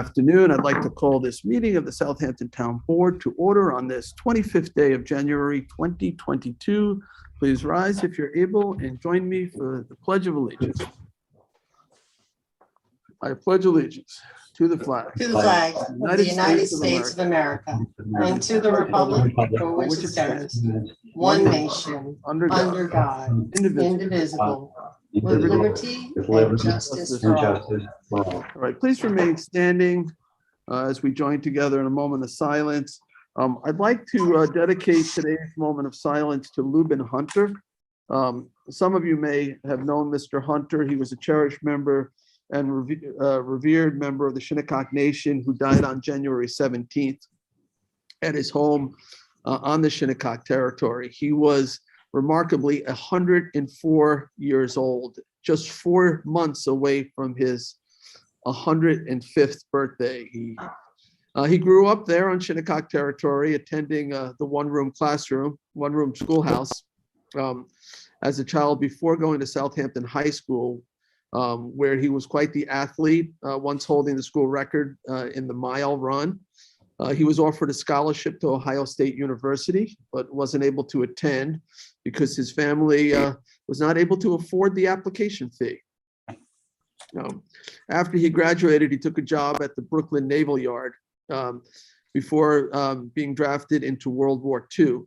afternoon. I'd like to call this meeting of the Southampton Town Board to order on this 25th day of January 2022. Please rise if you're able and join me for the Pledge of Allegiance. I pledge allegiance to the flag of the United States of America, and to the republic for which it stands, one nation, under God, indivisible, with liberty and justice for all. All right, please remain standing as we join together in a moment of silence. I'd like to dedicate today's moment of silence to Lubin Hunter. Some of you may have known Mr. Hunter. He was a cherished member and revered member of the Shinnecock Nation who died on January 17th at his home on the Shinnecock territory. He was remarkably 104 years old, just 4 months away from his 105th birthday. He grew up there on Shinnecock territory, attending the one-room schoolhouse as a child before going to Southampton High School, where he was quite the athlete, once holding the school record in the mile run. He was offered a scholarship to Ohio State University, but wasn't able to attend because his family was not able to afford the application fee. After he graduated, he took a job at the Brooklyn Naval Yard before being drafted into World War II.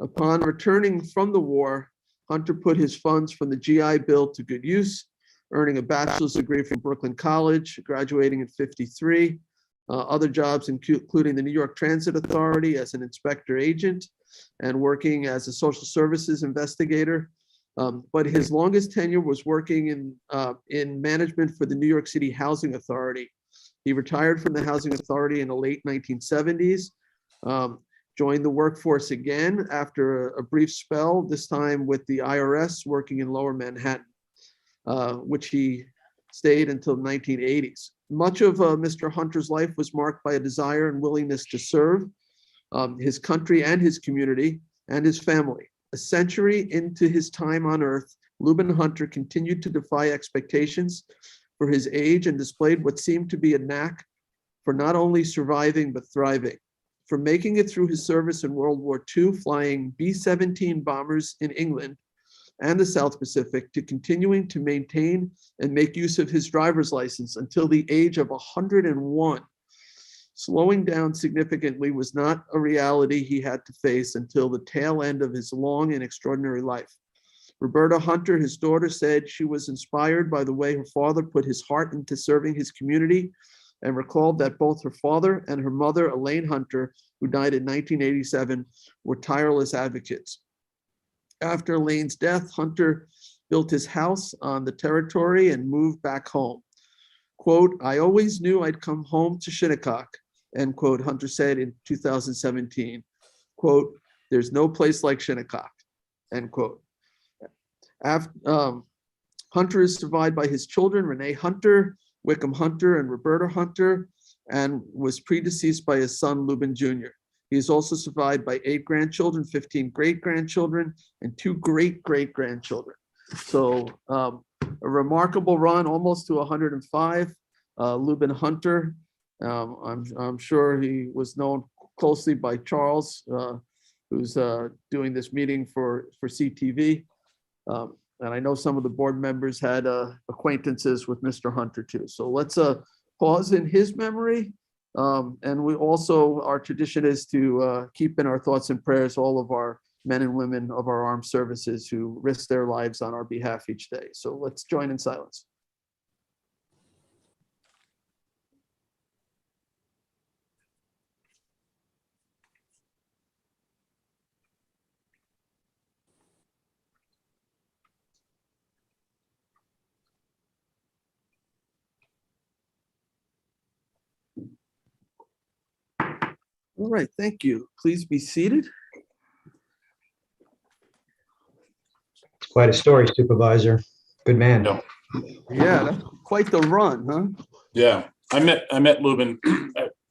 Upon returning from the war, Hunter put his funds from the GI Bill to good use, earning a bachelor's degree from Brooklyn College, graduating in '53. Other jobs including the New York Transit Authority as an inspector agent and working as a social services investigator. But his longest tenure was working in management for the New York City Housing Authority. He retired from the Housing Authority in the late 1970s, joined the workforce again after a brief spell, this time with the IRS working in Lower Manhattan, which he stayed until the 1980s. Much of Mr. Hunter's life was marked by a desire and willingness to serve his country and his community and his family. A century into his time on Earth, Lubin Hunter continued to defy expectations for his age and displayed what seemed to be a knack for not only surviving but thriving. From making it through his service in World War II, flying B-17 bombers in England and the South Pacific, to continuing to maintain and make use of his driver's license until the age of 101. Slowing down significantly was not a reality he had to face until the tail end of his long and extraordinary life. Roberta Hunter, his daughter, said she was inspired by the way her father put his heart into serving his community, and recalled that both her father and her mother, Elaine Hunter, who died in 1987, were tireless advocates. After Elaine's death, Hunter built his house on the territory and moved back home. Quote, "I always knew I'd come home to Shinnecock," end quote, Hunter said in 2017. Quote, "There's no place like Shinnecock," end quote. Hunter is survived by his children, Renee Hunter, Wickham Hunter, and Roberta Hunter, and was predeceased by his son, Lubin Jr. He is also survived by 8 grandchildren, 15 great-grandchildren, and 2 great-great-grandchildren. So a remarkable run, almost to 105. Lubin Hunter, I'm sure he was known closely by Charles, who's doing this meeting for CTV. And I know some of the board members had acquaintances with Mr. Hunter too. So let's pause in his memory. And we also, our tradition is to keep in our thoughts and prayers all of our men and women of our armed services who risk their lives on our behalf each day. So let's join in silence. All right, thank you. Please be seated. It's quite a story, Supervisor. Good man. Yeah, that's quite the run, huh? Yeah, I met Lubin.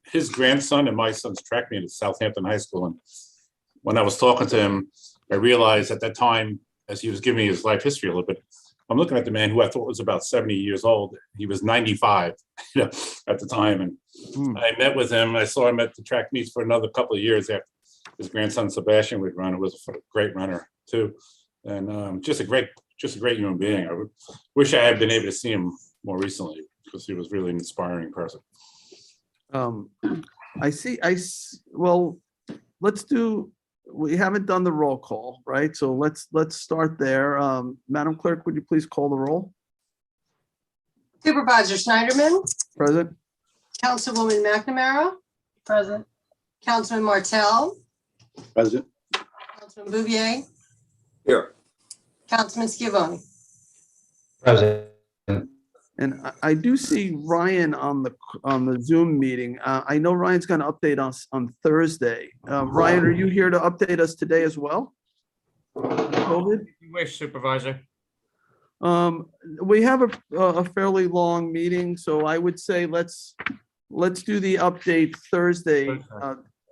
His grandson and my son's tracked me to Southampton High School, and when I was talking to him, I realized at that time, as he was giving me his life history a little bit, I'm looking at the man who I thought was about 70 years old. He was 95 at the time. And I met with him. I saw him at the track meets for another couple of years after his grandson Sebastian would run. It was a great runner too. And just a great human being. I wish I had been able to see him more recently because he was really an inspiring person. Well, we haven't done the roll call, right? So let's start there. Madam Clerk, would you please call the roll? Supervisor Schneiderman, Present? Councilwoman McNamara, present. Councilman Martell, Present. Councilman Bouvier, Here. Councilman Schiavone. President. And I do see Ryan on the Zoom meeting. I know Ryan's going to update us on Thursday. Ryan, are you here to update us today as well? COVID? If you wish, Supervisor. We have a fairly long meeting, so I would say let's do the update Thursday.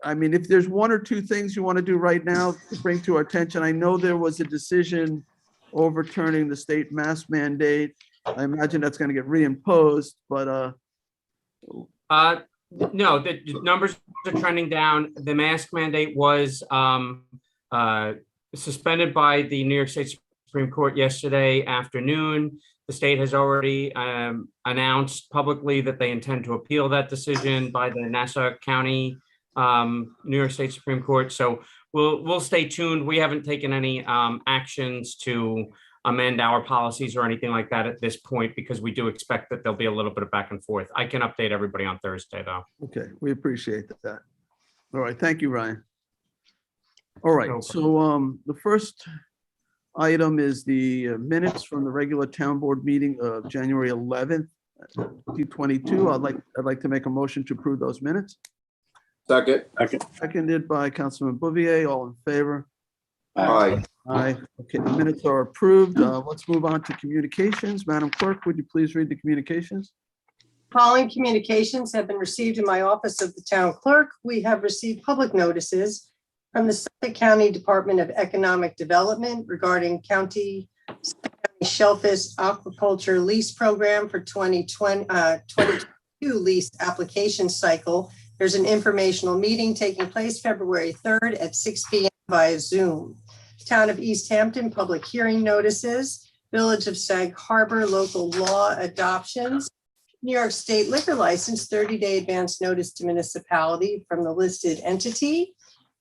I mean, if there's one or two things you want to do right now to bring to our attention, I know there was a decision overturning the state mask mandate. I imagine that's going to get reimposed, but No, the numbers are trending down. The mask mandate was suspended by the New York State Supreme Court yesterday afternoon. The state has already announced publicly that they intend to appeal that decision by the Nassau County New York State Supreme Court. So we'll stay tuned. We haven't taken any actions to amend our policies or anything like that at this point, because we do expect that there'll be a little bit of back and forth. I can update everybody on Thursday, though. okay, we appreciate that. All right, thank you, Ryan. All right, No so the first item is the minutes from the regular town board meeting of January 11th, 2022. I'd like to make a motion to approve those minutes. Second. Seconded by Councilman Bouvier. All in favor? Aye. Aye. Okay, the minutes are approved. Let's move on to communications. Madam Clerk, would you please read the communications? Following communications have been received in my office of the town clerk. We have received public notices from the Suffolk County Department of Economic Development regarding county shellfish aquaculture lease program for 2022 lease application cycle. There's an informational meeting taking place February 3rd at 6 p.m. via Zoom. Town of East Hampton public hearing notices, Village of Sag Harbor local law adoptions, New York State liquor license 30-day advance notice to municipality from the listed entity,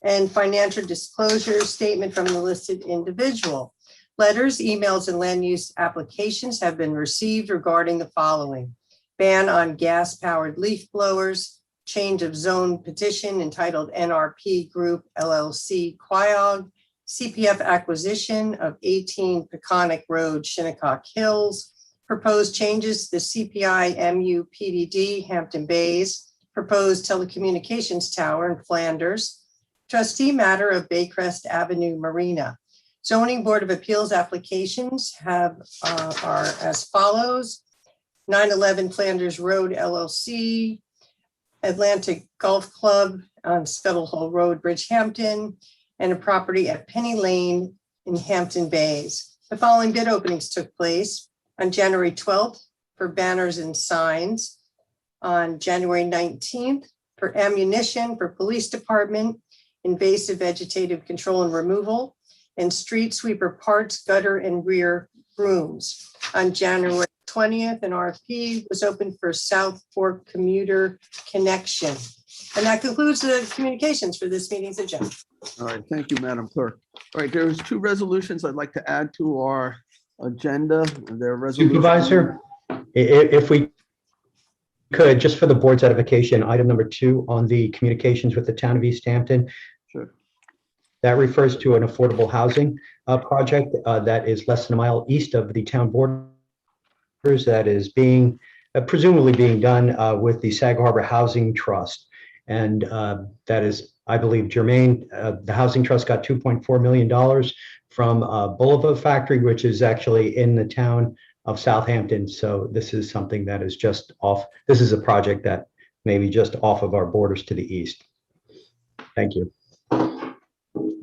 and financial disclosure statement from the listed individual. Letters, emails, and land use applications have been received regarding the following: ban on gas-powered leaf blowers, change of zone petition entitled NRP Group LLC Quiog, CPF acquisition of 18 Peconic Road, Shinnecock Hills, proposed changes to the CPI MU PDD Hampton Bays, proposed telecommunications tower in Flanders, trustee matter of Baycrest Avenue Marina. Zoning Board of Appeals applications are as follows: 911 Flanders Road LLC, Atlantic Golf Club on Scuttle Hole Road, Bridgehampton, and a property at Penny Lane in Hampton Bays. The following bid openings took place on January 12th for banners and signs, on January 19th for ammunition for police department, invasive vegetative control and removal, and street sweeper parts, gutter, and rear brooms. On January 20th, an RFP was opened for South Fork commuter connection. And that concludes the communications for this meeting's agenda. All right, thank you, Madam Clerk. All right, there's two resolutions I'd like to add to our agenda. They're resolutions. Supervisor, if we could, just for the board's edification, item number 2 on the communications with the town of East Hampton. Sure. That refers to an affordable housing project that is less than a mile east of the town borders, that is being presumably being done with the Sag Harbor Housing Trust. And that is, I believe, germane. The Housing Trust got $2.4 million from Boulevard Factory, which is actually in the town of Southampton. So this is something that is just off. This is a project that may be just off of our borders to the east. Thank you. Do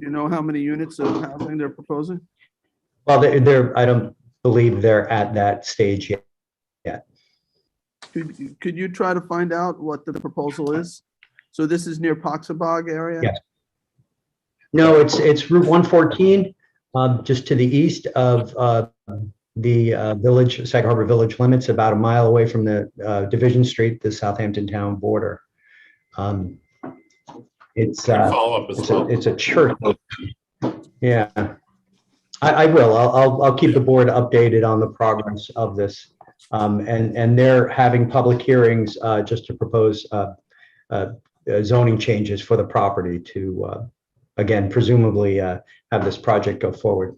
you know how many units of housing they're proposing? Well, I don't believe they're at that stage yet. Could you try to find out what the proposal is? So this is near Poxabog area? Yes. No, it's Route 114, just to the east of the village, Sag Harbor Village limits, about a mile away from the Division Street, the Southampton town border. It's Follow up as well. it's a church. Yeah, I will. I'll keep the board updated on the progress of this. And they're having public hearings just to propose zoning changes for the property to, again, presumably have this project go forward.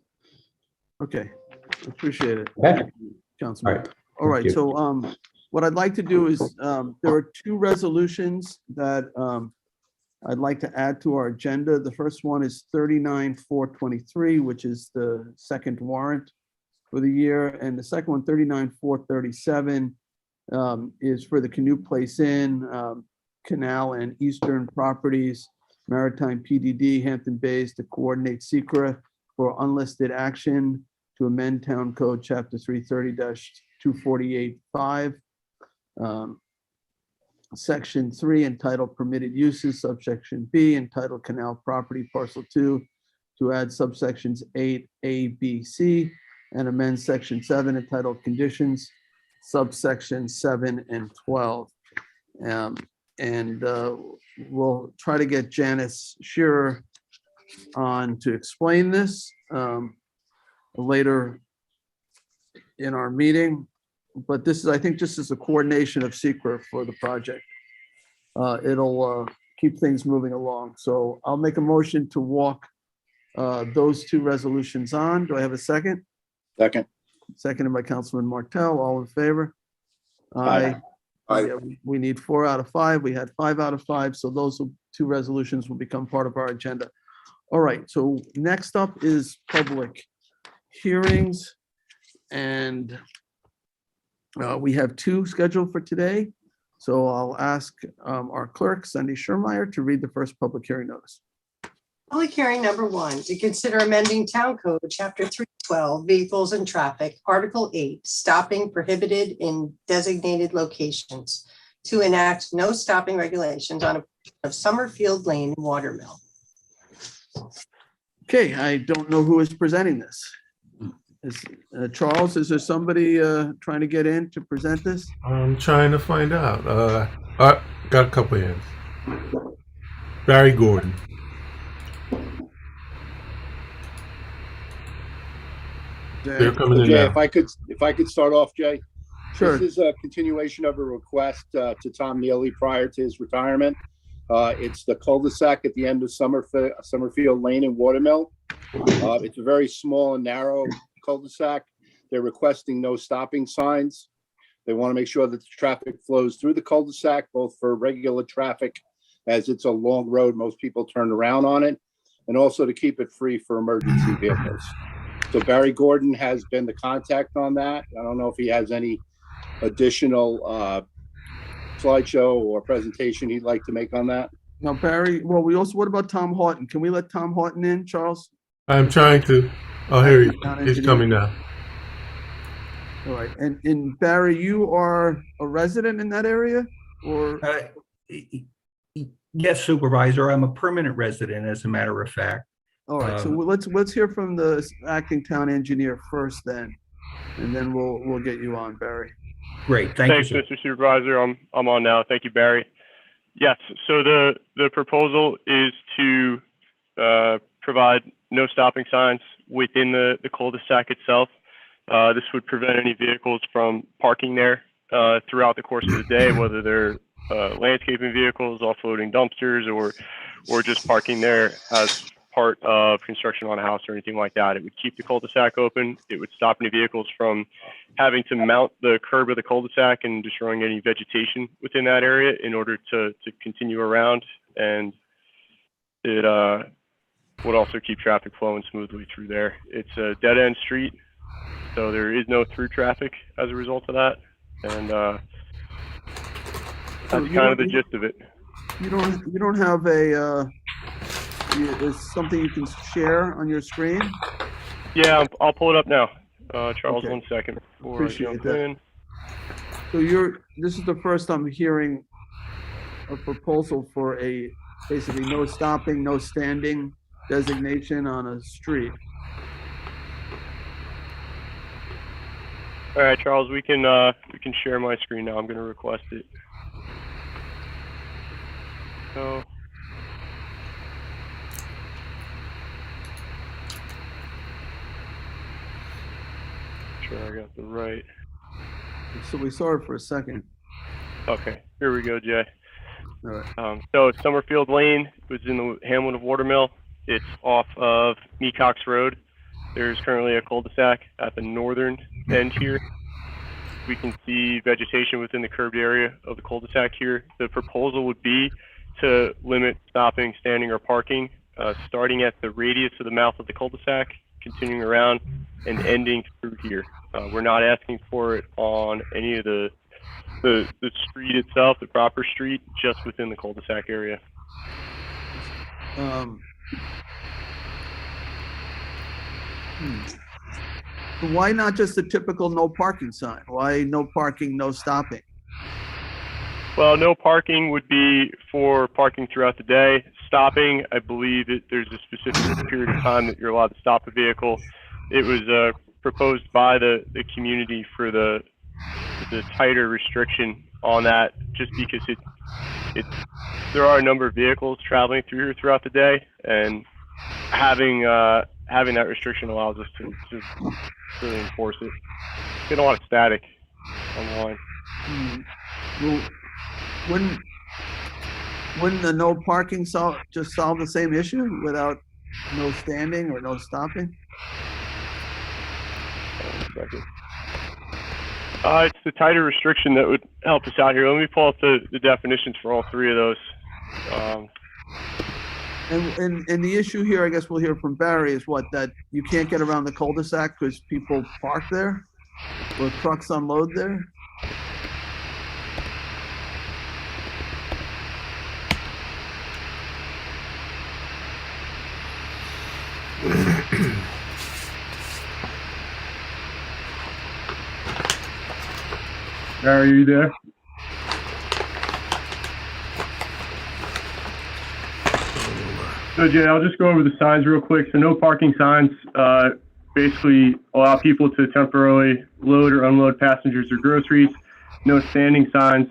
Okay, appreciate it. Okay. Councilman. All right. All right, Thank you. so what I'd like to do is, there are two resolutions that I'd like to add to our agenda. The first one is 39-423, which is the second warrant for the year, and the second one, 39-437, is for the Canoe Place Inn, Canal and Eastern Properties, Maritime PDD, Hampton Bays, to coordinate secra for unlisted action to amend Town Code Chapter 330-248-5, Section 3, entitled Permitted Uses, subsection B, entitled Canal Property Parcel 2, to add subsections 8A, B, C, and amend Section 7, entitled Conditions, subsection 7 and 12. We'll try to get Janice Shearer on to explain this later in our meeting. But this is, I think, just as a coordination of secret for the project. It'll keep things moving along. So I'll make a motion to walk those two resolutions on. Do I have a second? Second. Seconded by Councilman Martell. All in favor? Aye. Aye. Yeah, we need 4 out of 5. We had 5 out of 5. So those two resolutions will become part of our agenda. All right. So next up is public hearings. And we have 2 scheduled for today. So I'll ask our clerk, Cindy Schermeyer, to read the first public hearing notice. Public hearing number 1, to consider amending Town Code Chapter 312, Vehicles and Traffic, Article 8, stopping prohibited in designated locations, to enact no stopping regulations on a Summerfield Lane watermill. Okay, I don't know who is presenting this. Charles, is there somebody trying to get in to present this? I'm trying to find out. I got a couple hands. Barry Gordon. They're coming in Jay, now. if I could start off, Jay. Sure. This is a continuation of a request to Tom Neely prior to his retirement. It's the cul-de-sac at the end of Summerfield Lane and Watermill. It's a very small and narrow cul-de-sac. They're requesting no stopping signs. They want to make sure that the traffic flows through the cul-de-sac, both for regular traffic, as it's a long road, most people turn around on it, and also to keep it free for emergency vehicles. So Barry Gordon has been the contact on that. I don't know if he has any additional slideshow or presentation he'd like to make on that. Now, Barry, well, what about Tom Horton? Can we let Tom Horton in, Charles? I'm trying to. Oh, here he's coming now. All right, and Barry, you are a resident in that area, or? Yes, Supervisor. I'm a permanent resident, as a matter of fact. All right, so let's hear from the acting town engineer first, then, and then we'll get you on, Barry. Great, thanks, Mr. Supervisor. I'm on now. Thank you, Barry. Yes. So the proposal is to provide no stopping signs within the cul-de-sac itself. This would prevent any vehicles from parking there throughout the course of the day, whether they're landscaping vehicles, offloading dumpsters, or just parking there as part of construction on a house or anything like that. It would keep the cul-de-sac open. It would stop any vehicles from having to mount the curb of the cul-de-sac and destroying any vegetation within that area in order to continue around. And it would also keep traffic flowing smoothly through there. It's a dead-end street, so there is no through traffic as a result of that. And that's kind of the gist of it. You don't have a is something you can share on your screen? Yeah, I'll pull it up now. Charles, Okay. 1 second before I Appreciate jump that. in. So this is the first I'm hearing a proposal for a basically no stopping, no standing designation on a street. All right, Charles, we can share my screen now. I'm going to request it. So. Sure, I got the right. So we saw it for a second. Okay, here we go, Jay. All right. So Summerfield Lane was in the hamlet of Watermill. It's off of Mecox Road. There's currently a cul-de-sac at the northern end here. We can see vegetation within the curbed area of the cul-de-sac here. The proposal would be to limit stopping, standing, or parking, starting at the radius of the mouth of the cul-de-sac, continuing around, and ending through here. We're not asking for it on any of the street itself, the proper street, just within the cul-de-sac area. Why not just a typical no parking sign? Why no parking, no stopping? Well, no parking would be for parking throughout the day. Stopping, I believe there's a specific period of time that you're allowed to stop a vehicle. It was proposed by the community for the tighter restriction on that, just because there are a number of vehicles traveling through here throughout the day, and having that restriction allows us to really enforce it. Get a lot of static on the line. Well, wouldn't the no parking just solve the same issue without no standing or no stopping? It's the tighter restriction that would help us out here. Let me pull up the definitions for all three of those. And the issue here, I guess we'll hear from Barry, is what, that you can't get around the cul-de-sac because people park there or trucks unload there? Barry, are you there? So Jay, I'll just go over the signs real quick. So no parking signs basically allow people to temporarily load or unload passengers or groceries. No standing signs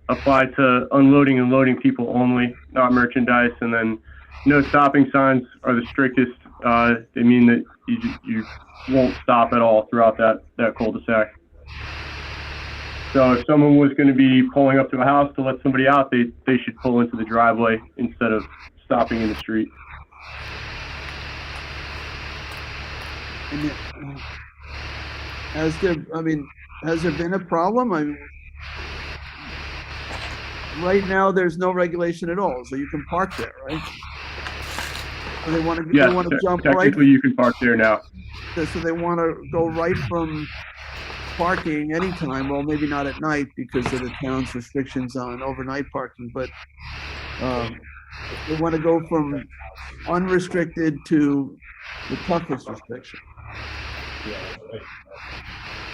apply to unloading and loading people only, not merchandise. And then no stopping signs are the strictest. They mean that you won't stop at all throughout that cul-de-sac. So if someone was going to be pulling up to a house to let somebody out, they should pull into the driveway instead of stopping in the street. And has there been a problem? I mean, right now there's no regulation at all, so you can park there, right? So they want to jump right. Technically, you can park there now. So they want to go right from parking anytime. Well, maybe not at night because of the town's restrictions on overnight parking, but they want to go from unrestricted to the toughest restriction.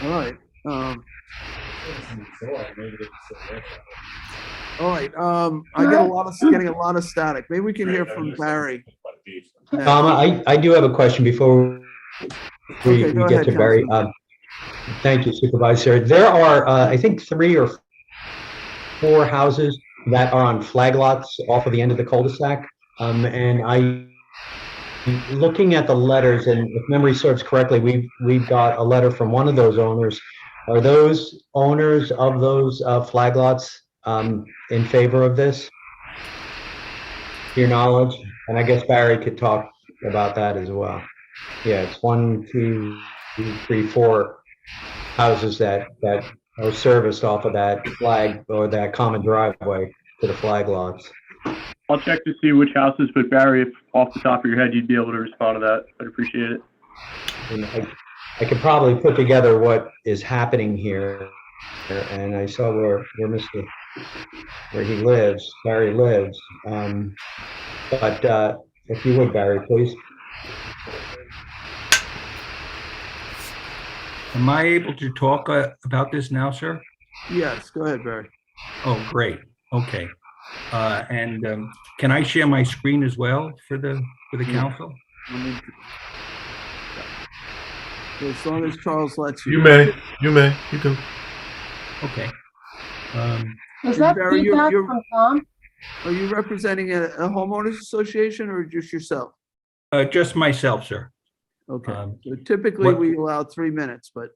All right. All right. I get getting a lot of static. Maybe we can hear from Barry. I do have a question before we get to Barry. Thank you, Supervisor. There are, I think, 3 or 4 houses that are on flag lots off of the end of the cul-de-sac. And looking at the letters, and if memory serves correctly, we've got a letter from one of those owners. Are those owners of those flag lots in favor of this, to your knowledge? And I guess Barry could talk about that as well. Yeah, it's 1, 2, 3, 4 houses that are serviced off of that flag or that common driveway to the flag lots. I'll check to see which houses, but Barry, if off the top of your head you'd be able to respond to that, I'd appreciate it. And I could probably put together what is happening here, and I saw where he lives, Barry lives. But if you would, Barry, please. Am I able to talk about this now, sir? Yes, go ahead, Barry. Oh, great. Okay. Can I share my screen as well for the council? As long as Charles lets you. You may. You can. Okay. Is that Barry, feedback from Tom? Are you representing a homeowners association or just yourself? Just myself, sir. Okay, Um, so typically what- we allow 3 minutes, but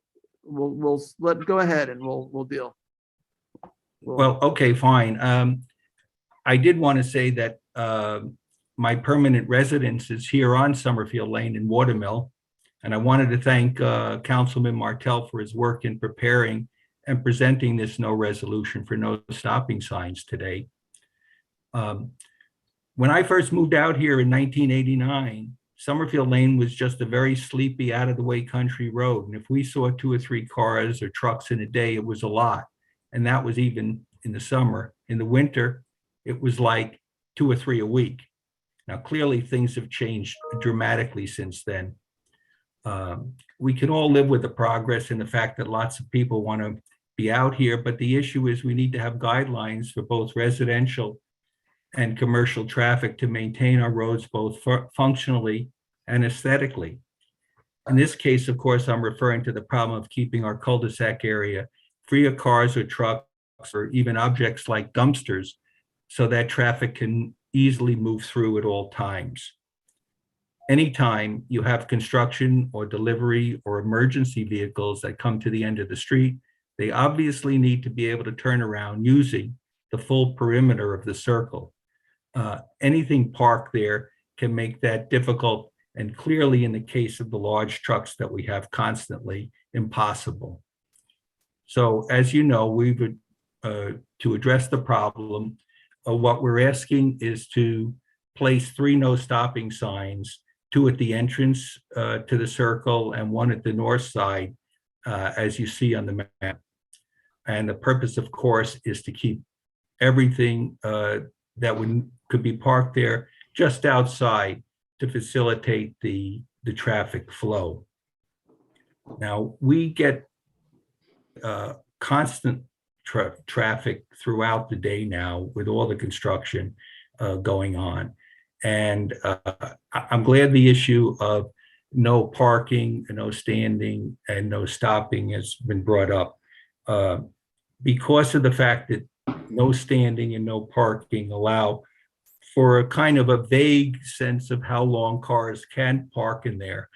we'll go ahead and we'll deal. Well, okay, fine. I did want to say that my permanent residence is here on Summerfield Lane in Watermill. And I wanted to thank Councilman Martell for his work in preparing and presenting this no resolution for no stopping signs today. When I first moved out here in 1989, Summerfield Lane was just a very sleepy, out of the way country road. And if we saw 2 or 3 cars or trucks in a day, it was a lot. And that was even in the summer. In the winter, it was like 2 or 3 a week. Now, clearly things have changed dramatically since then. We can all live with the progress and the fact that lots of people want to be out here, but the issue is we need to have guidelines for both residential and commercial traffic to maintain our roads both functionally and aesthetically. In this case, of course, I'm referring to the problem of keeping our cul-de-sac area free of cars or trucks or even objects like dumpsters so that traffic can easily move through at all times. Anytime you have construction or delivery or emergency vehicles that come to the end of the street, they obviously need to be able to turn around using the full perimeter of the circle. Anything parked there can make that difficult, and clearly in the case of the large trucks that we have constantly, impossible. So as you know, to address the problem, what we're asking is to place 3 no stopping signs, 2 at the entrance to the circle and 1 at the north side, as you see on the map. And the purpose, of course, is to keep everything that could be parked there just outside to facilitate the traffic flow. Now, we get constant traffic throughout the day now with all the construction going on. And I'm glad the issue of no parking, no standing, and no stopping has been brought up because of the fact that no standing and no parking allow for a kind of a vague sense of how long cars can park in there.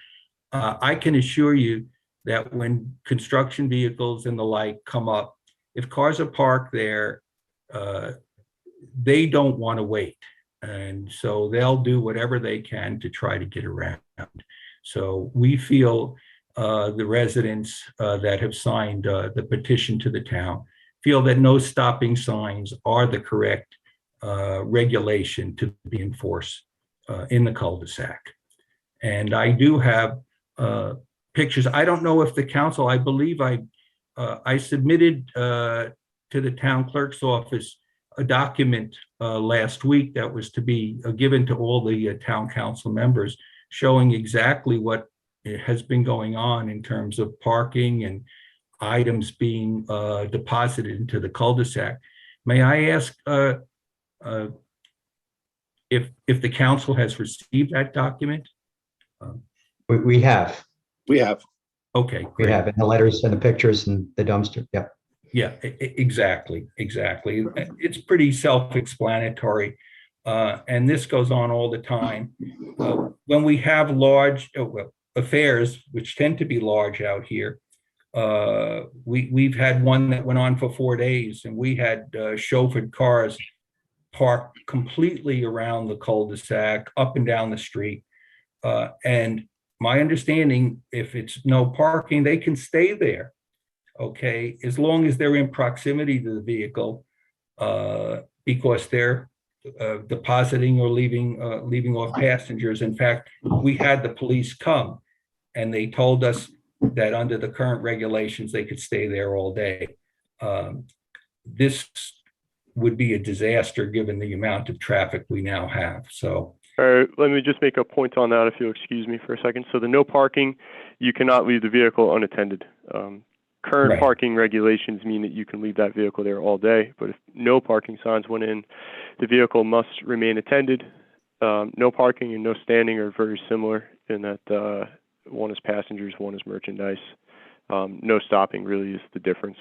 I can assure you that when construction vehicles and the like come up, if cars are parked there, they don't want to wait. And so they'll do whatever they can to try to get around. So we feel the residents that have signed the petition to the town feel that no stopping signs are the correct regulation to be enforced in the cul-de-sac. And I do have pictures. I don't know if the council, I believe I submitted to the town clerk's office a document last week that was to be given to all the town council members showing exactly what has been going on in terms of parking and items being deposited into the cul-de-sac. May I ask if the council has received that document? We have. We have. Okay, We great. have, and the letters and the pictures and the dumpster. Yep. Yeah, exactly. It's pretty self-explanatory. And this goes on all the time. When we have large affairs, which tend to be large out here, we've had one that went on for 4 days, and we had chauffeured cars parked completely around the cul-de-sac, up and down the street. And my understanding, if it's no parking, they can stay there, okay, as long as they're in proximity to the vehicle, because they're depositing or leaving off passengers. In fact, we had the police come, and they told us that under the current regulations, they could stay there all day. This would be a disaster given the amount of traffic we now have. So All right, let me just make a point on that if you'll excuse me for a second. So the no parking, you cannot leave the vehicle unattended. Current Right. parking regulations mean that you can leave that vehicle there all day, but if no parking signs went in, the vehicle must remain attended. No parking and no standing are very similar in that one is passengers, one is merchandise. No stopping really is the difference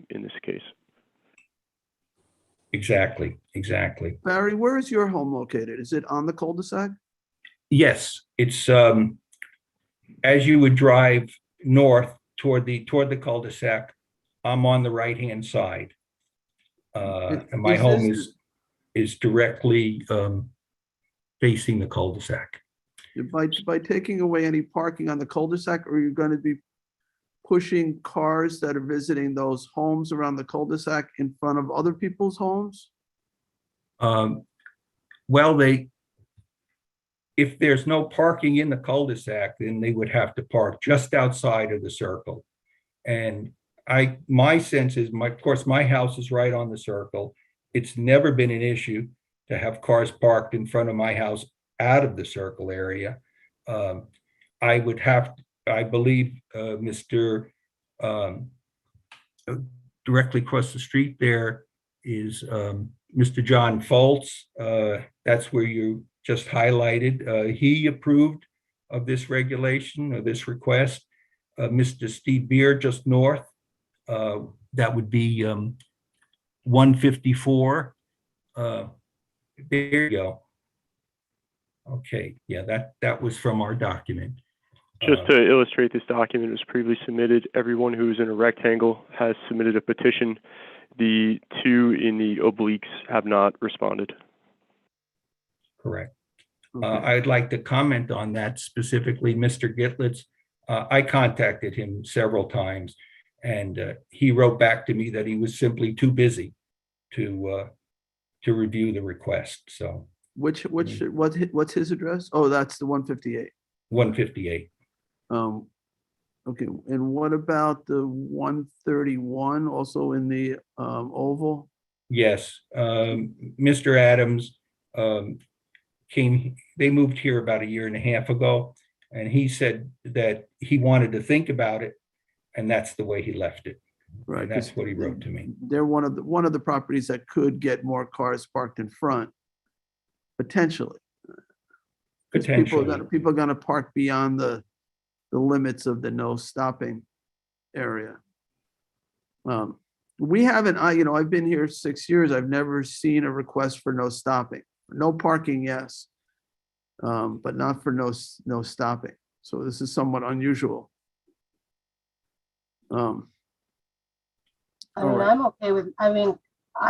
in this case. Exactly, exactly. Barry, where is your home located? Is it on the cul-de-sac? Yes, it's as you would drive north toward the cul-de-sac, I'm on the right-hand side. And my Is home this- is directly facing the cul-de-sac. By taking away any parking on the cul-de-sac, are you going to be pushing cars that are visiting those homes around the cul-de-sac in front of other people's homes? Well, if there's no parking in the cul-de-sac, then they would have to park just outside of the circle. And my sense is, of course, my house is right on the circle. It's never been an issue to have cars parked in front of my house out of the circle area. I believe Mr. Directly across the street there is Mr. John Foltz. That's where you just highlighted. He approved of this regulation, of this request. Mr. Steve Beer just north, that would be 154. There you go. Okay, yeah, that was from our document. Just to illustrate, this document was previously submitted. Everyone who's in a rectangle has submitted a petition. The two in the obliques have not responded. Correct. Okay. I'd like to comment on that specifically, Mr. Gitlitz. I contacted him several times, and he wrote back to me that he was simply too busy to review the request. So What's his address? Oh, that's the 158. 158. Okay, and what about the 131, also in the oval? Yes, Mr. Adams they moved here about 1.5 years ago, and he said that he wanted to think about it, and that's the way he left it. Right. And that's what he wrote to me. They're one of the properties that could get more cars parked in front, potentially. 'Cause Potentially. people are gonna park beyond the limits of the no stopping area. We haven't, I've been here 6 years. I've never seen a request for no stopping. No parking, yes, but not for no stopping. So this is somewhat unusual. All right. I'm okay with, I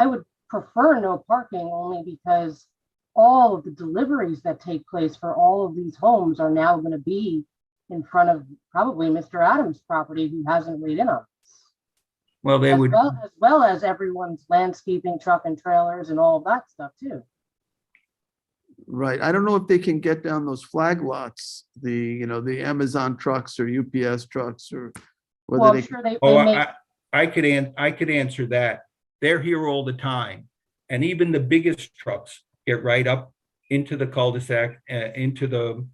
would prefer no parking only because all of the deliveries that take place for all of these homes are now going to be in front of probably Mr. Adams' property, who hasn't weighed in on this. Well, they would. As well as everyone's landscaping, truck and trailers and all of that stuff too. Right. I don't know if they can get down those flag lots, the Amazon trucks or UPS trucks, or whether Well, they I'm sure they Oh, may. I could answer that. They're here all the time, and even the biggest trucks get right up into the cul-de-sac, into the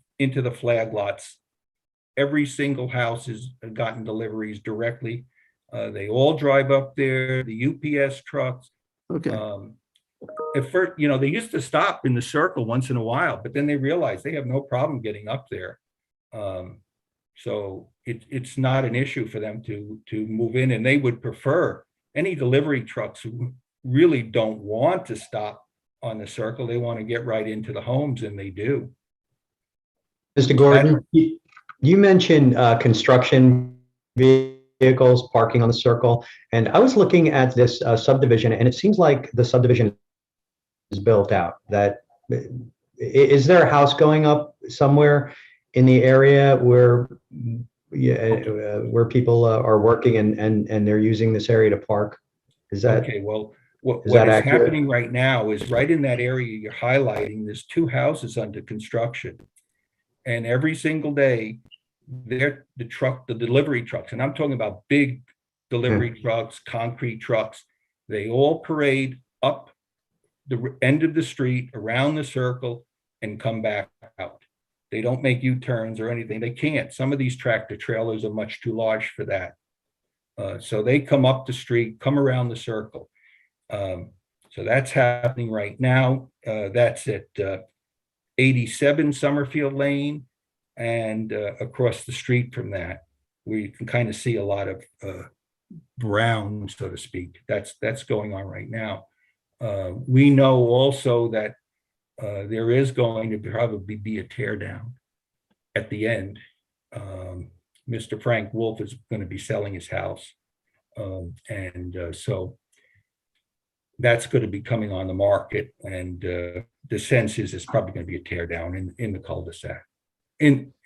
flag lots. Every single house has gotten deliveries directly. They all drive up there. The UPS trucks. Okay. At first, they used to stop in the circle once in a while, but then they realized they have no problem getting up there. So it's not an issue for them to move in, and they would prefer any delivery trucks who really don't want to stop on the circle. They want to get right into the homes, and they do. Mr. Gordon, you mentioned construction vehicles parking on the circle, and I was looking at this subdivision, and it seems like the subdivision is built out. Is there a house going up somewhere in the area where people are working and they're using this area to park? Is that okay? Well, what that is accurate? happening right now is right in that area you're highlighting, there's 2 houses under construction. And every single day, the delivery trucks, and I'm talking about big delivery trucks, concrete trucks, they all parade up the end of the street, around the circle, and come back out. They don't make U-turns or anything. They can't. Some of these tractor trailers are much too large for that. So they come up the street, come around the circle. So that's happening right now. That's at 87 Summerfield Lane, and across the street from that, where you can kind of see a lot of brown, so to speak. That's going on right now. We know also that there is going to probably be a tear down at the end. Mr. Frank Wolf is going to be selling his house. So that's going to be coming on the market. And the sense is it's probably going to be a tear down in the cul-de-sac.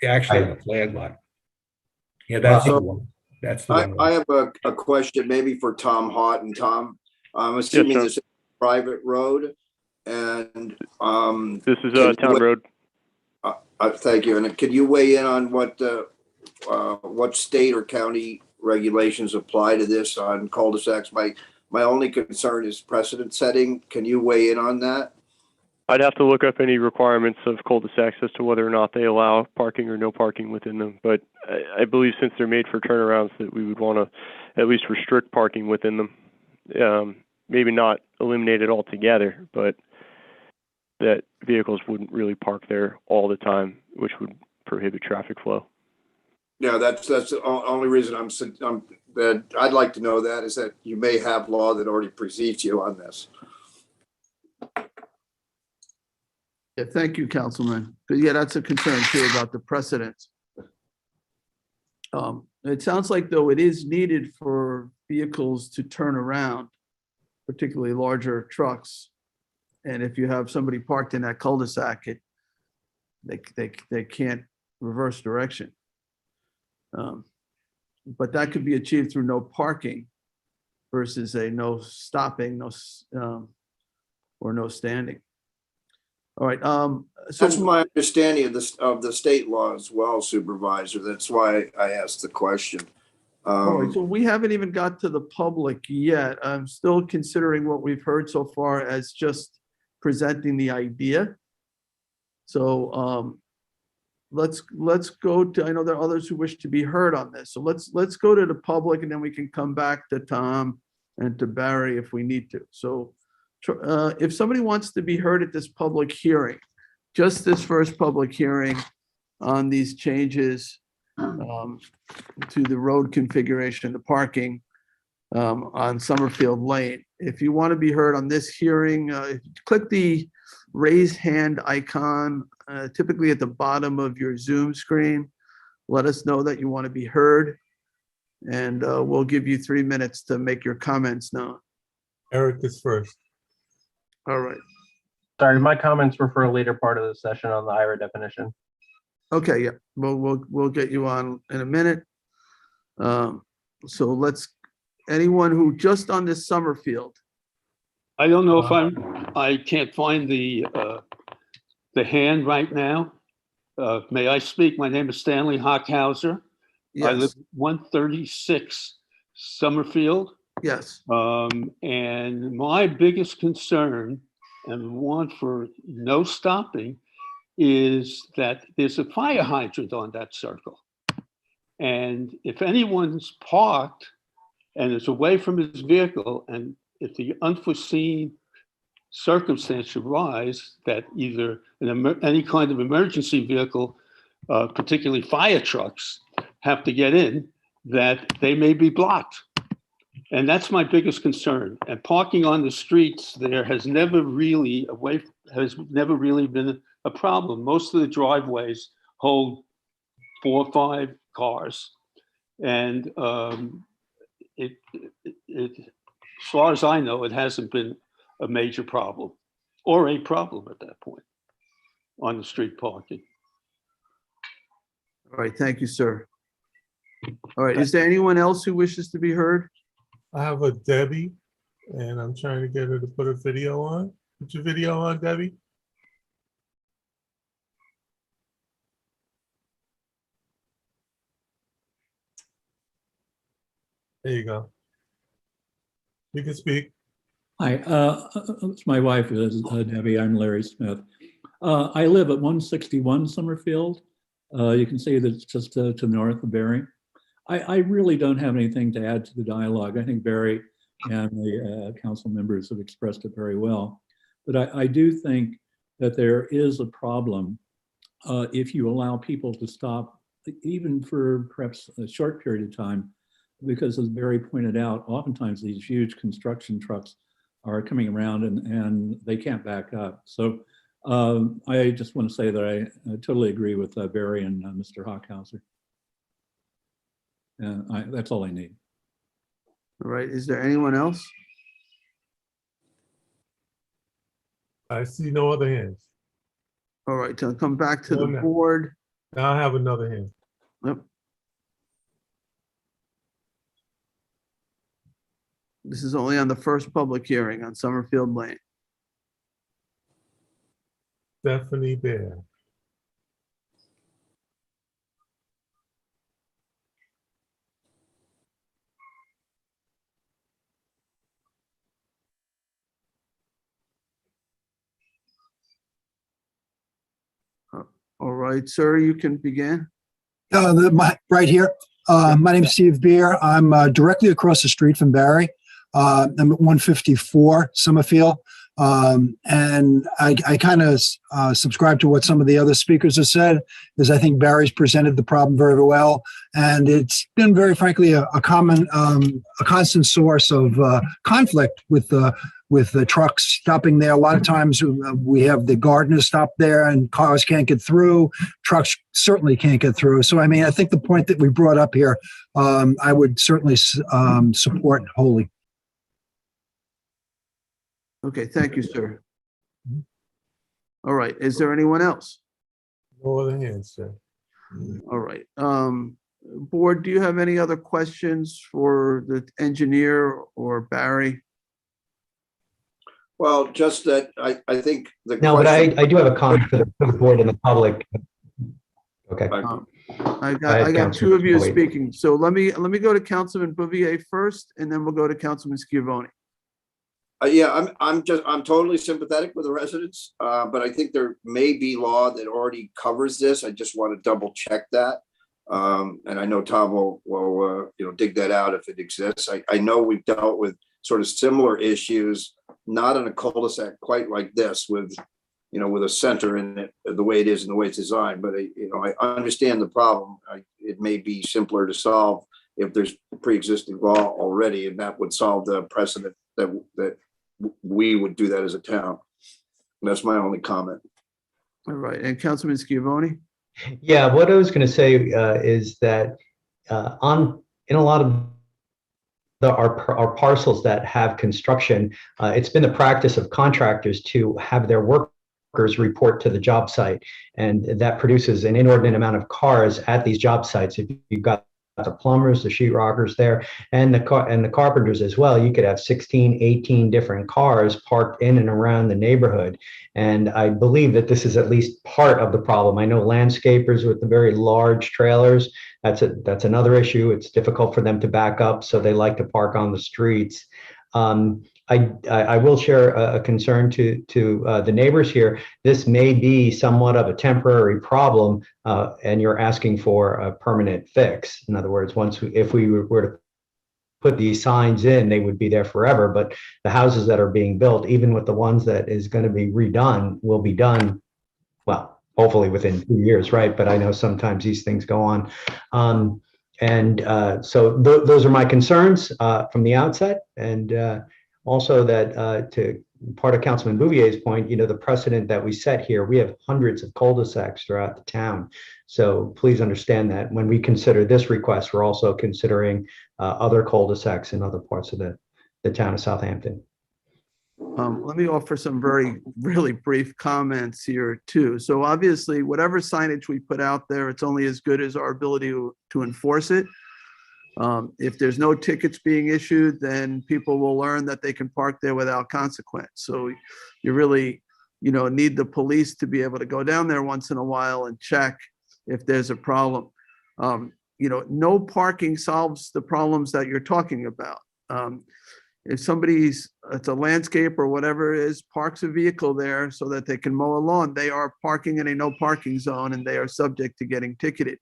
Actually in the flag lot. Yeah, that's the one. That's the one. I have a question maybe for Tom Houghton. Tom, I'm assuming Yes, this is a private road, and this is a town road. Thank you. And can you weigh in on what state or county regulations apply to this on cul-de-sacs? My only concern is precedent setting. Can you weigh in on that? I'd have to look up any requirements of cul-de-sacs as to whether or not they allow parking or no parking within them. But I believe since they're made for turnarounds that we would want to at least restrict parking within them. Maybe not eliminate it altogether, but that vehicles wouldn't really park there all the time, which would prohibit traffic flow. Yeah, that's the only reason that I'd like to know that is that you may have law that already precedes you on this. Yeah, thank you, Councilman. But yeah, that's a concern too about the precedents. It sounds like though it is needed for vehicles to turn around, particularly larger trucks. And if you have somebody parked in that cul-de-sac, they can't reverse direction. But that could be achieved through no parking versus a no stopping, or no standing. All right. So That's my understanding of the state law as well, Supervisor. That's why I asked the question. all right, so we haven't even got to the public yet. I'm still considering what we've heard so far as just presenting the idea. So let's go to, I know there are others who wish to be heard on this. So let's go to the public, and then we can come back to Tom and to Barry if we need to. So if somebody wants to be heard at this public hearing, just this first public hearing on these changes to the road configuration, the parking on Summerfield Lane. If you want to be heard on this hearing, click the raise hand icon, typically at the bottom of your Zoom screen. Let us know that you want to be heard, and we'll give you 3 minutes to make your comments known. Eric is first. All right. Sorry, my comments were for a later part of the session on the IRA definition. Okay, yeah, we'll get you on in a minute. So anyone who just on this Summerfield. I don't know if I can't find the hand right now. May I speak? My name is Stanley Hockhauser. I live Yes, 136 Summerfield. yes. And my biggest concern and want for no stopping is that there's a fire hydrant on that circle. And if anyone's parked and is away from his vehicle, and if the unforeseen circumstance arise that either any kind of emergency vehicle, particularly fire trucks, have to get in, that they may be blocked. And that's my biggest concern. And parking on the streets there has never really been a problem. Most of the driveways hold 4 or 5 cars. And as far as I know, it hasn't been a major problem or a problem at that point on the street parking. All right, thank you, sir. All right, is there anyone else who wishes to be heard? I have a Debbie, and I'm trying to get her to put a video on. Put your video on, Debbie. There you go. You can speak. Hi, it's my wife, Debbie. I'm Larry Smith. I live at 161 Summerfield. You can see that it's just to the north of Barry. I really don't have anything to add to the dialogue. I think Barry and the council members have expressed it very well. But I do think that there is a problem if you allow people to stop, even for perhaps a short period of time, because as Barry pointed out, oftentimes these huge construction trucks are coming around and they can't back up. So I just want to say that I totally agree with Barry and Mr. Hockhauser. That's all I need. All right, is there anyone else? I see no other hands. All right, so I'll come back to the One now. board. Now I have another hand. Yep. This is only on the first public hearing on Summerfield Lane. Stephanie Bear. All right, sir, you can begin. Right here. My name is Steve Beer. I'm directly across the street from Barry. I'm at 154 Summerfield. And I kind of subscribe to what some of the other speakers have said, is I think Barry's presented the problem very well. And it's been very frankly a constant source of conflict with the trucks stopping there. A lot of times we have the gardeners stop there and cars can't get through. Trucks certainly can't get through. So, I mean, I think the point that we brought up here, I would certainly support wholly. Okay, thank you, sir. All right, is there anyone else? No other hands, sir. All right. Board, do you have any other questions for the engineer or Barry? Well, just that I think the No, but I do have a comment for the board and the public. Okay. I got two of you speaking. So let me go to Councilman Bouvier first, and then we'll go to Councilman Schiavone. Yeah, I'm totally sympathetic with the residents, but I think there may be law that already covers this. I just want to double check that. And I know Tom will dig that out if it exists. I know we've dealt with sort of similar issues, not in a cul-de-sac quite like this with a center in it, the way it is and the way it's designed. But I understand the problem. It may be simpler to solve if there's pre-existing law already, and that would solve the precedent that we would do that as a town. That's my only comment. All right, and Councilman Schiavone? Yeah, what I was going to say is that in a lot of our parcels that have construction, it's been the practice of contractors to have their workers report to the job site, and that produces an inordinate amount of cars at these job sites. If you've got the plumbers, the sheetrockers there, and the carpenters as well, you could have 16, 18 different cars parked in and around the neighborhood. And I believe that this is at least part of the problem. I know landscapers with the very large trailers, that's another issue. It's difficult for them to back up, so they like to park on the streets. I will share a concern to the neighbors here. This may be somewhat of a temporary problem, and you're asking for a permanent fix. In other words, if we were to put these signs in, they would be there forever. But the houses that are being built, even with the ones that is going to be redone, will be done, well, hopefully within 2 years, right? But I know sometimes these things go on. So those are my concerns from the outset. And also that to part of Councilman Bouvier's point, the precedent that we set here, we have hundreds of cul-de-sacs throughout the town. So please understand that when we consider this request, we're also considering other cul-de-sacs in other parts of the town of Southampton. Let me offer some really brief comments here too. So obviously, whatever signage we put out there, it's only as good as our ability to enforce it. If there's no tickets being issued, then people will learn that they can park there without consequence. So you really, need the police to be able to go down there once in a while and check if there's a problem. No parking solves the problems that you're talking about. if somebody's, it's a landscape or whatever it is, parks a vehicle there so that they can mow a lawn, they are parking in a no parking zone and they are subject to getting ticketed.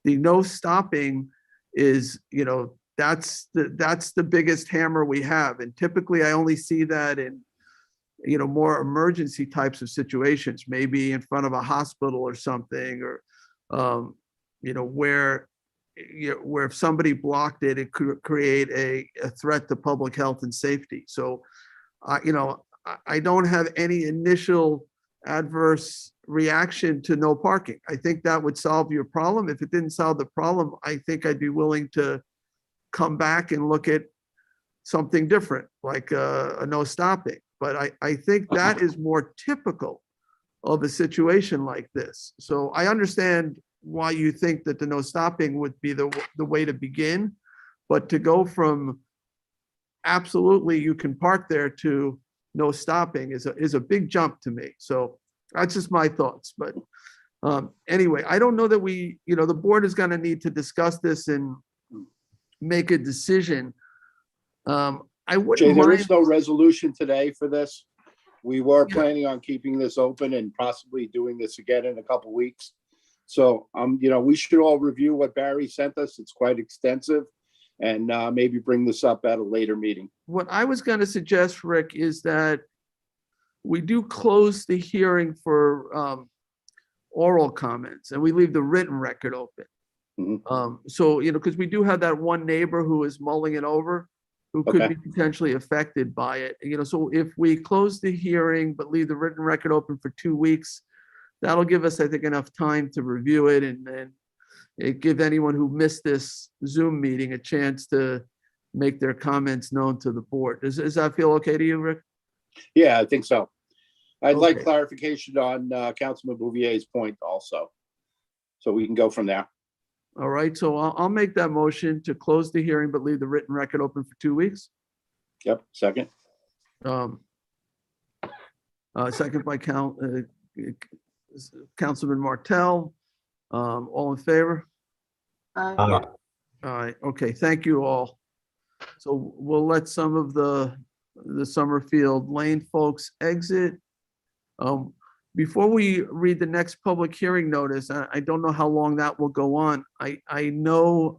The no stopping is, that's the biggest hammer we have. And typically I only see that in, more emergency types of situations, maybe in front of a hospital or something, or, where if somebody blocked it, it could create a threat to public health and safety. So, I don't have any initial adverse reaction to no parking. I think that would solve your problem. If it didn't solve the problem, I think I'd be willing to come back and look at something different, like a no stopping. But I think that is more typical of a situation like this. So I understand why you think that the no stopping would be the way to begin, but to go from absolutely you can park there to no stopping is a big jump to me. So that's just my thoughts. But anyway, I don't know that the board is going to need to discuss this and make a decision. I wouldn't Jay, there mind. is no resolution today for this. We were planning on keeping this open and possibly doing this again in a couple weeks. So, we should all review what Barry sent us. It's quite extensive, and maybe bring this up at a later meeting. What I was going to suggest, Rick, is that we do close the hearing for oral comments and we leave the written record open. So, because we do have that one neighbor who is mulling it over, who could be potentially affected by it. So if we close the hearing but leave the written record open for 2 weeks, that'll give us, I think, enough time to review it and give anyone who missed this Zoom meeting a chance to make their comments known to the board. Does that feel okay to you, Rick? Yeah, I think so. I'd like Okay. clarification on Councilman Bouvier's point also. So we can go from there. All right, so I'll make that motion to close the hearing but leave the written record open for 2 weeks. Yep, second. Second by Councilman Martell. All in favor? All right, okay, thank you all. So we'll let some of the Summerfield Lane folks exit. Before we read the next public hearing notice, I don't know how long that will go on. I know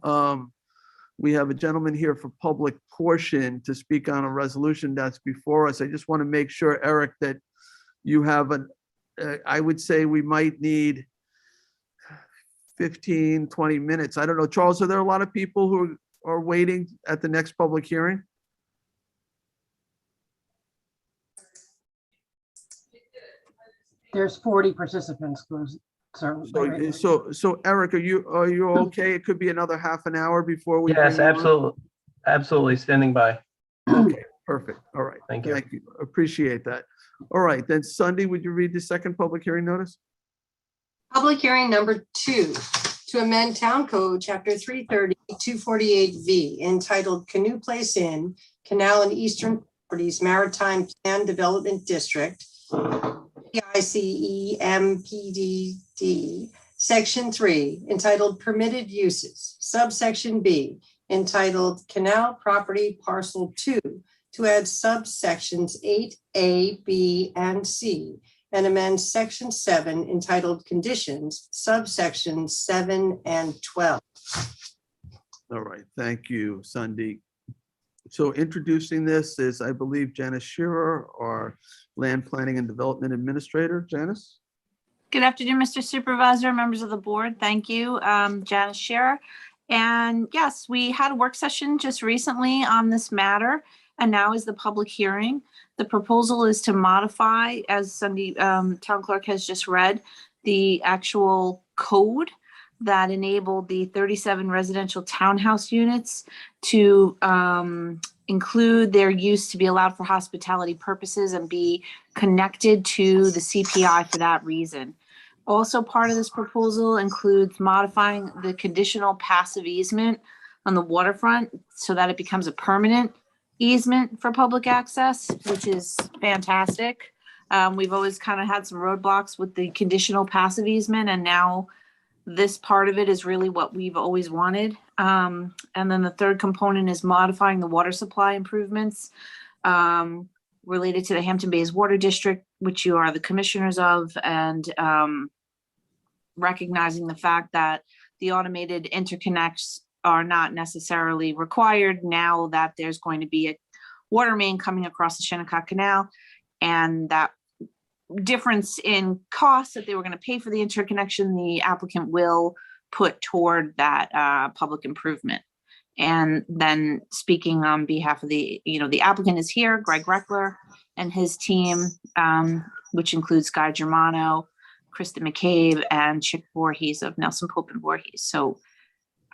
we have a gentleman here for public portion to speak on a resolution that's before us. I just want to make sure, Eric, that you have I would say we might need 15, 20 minutes. I don't know. Charles, are there a lot of people who are waiting at the next public hearing? There's 40 participants. So Eric, are you okay? It could be another half an hour before we. Yes, bring you on? absolutely. Standing by. Okay, perfect. All right. Thank you. Appreciate that. All right, then Sunday, would you read the second public hearing notice? public hearing number 2 to amend Town Code Chapter 330, 248V entitled Canoe Place Inn, Canal and Eastern Properties Maritime Plan Development District, PICEMPDD, Section 3, entitled Permitted Uses, subsection B, entitled Canal Property Parcel 2, to add subsections 8A, B, and C, and amend Section 7, entitled Conditions, subsections 7 and 12. All right, thank you, Sandeep. So introducing this is, I believe, Janice Shearer, our Land Planning and Development Administrator. Janice? Good afternoon, Mr. Supervisor, members of the board. Thank you, Janice Shearer. And yes, we had a work session just recently on this matter, and now is the public hearing. The proposal is to modify, as Sunday town clerk has just read, the actual code that enabled the 37 residential townhouse units to include their use to be allowed for hospitality purposes and be connected to the CPI for that reason. Also, part of this proposal includes modifying the conditional passive easement on the waterfront so that it becomes a permanent easement for public access, which is fantastic. We've always kind of had some roadblocks with the conditional passive easement, and now This part of it is really what we've always wanted. And then the third component is modifying the water supply improvements related to the Hampton Bays Water District, which you are the commissioners of, and recognizing the fact that the automated interconnects are not necessarily required now that there's going to be a water main coming across the Shinnecock Canal, and that difference in costs that they were going to pay for the interconnection, the applicant will put toward that public improvement. And then speaking on behalf of the applicant is here, Greg Reckler and his team, which includes Guy Germano, Krista McCabe, and Chick Voorhees of Nelson Pope and Voorhees. So,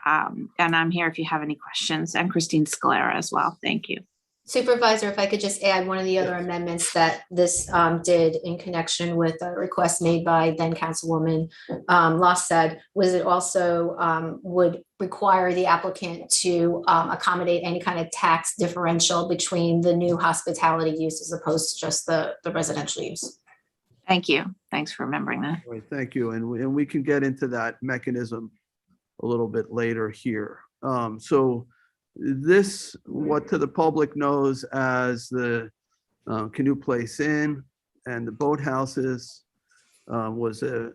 and I'm here if you have any questions, and Christine Scalera as well. Thank you. Supervisor, if I could just add one of the other amendments that this did in connection with a request made by then Councilwoman Lossad, was it also would require the applicant to accommodate any kind of tax differential between the new hospitality use as opposed to just the residential use. Thank you. Thanks for remembering that. All right, thank you. And we can get into that mechanism a little bit later here. So this, what to the public knows as the Canoe Place Inn and the boathouses, was a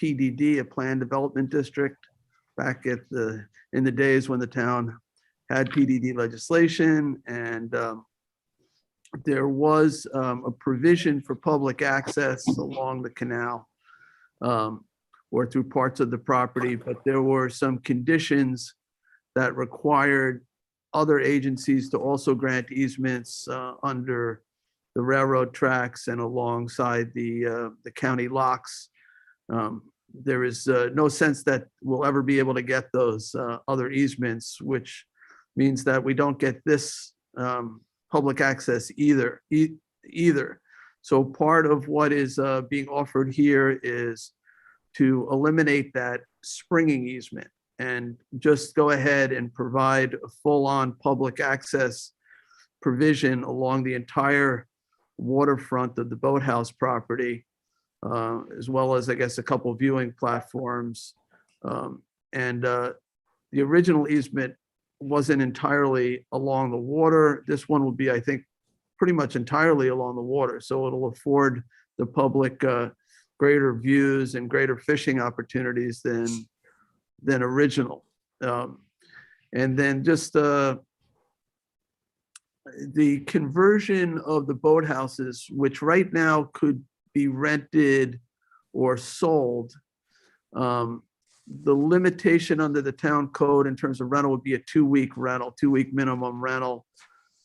PDD, a Planned Development District, back in the days when the town had PDD legislation, and there was a provision for public access along the canal or through parts of the property, but there were some conditions that required other agencies to also grant easements under the railroad tracks and alongside the county locks. There is no sense that we'll ever be able to get those other easements, which means that we don't get this public access either. So part of what is being offered here is to eliminate that springing easement and just go ahead and provide a full-on public access provision along the entire waterfront of the boathouse property, as well as, I guess, a couple viewing platforms. The original easement wasn't entirely along the water. This one will be, I think, pretty much entirely along the water. So it'll afford the public greater views and greater fishing opportunities than original. And then just the conversion of the boathouses, which right now could be rented or sold. The limitation under the town code in terms of rental would be a 2-week rental, 2-week minimum rental.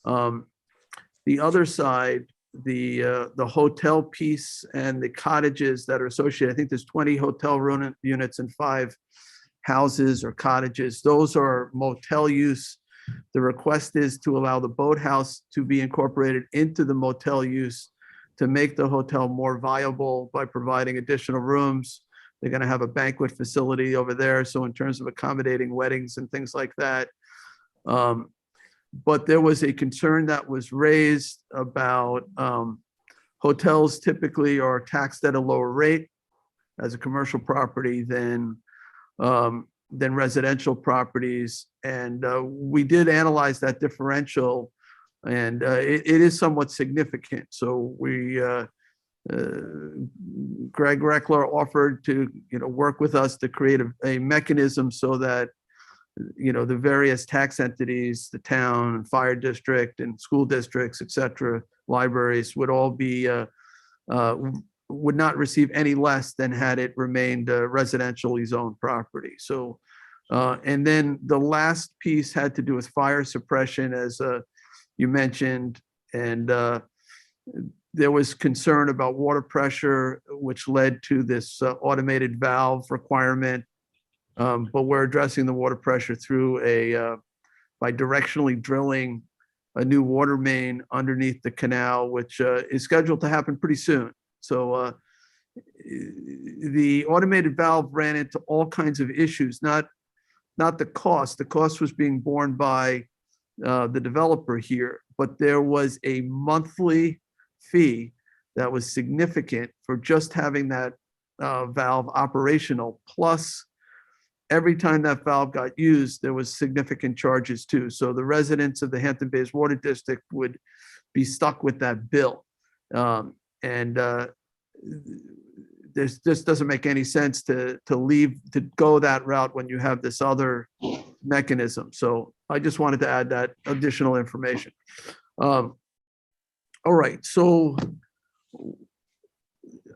The other side, the hotel piece and the cottages that are associated, I think there's 20 hotel room units and 5 houses or cottages. Those are motel use. The request is to allow the boathouse to be incorporated into the motel use to make the hotel more viable by providing additional rooms. They're going to have a banquet facility over there. So in terms of accommodating weddings and things like that. But there was a concern that was raised about hotels typically are taxed at a lower rate as a commercial property than residential properties. And we did analyze that differential, and it is somewhat significant. So we, Greg Reckler offered to, work with us to create a mechanism so that, the various tax entities, the town, fire district, and school districts, et cetera, libraries would all be, would not receive any less than had it remained residentially zoned property. So, and then the last piece had to do with fire suppression, as you mentioned, and there was concern about water pressure, which led to this automated valve requirement. But we're addressing the water pressure through by directionally drilling a new water main underneath the canal, which is scheduled to happen pretty soon. So the automated valve ran into all kinds of issues, not the cost. The cost was being borne by the developer here, but there was a monthly fee that was significant for just having that valve operational, plus every time that valve got used, there was significant charges too. So the residents of the Hampton Bays Water District would be stuck with that bill. This just doesn't make any sense to go that route when you have this other mechanism. So I just wanted to add that additional information. All right, so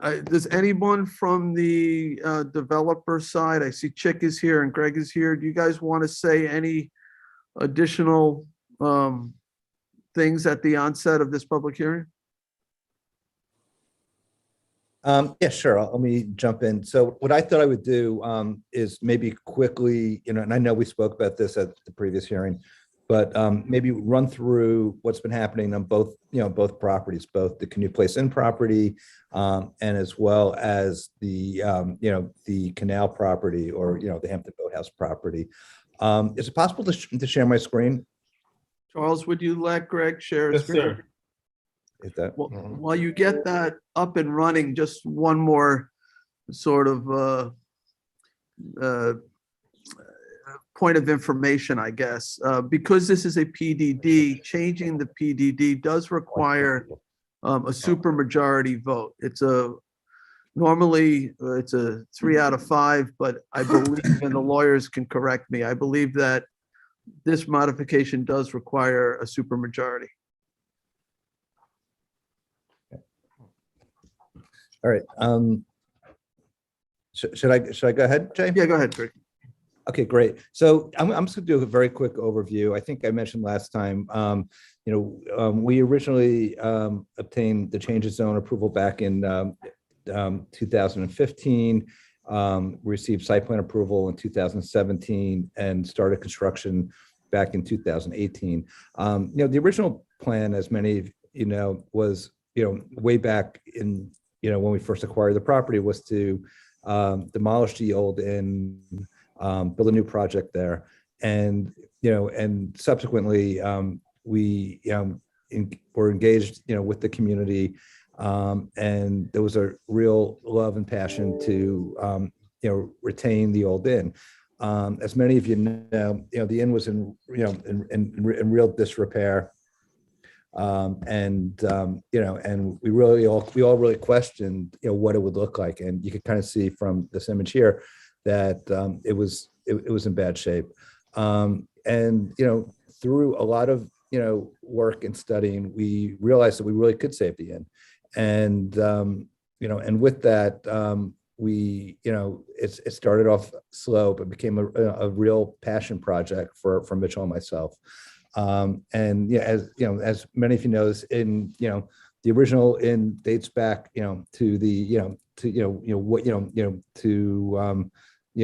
does anyone from the developer side, I see Chick is here and Greg is here. Do you guys want to say any additional things at the onset of this public hearing? Yeah, sure. Let me jump in. So what I thought I would do is maybe quickly, and I know we spoke about this at the previous hearing, but maybe run through what's been happening on both properties, both the Canoe Place Inn property and as well as the the canal property, or the Hampton Boathouse property. Is it possible to share my screen? Charles, would you let Greg share his screen? Sir. Is that While you get that up and running, just one more sort of point of information, I guess. Because this is a PDD, changing the PDD does require a supermajority vote. Normally it's a 3 out of 5, but I believe, and the lawyers can correct me, I believe that this modification does require a supermajority. All right. Should I go ahead, Jay? Yeah, go ahead, Greg. Okay, great. So I'm just going to do a very quick overview. I think I mentioned last time, we originally obtained the change of zone approval back in 2015, received site plan approval in 2017, and started construction back in 2018. The original plan, as many of you know, was way back in when we first acquired the property, was to demolish the old inn, build a new project there, and subsequently we were engaged with the community, and there was a real love and passion to retain the old inn. As many of you know, the inn was in real disrepair. And we all really questioned what it would look like, and you could kind of see from this image here that it was in bad shape. And through a lot of work and studying, we realized that we really could save the inn, and and with that it started off slow but became a real passion project for Mitchell and myself. And as many of you know, this in the original inn dates back to the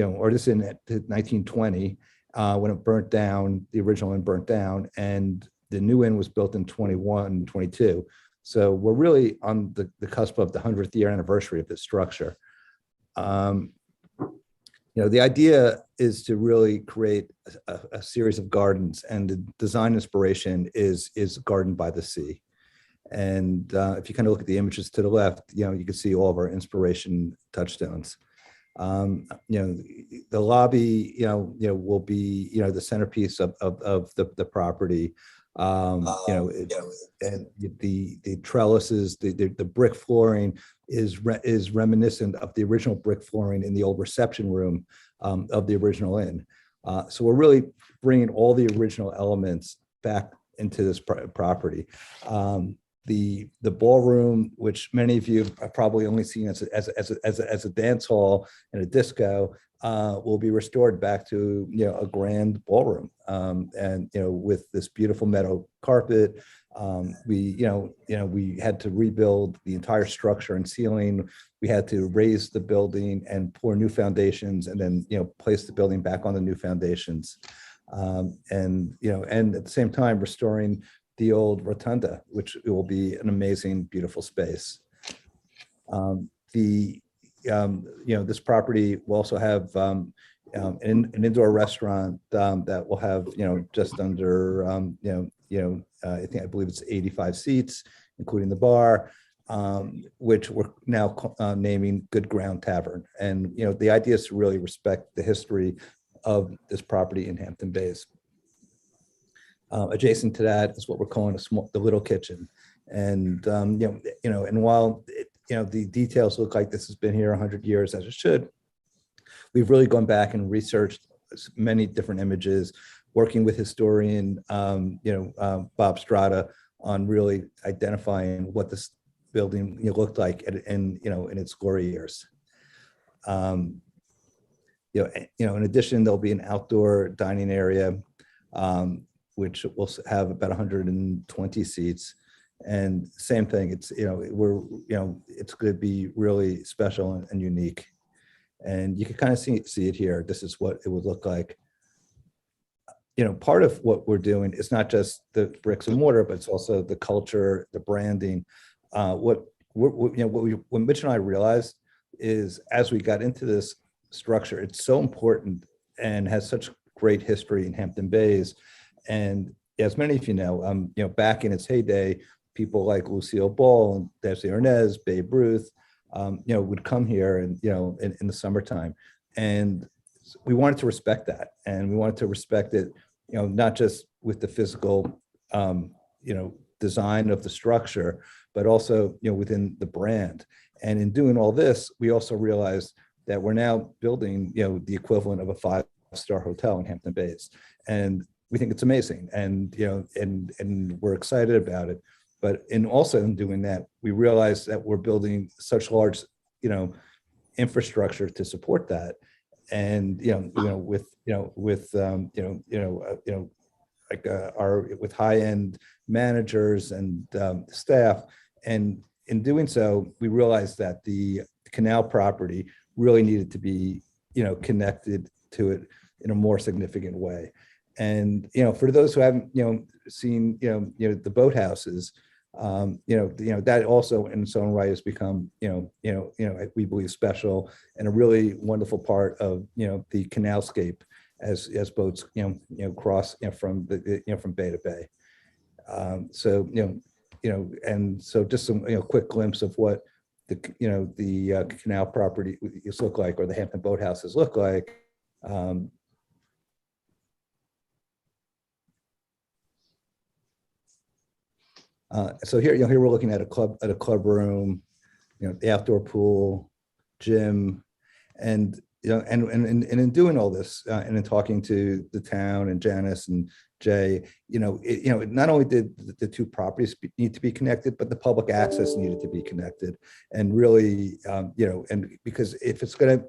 or this in 1920 when it burnt down. The original inn burnt down, and the new inn was built in 21, 22. So we're really on the cusp of the 100th year anniversary of this structure. The idea is to really create a series of gardens, and the design inspiration is Garden by the Sea. And if you kind of look at the images to the left, you can see all of our inspiration touchstones. The lobby, will be, the centerpiece of the property. And the trellises, the brick flooring is reminiscent of the original brick flooring in the old reception room of the original inn. So we're really bringing all the original elements back into this property. The ballroom, which many of you have probably only seen as a dance hall and a disco, will be restored back to a grand ballroom, and with this beautiful meadow carpet. We had to rebuild the entire structure and ceiling. We had to raise the building and pour new foundations, and then place the building back on the new foundations, and at the same time restoring the old rotunda, which will be an amazing, beautiful space. This property will also have an indoor restaurant that will have just under I believe it's 85 seats, including the bar. which we're now naming Good Ground Tavern. And, the idea is to really respect the history of this property in Hampton Bays. Adjacent to that is what we're calling the Little Kitchen. And, and while, the details look like this has been here 100 years, as it should, we've really gone back and researched many different images, working with historian, Bob Strada, on really identifying what this building looked like in its glory years. In addition, there'll be an outdoor dining area, which will have about 120 seats. And same thing, it's it's going to be really special and unique. And you can kind of see it here. This is what it would look like. Part of what we're doing is not just the bricks and mortar, but it's also the culture, the branding. What Mitch and I realized is, as we got into this structure, it's so important and has such great history in Hampton Bays. And as many of you know, back in its heyday, people like Lucille Ball and Desi Arnaz, Babe Ruth, would come here and, in the summertime. And we wanted to respect that. And we wanted to respect it, not just with the physical, design of the structure, but also, within the brand. And in doing all this, we also realized that we're now building, the equivalent of a 5-star hotel in Hampton Bays. And we think it's amazing. And, and we're excited about it. But also in doing that, we realized that we're building such large, infrastructure to support that. And, with high-end managers and staff. And in doing so, we realized that the canal property really needed to be, connected to it in a more significant way. And, for those who haven't, seen, the boathouses, that also in its own right has become, we believe special and a really wonderful part of, the canalscape as boats, cross, from from bay to bay. So, and so just some, quick glimpse of what the canal property look like, or the Hampton boathouses look like. So here we're looking at a club room, the outdoor pool, gym, and and in doing all this, and in talking to the town and Janice and Jay, not only did the two properties need to be connected, but the public access needed to be connected, and really, and because if it's going to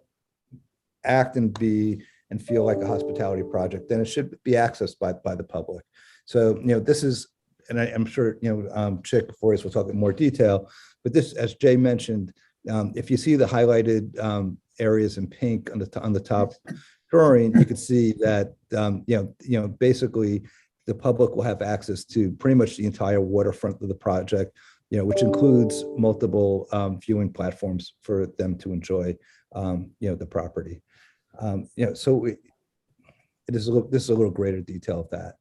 act and be and feel like a hospitality project, then it should be accessed by the public. So this is. And I'm sure, Chick before us will talk in more detail, but this, as Jay mentioned, if you see the highlighted areas in pink on the top drawing, you can see that, basically the public will have access to pretty much the entire waterfront of the project, which includes multiple viewing platforms for them to enjoy, the property. So this is a little greater detail of that.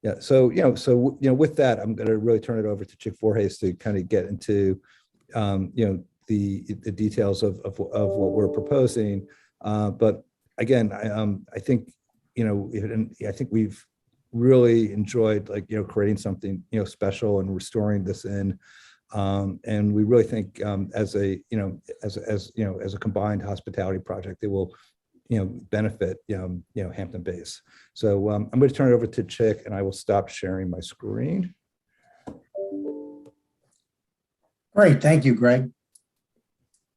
Yeah. So, with that, I'm going to really turn it over to Chick Voorhees to kind of get into, the details of what we're proposing. But again, I think, I think we've really enjoyed creating something, special and restoring this in. And we really think as a combined hospitality project, it will benefit, Hampton Bays. So I'm going to turn it over to Chick, and I will stop sharing my screen. Great, thank you, Greg.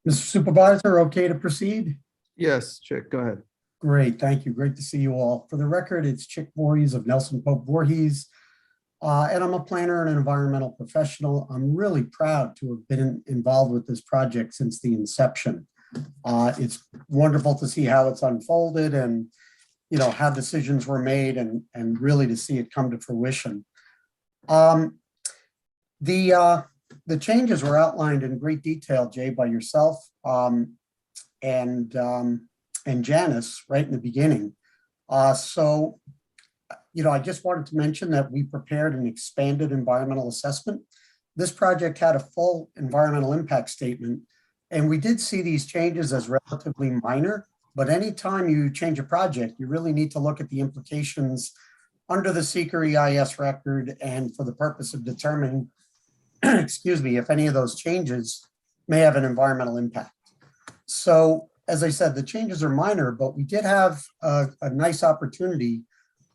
Mr. Supervisor, okay to proceed? Yes, Chick, go ahead. Great, thank you. Great to see you all. For the record, it's Chick Voorhees of Nelson Pope Voorhees, and I'm a planner and an environmental professional. I'm really proud to have been involved with this project since the inception. It's wonderful to see how it's unfolded and, how decisions were made and really to see it come to fruition. The changes were outlined in great detail, Jay, by yourself and Janice right in the beginning. So, I just wanted to mention that we prepared an expanded environmental assessment This project had a full environmental impact statement, and we did see these changes as relatively minor, but anytime you change a project, you really need to look at the implications under the seeker EIS record and for the purpose of determining, excuse me, if any of those changes may have an environmental impact. So as I said, the changes are minor, but we did have a nice opportunity,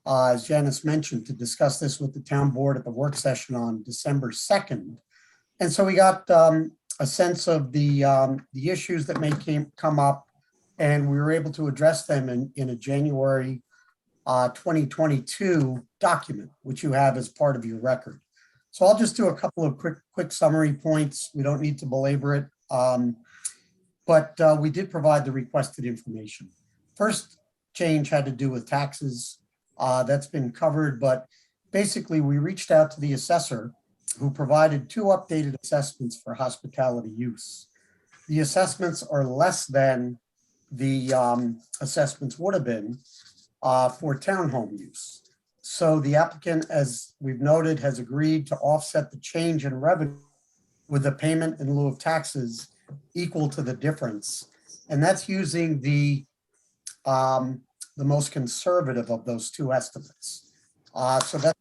as Janice mentioned, to discuss this with the town board at the work session on December 2nd. And so we got a sense of the issues that may come up, and we were able to address them in a January 2022 document, which you have as part of your record. So I'll just do a couple of quick summary points. We don't need to belabor it, but we did provide the requested information. First change had to do with taxes. That's been covered, but basically we reached out to the assessor, who provided 2 updated assessments for hospitality use. The assessments are less than the assessments would have been for townhome use. So the applicant, as we've noted, has agreed to offset the change in revenue with a payment in lieu of taxes equal to the difference. And that's using the most conservative of those 2 estimates. So that's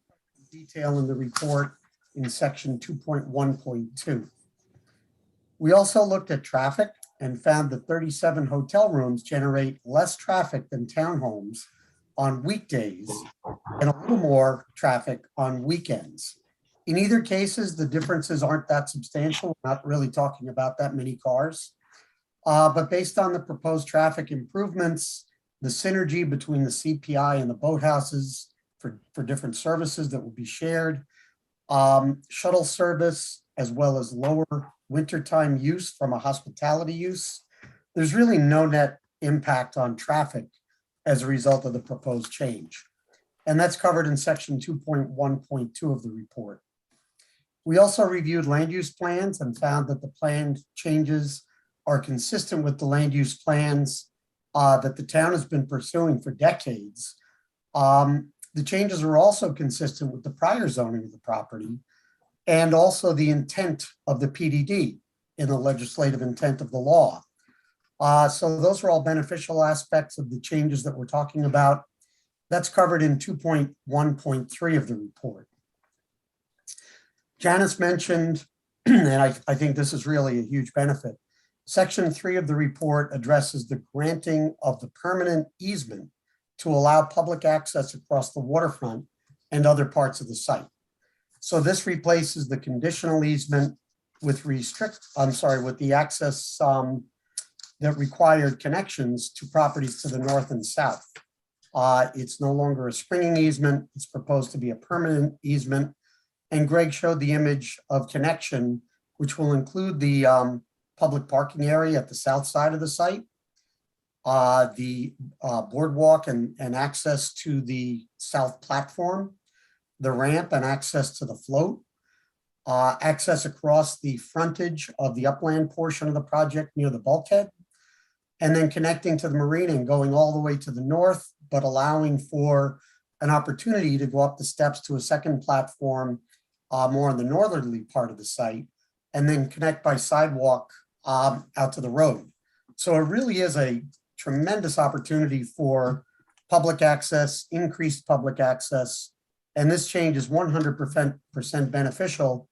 detail in the report in section 2.1.2. We also looked at traffic and found that 37 hotel rooms generate less traffic than townhomes on weekdays and a little more traffic on weekends. In either cases, the differences aren't that substantial. We're not really talking about that many cars. But based on the proposed traffic improvements, the synergy between the CPI and the boathouses for different services that will be shared, shuttle service, as well as lower wintertime use from a hospitality use, there's really no net impact on traffic as a result of the proposed change. And that's covered in section 2.1.2 of the report. We also reviewed land use plans and found that the planned changes are consistent with the land use plans that the town has been pursuing for decades. The changes are also consistent with the prior zoning of the property and also the intent of the PDD in the legislative intent of the law. So those are all beneficial aspects of the changes that we're talking about. That's covered in 2.1.3 of the report. Janice mentioned, and I think this is really a huge benefit, section 3 of the report addresses the granting of the permanent easement to allow public access across the waterfront and other parts of the site. So this replaces the conditional easement with the access that required connections to properties to the north and south. It's no longer a springing easement. It's proposed to be a permanent easement. And Greg showed the image of connection, which will include the public parking area at the south side of the site, the boardwalk and access to the south platform, the ramp and access to the float, access across the frontage of the upland portion of the project near the bulkhead, and then connecting to the marina and going all the way to the north, but allowing for an opportunity to go up the steps to a second platform more in the northerly part of the site, and then connect by sidewalk out to the road. So it really is a tremendous opportunity for public access, increased public access, and this change is 100% beneficial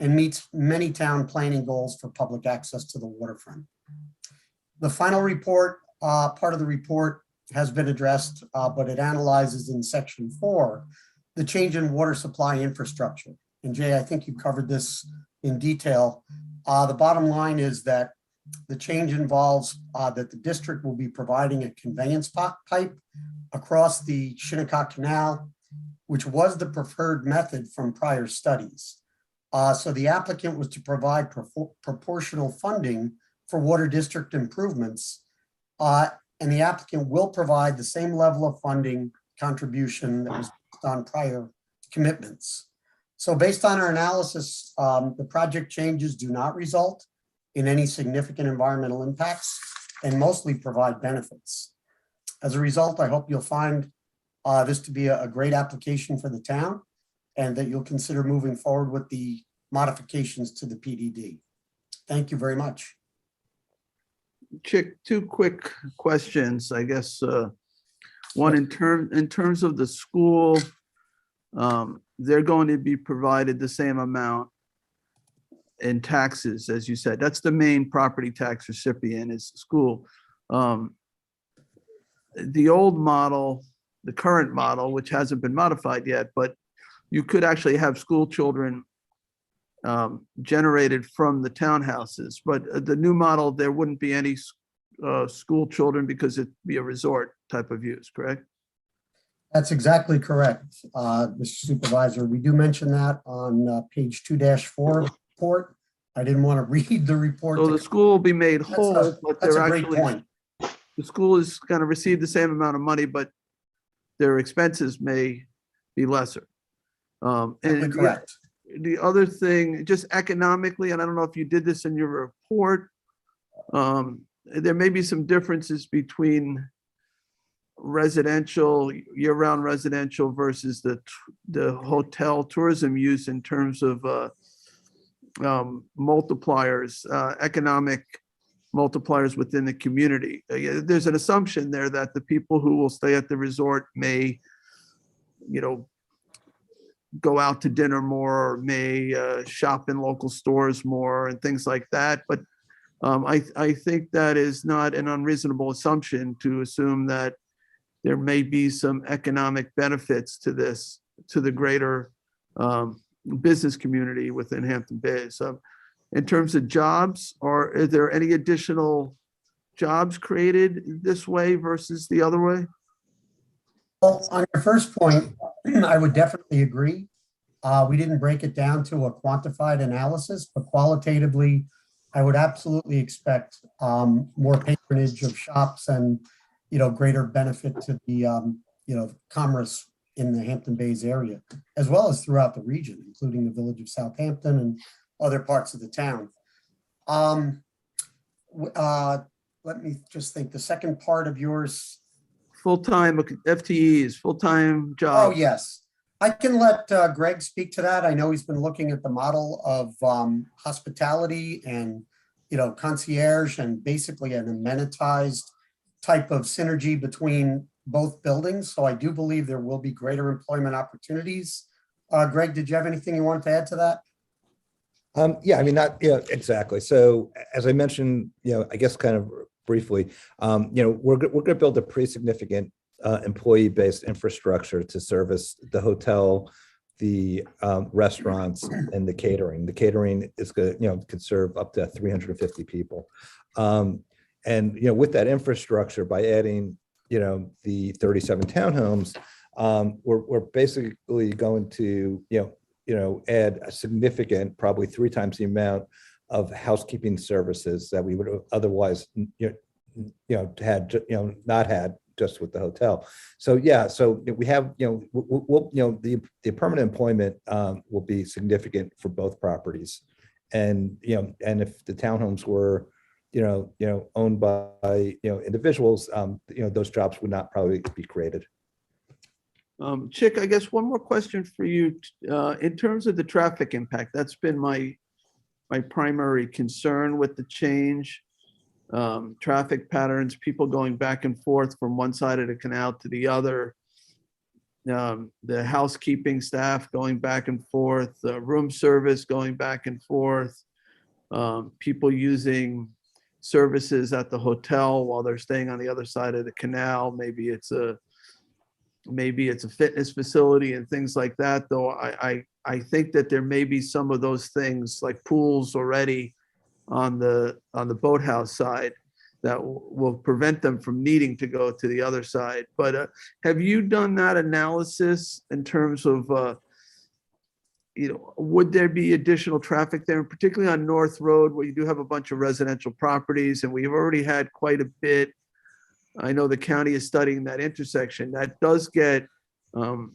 and meets many town planning goals for public access to the waterfront. The final report, part of the report has been addressed, but it analyzes in section 4, the change in water supply infrastructure. And Jay, I think you covered this in detail. The bottom line is that the change involves that the district will be providing a conveyance pipe across the Shinnecock Canal, which was the preferred method from prior studies. So the applicant was to provide proportional funding for water district improvements, and the applicant will provide the same level of funding contribution that was on prior commitments. So based on our analysis, the project changes do not result in any significant environmental impacts and mostly provide benefits. As a result, I hope you'll find this to be a great application for the town and that you'll consider moving forward with the modifications to the PDD. Thank you very much. Chick, two quick questions, I guess. One, in terms of the school, they're going to be provided the same amount in taxes, as you said. That's the main property tax recipient is the school. The old model, the current model, which hasn't been modified yet, but you could actually have school children generated from the townhouses. But the new model, there wouldn't be any school children because it'd be a resort type of use, correct? That's exactly correct, Mr. Supervisor. We do mention that on page 2-4 report. I didn't want to read the report. So the school will be made whole, but that's they're a great actually, point. the school is going to receive the same amount of money, but their expenses may be lesser. And correct. The other thing, just economically, and I don't know if you did this in your report, there may be some differences between residential, year-round residential versus the hotel tourism use in terms of multipliers, economic multipliers within the community. There's an assumption there that the people who will stay at the resort may, go out to dinner more, or may shop in local stores more and things like that. But I think that is not an unreasonable assumption to assume that there may be some economic benefits to this, to the greater business community within Hampton Bays. So in terms of jobs, is there any additional jobs created this way versus the other way? Well, on your first point, I would definitely agree. We didn't break it down to a quantified analysis, but qualitatively, I would absolutely expect more patronage of shops and, greater benefit to the, commerce in the Hampton Bays area, as well as throughout the region, including the village of Southampton and other parts of the town. Let me just think, the second part of yours. Full-time FTEs, full-time jobs. Oh, yes. I can let Greg speak to that. I know he's been looking at the model of hospitality and, concierge and basically an amenitized type of synergy between both buildings. So I do believe there will be greater employment opportunities. Greg, did you have anything you wanted to add to that? Yeah, I mean, not, exactly. So as I mentioned, I guess kind of briefly, we're going to build a pretty significant employee-based infrastructure to service the hotel, the restaurants, and the catering. The catering is going to, could serve up to 350 people. And, with that infrastructure, by adding, the 37 townhomes, we're basically going to, add a significant, probably 3 times the amount of housekeeping services that we would have otherwise, not had just with the hotel. So yeah, so we have, we'll, the permanent employment will be significant for both properties, and and if the townhomes were, owned by individuals, those jobs would not probably be created. Chick, I guess one more question for you. In terms of the traffic impact, that's been my primary concern with the change. Traffic patterns, people going back and forth from one side of the canal to the other. The housekeeping staff going back and forth, room service going back and forth. People using services at the hotel while they're staying on the other side of the canal. Maybe it's a fitness facility and things like that, though I think that there may be some of those things like pools already on the boathouse side that will prevent them from needing to go to the other side. But have you done that analysis in terms of, would there be additional traffic there, particularly on North Road, where you do have a bunch of residential properties, and we've already had quite a bit. I know the county is studying that intersection. That does get backlogged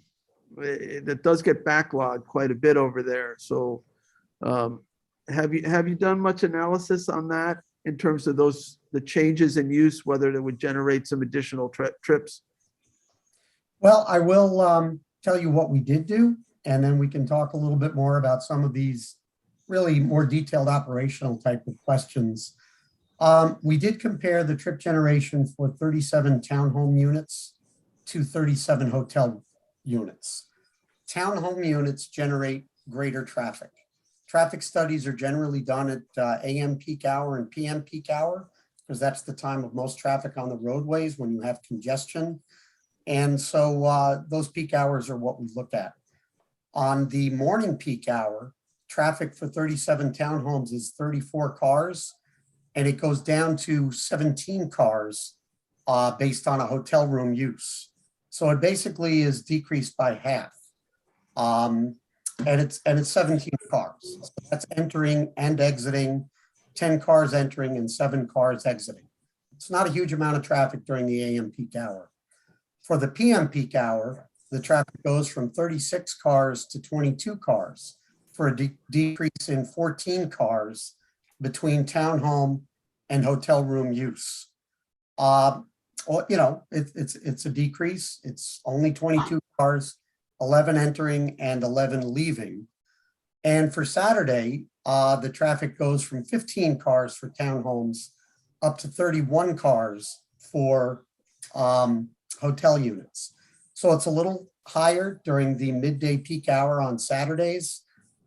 quite a bit over there. So have you done much analysis on that in terms of the changes in use, whether it would generate some additional trips? Well, I will tell you what we did do, and then we can talk a little bit more about some of these really more detailed operational type of questions. We did compare the trip generation for 37 townhome units to 37 hotel units. Townhome units generate greater traffic. Traffic studies are generally done at AM peak hour and PM peak hour, because that's the time of most traffic on the roadways when you have congestion. And so those peak hours are what we look at. On the morning peak hour, traffic for 37 townhomes is 34 cars, and it goes down to 17 cars based on a hotel room use. So it basically is decreased by half. And it's 17 cars. So that's entering and exiting, 10 cars entering and 7 cars exiting. It's not a huge amount of traffic during the AM peak hour. For the PM peak hour, the traffic goes from 36 cars to 22 cars for a decrease in 14 cars between townhome and hotel room use. Well, you know, it's a decrease. It's only 22 cars, 11 entering and 11 leaving. And for Saturday, the traffic goes from 15 cars for townhomes up to 31 cars for hotel units. So it's a little higher during the midday peak hour on Saturdays.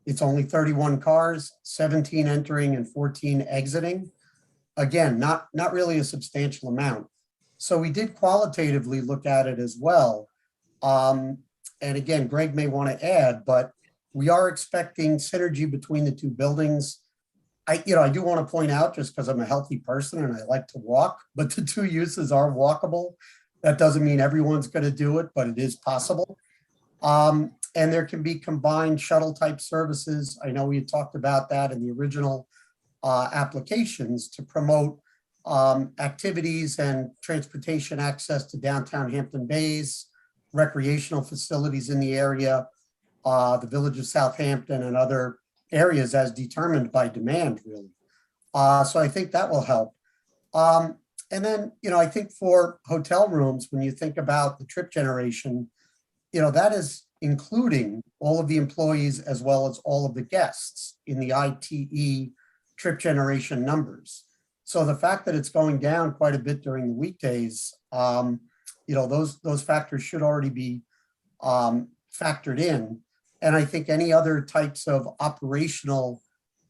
It's only 31 cars, 17 entering and 14 exiting. Again, not really a substantial amount. So we did qualitatively look at it as well. And again, Greg may want to add, but we are expecting synergy between the two buildings. I do want to point out, just because I'm a healthy person and I like to walk, but the two uses are walkable. That doesn't mean everyone's going to do it, but it is possible. And there can be combined shuttle type services. I know we had talked about that in the original applications to promote activities and transportation access to downtown Hampton Bays, recreational facilities in the area, the village of Southampton and other areas as determined by demand, really. So I think that will help. And then, I think for hotel rooms, when you think about the trip generation, that is including all of the employees as well as all of the guests in the ITE trip generation numbers. So the fact that it's going down quite a bit during the weekdays, those factors should already be factored in. And I think any other types of operational,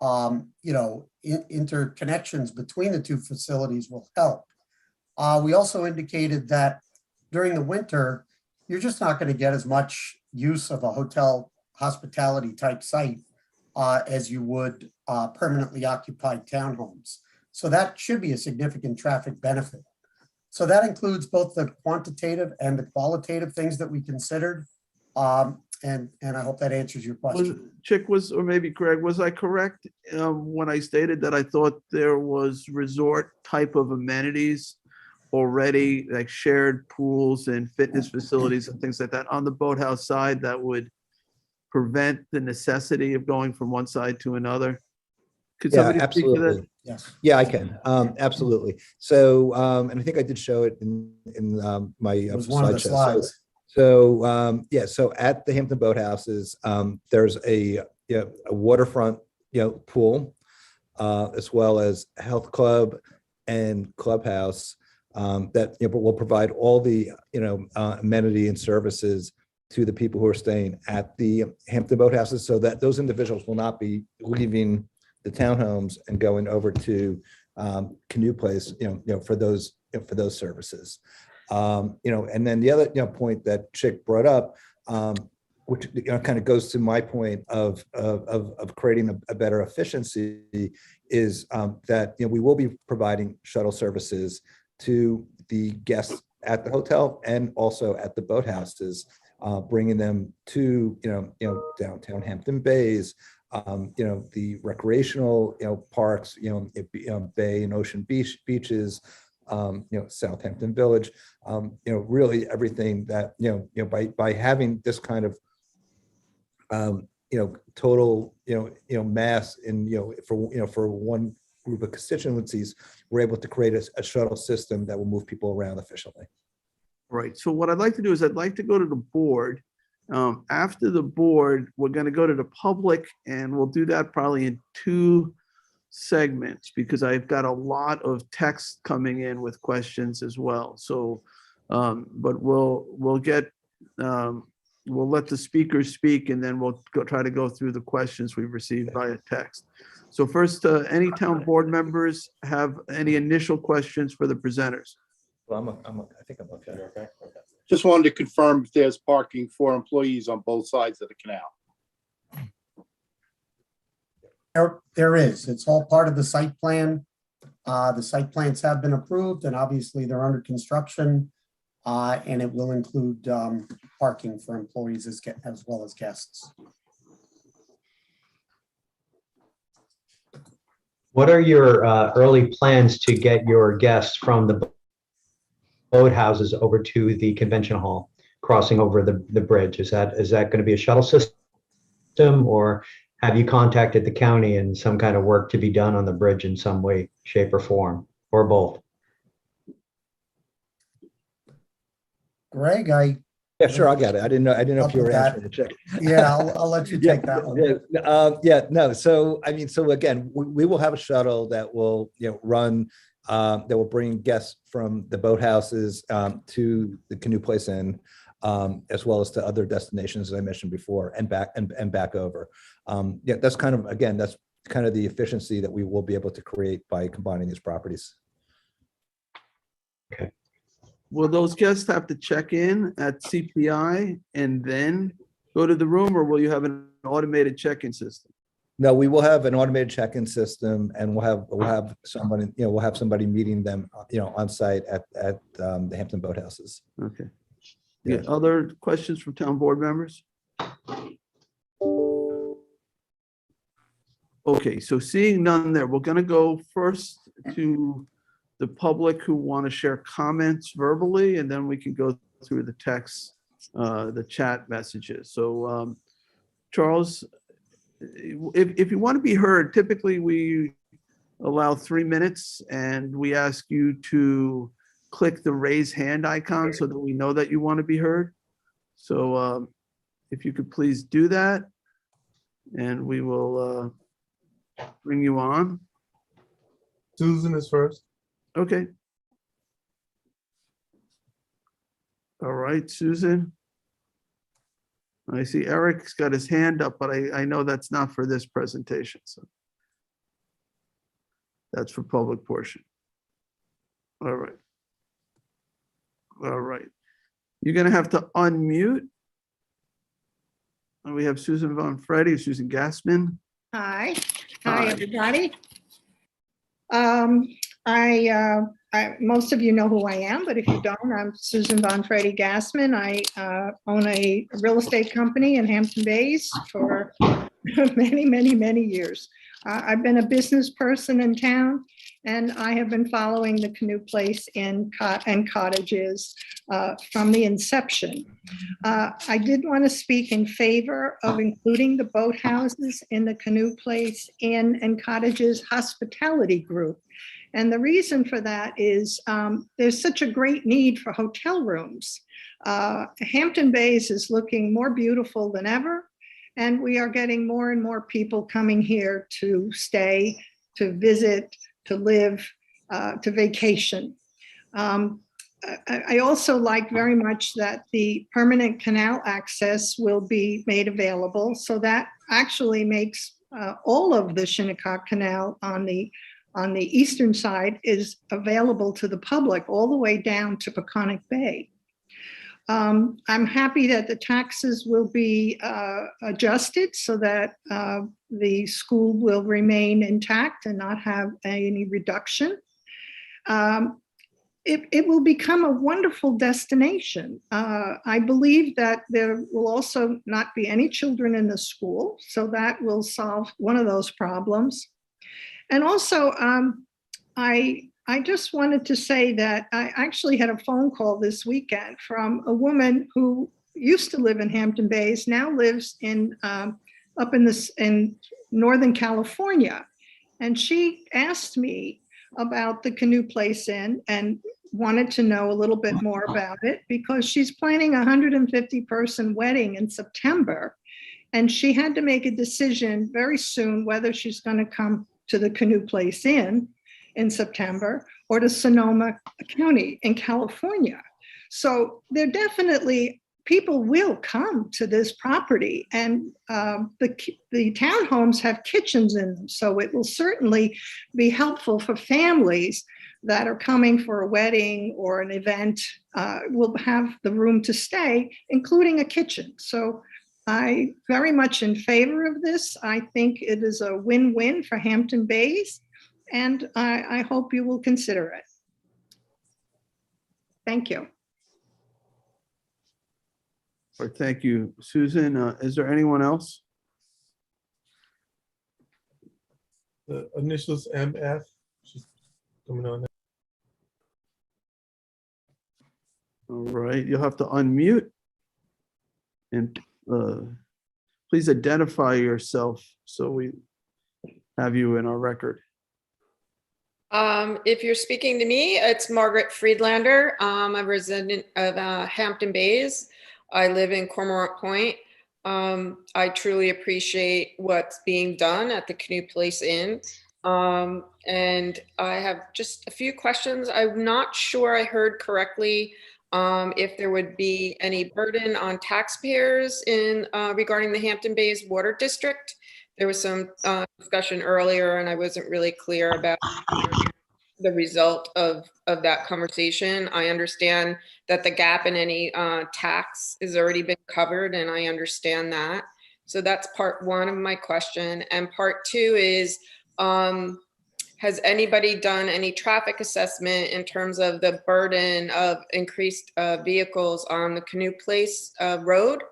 interconnections between the two facilities will help. We also indicated that during the winter, you're just not going to get as much use of a hotel hospitality type site as you would permanently occupied townhomes. So that should be a significant traffic benefit. So that includes both the quantitative and the qualitative things that we considered. And I hope that answers your question. Or maybe Greg, was I correct when I stated that I thought there was resort type of amenities already, like shared pools and fitness facilities and things like that on the boathouse side that would prevent the necessity of going from one side to another? Could somebody speak to that? Yes. Yeah, I can. Absolutely. So, and I think I did show it in my It was one of the slideshow. slides. So at the Hampton Boathouses, there's a waterfront pool, as well as health club and clubhouse that will provide all the amenity and services to the people who are staying at the Hampton Boathouses, so that those individuals will not be leaving the townhomes and going over to Canoe Place, for those services. And then the other point that Chick brought up, which kind of goes to my point of creating a better efficiency, is that we will be providing shuttle services to the guests at the hotel and also at the boathouses, bringing them to downtown Hampton Bays, the recreational parks, Bay and Ocean beaches. Southampton Village, really everything that, by having this kind of, total, mass in, for one group of constituencies, we're able to create a shuttle system that will move people around efficiently. Right. So what I'd like to do is I'd like to go to the board After the board, we're going to go to the public, and we'll do that probably in 2 segments because I've got a lot of text coming in with questions as well. So, but we'll let the speakers speak, and then we'll try to go through the questions we've received via text. So first, any town board members have any initial questions for the presenters? Well, I think I'm okay. Okay. Just wanted to confirm if there's parking for employees on both sides of the canal. There is. It's all part of the site plan. The site plans have been approved, and obviously they're under construction. And it will include parking for employees as well as guests. What are your early plans to get your guests from the boathouses over to the convention hall, crossing over the bridge? Is that going to be a shuttle system, or have you contacted the county and some kind of work to be done on the bridge in some way, shape, or form, or both? Greg, Yeah, sure, I'll get it. I didn't know if you were answering the check. Yeah, I'll let you take that one. No. So I mean, so again, we will have a shuttle that will, run, that will bring guests from the boathouses to the Canoe Place Inn, as well as to other destinations, as I mentioned before, and back over. That's kind of the efficiency that we will be able to create by combining these properties. Okay. Will those guests have to check in at CPI and then go to the room, or will you have an automated check-in system? No, we will have an automated check-in system, and we'll have somebody meeting them, on site at the Hampton boathouses. Okay. Yeah. Other questions from town board members? Okay, so seeing none there, we're going to go first to the public who want to share comments verbally, and then we can go through the text, the chat messages. So, Charles, if you want to be heard, typically we allow 3 minutes, and we ask you to click the raise hand icon so that we know that you want to be heard. So if you could please do that, and we will bring you on. Susan is first. Okay. All right, Susan. I see Eric's got his hand up, but I know that's not for this presentation. So that's for public portion. All right. All right. You're going to have to unmute. And we have Susan Von Freddy, Susan Gassman. Hi. Hi. Hi, everybody. Most of you know who I am, but if you don't, I'm Susan Von Freddy Gassman. I own a real estate company in Hampton Bays for many years. I've been a business person in town, and I have been following the Canoe Place Inn and cottages from the inception. I did want to speak in favor of including the boathouses in the Canoe Place Inn and cottages hospitality group. And the reason for that is there's such a great need for hotel rooms. Hampton Bays is looking more beautiful than ever, and we are getting more and more people coming here to stay, to visit, to live, to vacation. I also like very much that the permanent canal access will be made available. So that actually makes all of the Shinnecock Canal on the eastern side is available to the public all the way down to Peconic Bay. I'm happy that the taxes will be adjusted so that the school will remain intact and not have any reduction. It will become a wonderful destination. I believe that there will also not be any children in the school, so that will solve one of those problems. And also, I just wanted to say that I actually had a phone call this weekend from a woman who used to live in Hampton Bays, now lives in up in Northern California. And she asked me about the Canoe Place Inn and wanted to know a little bit more about it because she's planning a 150-person wedding in September. And she had to make a decision very soon whether she's going to come to the Canoe Place Inn in September or to Sonoma County in California. So there definitely, people will come to this property, and the townhomes have kitchens in them. So it will certainly be helpful for families that are coming for a wedding or an event, will have the room to stay, including a kitchen. So I very much in favor of this. I think it is a win-win for Hampton Bays, and I hope you will consider it. Thank you. All right, thank you, Susan. Is there anyone else? The initials MF. She's coming on. All right, you'll have to unmute and please identify yourself so we have you in our record. If you're speaking to me, it's Margaret Friedlander. I'm a resident of Hampton Bays. I live in Cormorant Point. I truly appreciate what's being done at the Canoe Place Inn. And I have just a few questions. I'm not sure I heard correctly if there would be any burden on taxpayers in regarding the Hampton Bays Water District. There was some discussion earlier and I wasn't really clear about the result of that conversation. I understand that the gap in any tax has already been covered, and I understand that. So that's part one of my question. And part two is, has anybody done any traffic assessment in terms of the burden of increased vehicles on the Canoe Place Road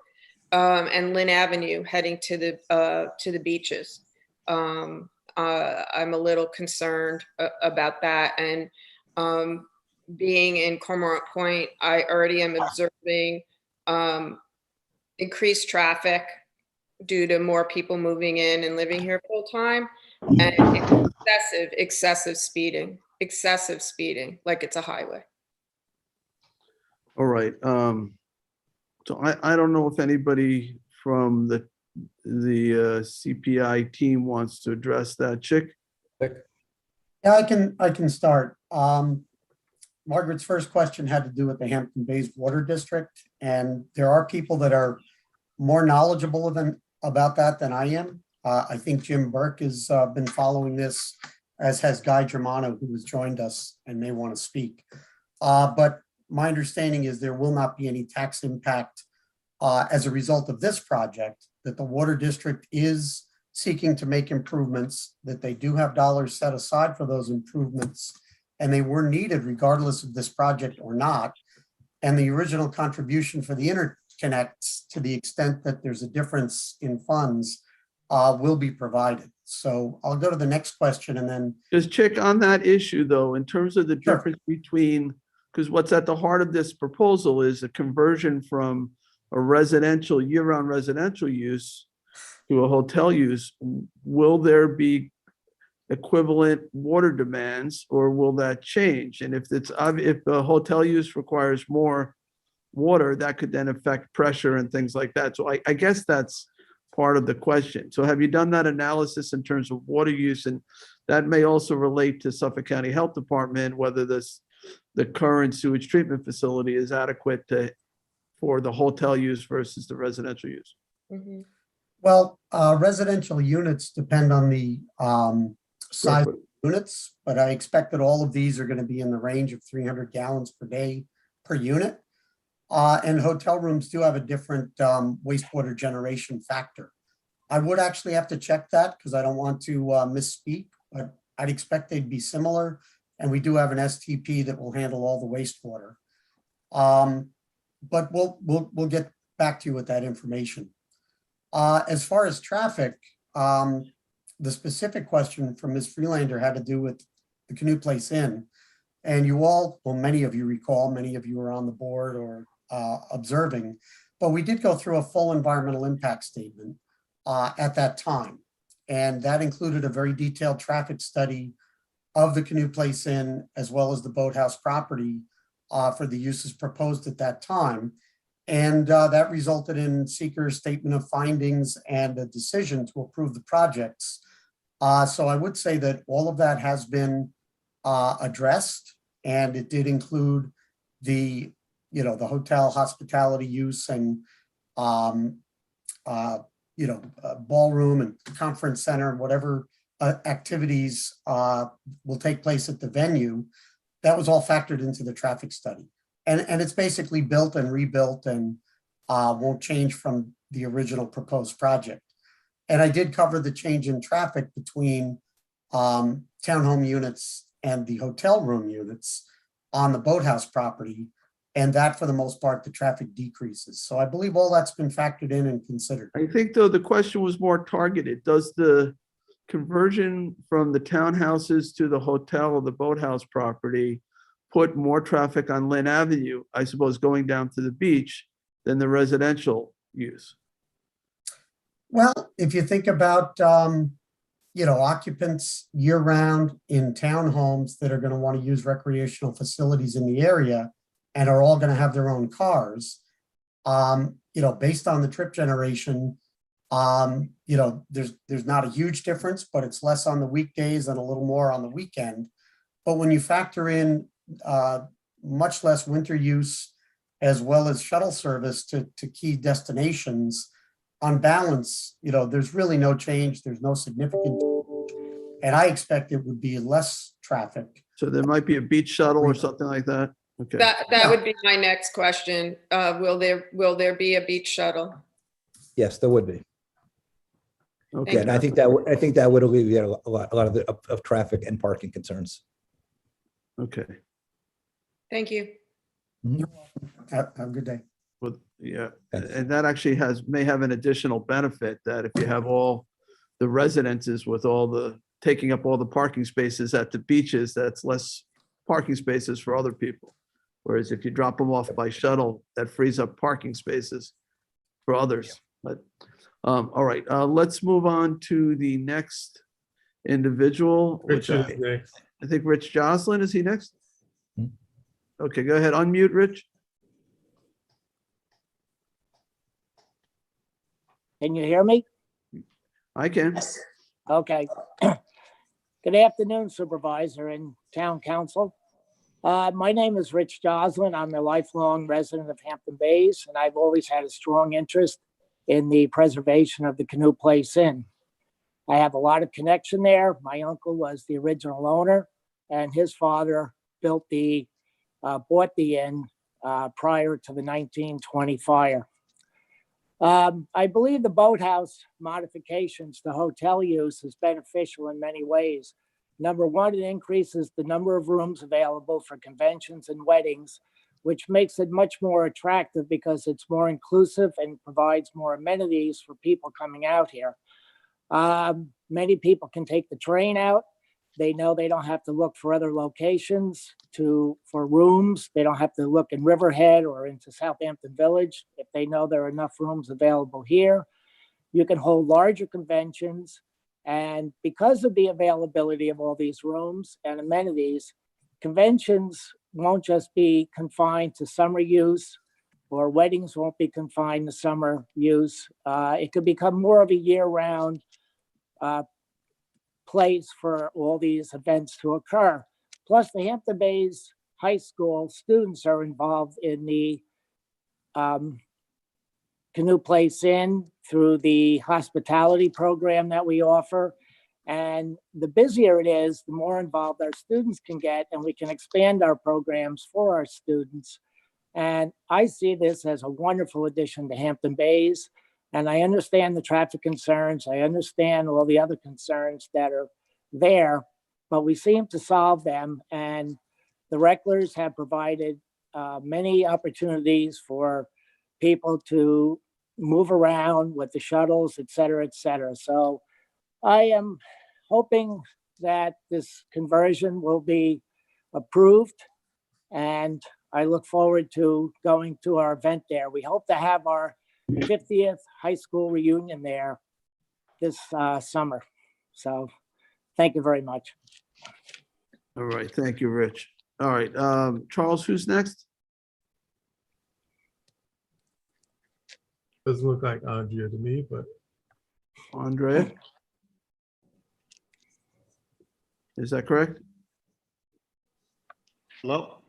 and Lynn Avenue heading to the beaches? I'm a little concerned about that. And being in Cormorant Point, I already am observing increased traffic due to more people moving in and living here full time, and excessive speeding, like it's a highway. All right. So I don't know if anybody from the CPI team wants to address that. Chick? Yeah, I can start. Margaret's first question had to do with the Hampton Bays Water District, and there are people that are more knowledgeable about that than I am. I think Jim Burke has been following this, as has Guy Germano, who has joined us and may want to speak. But my understanding is there will not be any tax impact as a result of this project, that the Water District is seeking to make improvements, that they do have dollars set aside for those improvements, and they were needed regardless of this project or not. And the original contribution for the interconnects, to the extent that there's a difference in funds, will be provided. So I'll go to the next question and then. Just Chick, on that issue though, in terms of the difference between, because what's at the heart of this proposal is a conversion from a residential, year-round residential use to a hotel use. Will there be equivalent water demands, or will that change? And if the hotel use requires more water, that could then affect pressure and things like that. So I guess that's part of the question. So have you done that analysis in terms of water use? And that may also relate to Suffolk County Health Department, whether the current sewage treatment facility is adequate for the hotel use versus the residential use. Mm-hmm. Well, residential units depend on the size of units, but I expect that all of these are going to be in the range of 300 gallons per day per unit. And hotel rooms do have a different wastewater generation factor. I would actually have to check that because I don't want to misspeak, but I'd expect they'd be similar. And we do have an STP that will handle all the wastewater. But we'll get back to you with that information. As far as traffic, the specific question from Ms. Freelander had to do with the Canoe Place Inn. And you all, well, many of you recall, many of you were on the board or observing, but we did go through a full environmental impact statement at that time. And that included a very detailed traffic study of the Canoe Place Inn, as well as the boathouse property, for the uses proposed at that time. And that resulted in seeker's statement of findings and a decision to approve the projects. So I would say that all of that has been addressed, and it did include the, the hotel hospitality use and, ballroom and conference center and whatever activities will take place at the venue. That was all factored into the traffic study. And it's basically built and rebuilt and won't change from the original proposed project. And I did cover the change in traffic between townhome units and the hotel room units on the boathouse property. And that, for the most part, the traffic decreases. So I believe all that's been factored in and considered. I think, though, the question was more targeted. Does the conversion from the townhouses to the hotel or the boathouse property put more traffic on Lynn Avenue, I suppose, going down to the beach than the residential use? Well, if you think about, occupants year round in townhomes that are going to want to use recreational facilities in the area and are all going to have their own cars, based on the trip generation, there's not a huge difference, but it's less on the weekdays and a little more on the weekend. But when you factor in much less winter use as well as shuttle service to key destinations, on balance, there's really no change. There's no significant, and I expect it would be less traffic. So there might be a beach shuttle or something like that? Okay. That would be my next question. Will there be a beach shuttle? Yes, there would be. Okay. Yeah, and I think that would alleviate a lot of traffic and parking concerns. Okay. Thank you. Have a good day. Well, yeah, and that actually may have an additional benefit, that if you have all the residences with taking up all the parking spaces at the beaches, that's less parking spaces for other people. Whereas if you drop them off by shuttle, that frees up parking spaces for others. But all right, let's move on to the next individual. Rich is next. I think Rich Joslin, is he next? Okay, go ahead. Unmute, Rich. Can you hear me? I can. Okay. Good afternoon, Supervisor and Town Council. My name is Rich Joslin. I'm a lifelong resident of Hampton Bays, and I've always had a strong interest in the preservation of the Canoe Place Inn. I have a lot of connection there. My uncle was the original owner, and his father bought the inn prior to the 1920 fire. I believe the boathouse modifications to hotel use is beneficial in many ways. Number one, it increases the number of rooms available for conventions and weddings, which makes it much more attractive because it's more inclusive and provides more amenities for people coming out here. Many people can take the train out. They know they don't have to look for other locations for rooms. They don't have to look in Riverhead or into Southampton Village if they know there are enough rooms available here. You can hold larger conventions. And because of the availability of all these rooms and amenities, conventions won't just be confined to summer use, or weddings won't be confined to summer use. It could become more of a year-round place for all these events to occur. Plus, the Hampton Bays High School students are involved in the Canoe Place Inn through the hospitality program that we offer. And the busier it is, the more involved our students can get, and we can expand our programs for our students. And I see this as a wonderful addition to Hampton Bays. And I understand the traffic concerns. I understand all the other concerns that are there, but we seem to solve them. And the Recklers have provided many opportunities for people to move around with the shuttles, et cetera, et cetera. So I am hoping that this conversion will be approved, and I look forward to going to our event there. We hope to have our 50th high school reunion there this summer. So thank you very much. All right, thank you, Rich. All right, Charles, who's next? Doesn't look like Andrea to me, but Andrea? Is that correct? Hello?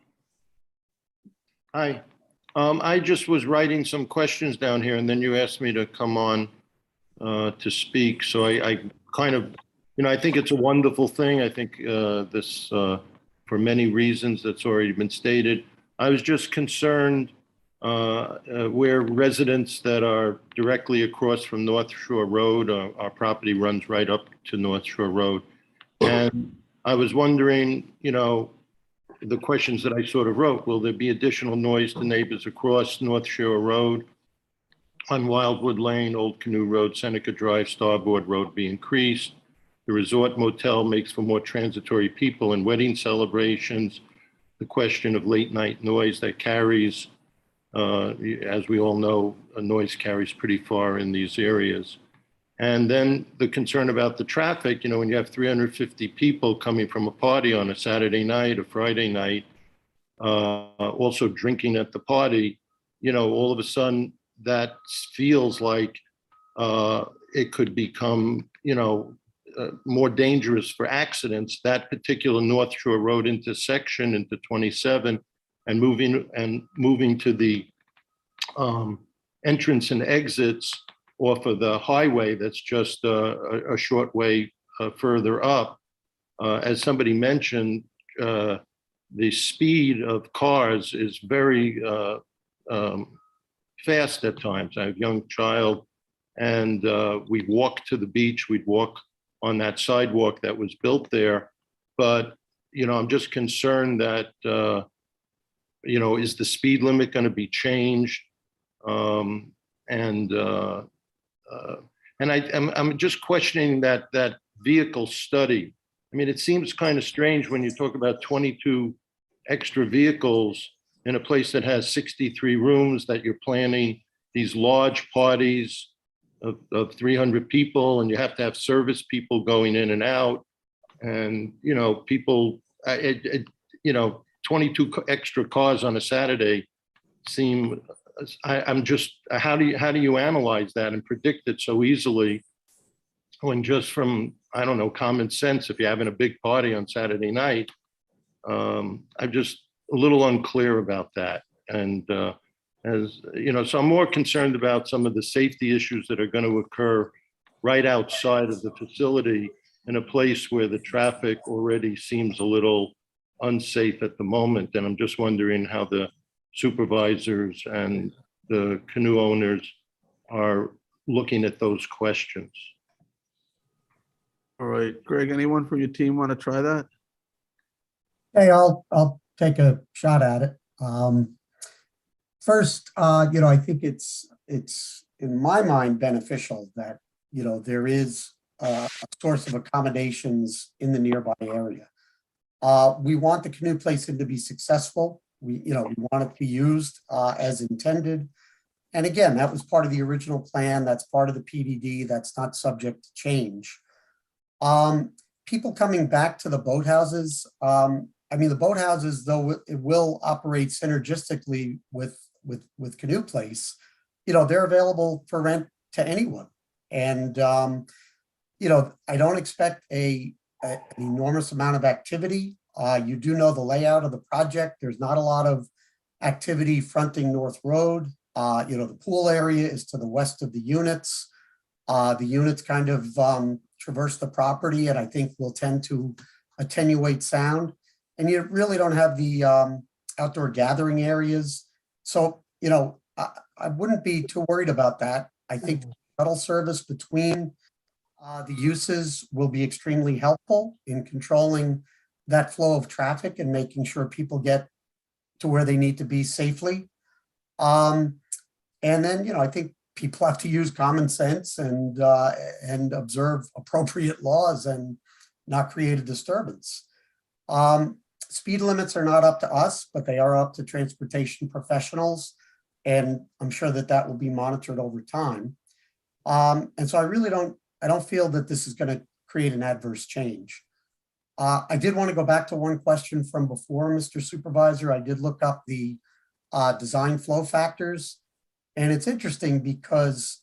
Hi. I just was writing some questions down here and then you asked me to come on to speak. So I kind of, I think it's a wonderful thing. I think this, for many reasons that's already been stated. I was just concerned where residents that are directly across from North Shore Road, our property runs right up to North Shore Road. And I was wondering, the questions that I sort of wrote, will there be additional noise to neighbors across North Shore Road, on Wildwood Lane, Old Canoe Road, Seneca Drive, Starboard Road be increased? The resort motel makes for more transitory people and wedding celebrations. The question of late night noise that carries, as we all know, a noise carries pretty far in these areas. And then the concern about the traffic, when you have 350 people coming from a party on a Saturday night, a Friday night, also drinking at the party, all of a sudden that feels like it could become, more dangerous for accidents. That particular North Shore Road intersection into 27 and moving to the entrance and exits off of the highway that's just a short way further up. As somebody mentioned, the speed of cars is very fast at times. I have a young child and we walk to the beach, we'd walk on that sidewalk that was built there. But, I'm just concerned that, is the speed limit going to be changed? I'm just questioning that vehicle study. I mean, it seems kind of strange when you talk about 22 extra vehicles in a place that has 63 rooms, that you're planning these large parties of 300 people, and you have to have service people going in and out. And, people, 22 extra cars on a Saturday seem, I'm just, how do you analyze that and predict it so easily when just from, I don't know, common sense, if you're having a big party on Saturday night, I'm just a little unclear about that. And so I'm more concerned about some of the safety issues that are going to occur right outside of the facility in a place where the traffic already seems a little unsafe at the moment. And I'm just wondering how the supervisors and the canoe owners are looking at those questions. All right, Greg, anyone from your team want to try that? Hey, I'll take a shot at it. First, I think it's in my mind beneficial that, there is a source of accommodations in the nearby area. We want the canoe place to be successful. We want it to be used as intended. And again, that was part of the original plan. That's part of the PDD. That's not subject to change. People coming back to the boathouses. The boathouses, though it will operate synergistically with Canoe Place, they're available for rent to anyone. And, I don't expect an enormous amount of activity. You do know the layout of the project. There's not a lot of activity fronting North Road. The pool area is to the west of the units. The units kind of traverse the property and I think will tend to attenuate sound. And you really don't have the outdoor gathering areas. So, I wouldn't be too worried about that. I think the shuttle service between the uses will be extremely helpful in controlling that flow of traffic and making sure people get to where they need to be safely. And then, I think people have to use common sense and observe appropriate laws and not create a disturbance. Speed limits are not up to us, but they are up to transportation professionals. And I'm sure that will be monitored over time. And so I don't feel that this is going to create an adverse change. I did want to go back to one question from before, Mr. Supervisor. I did look up the design flow factors. And it's interesting because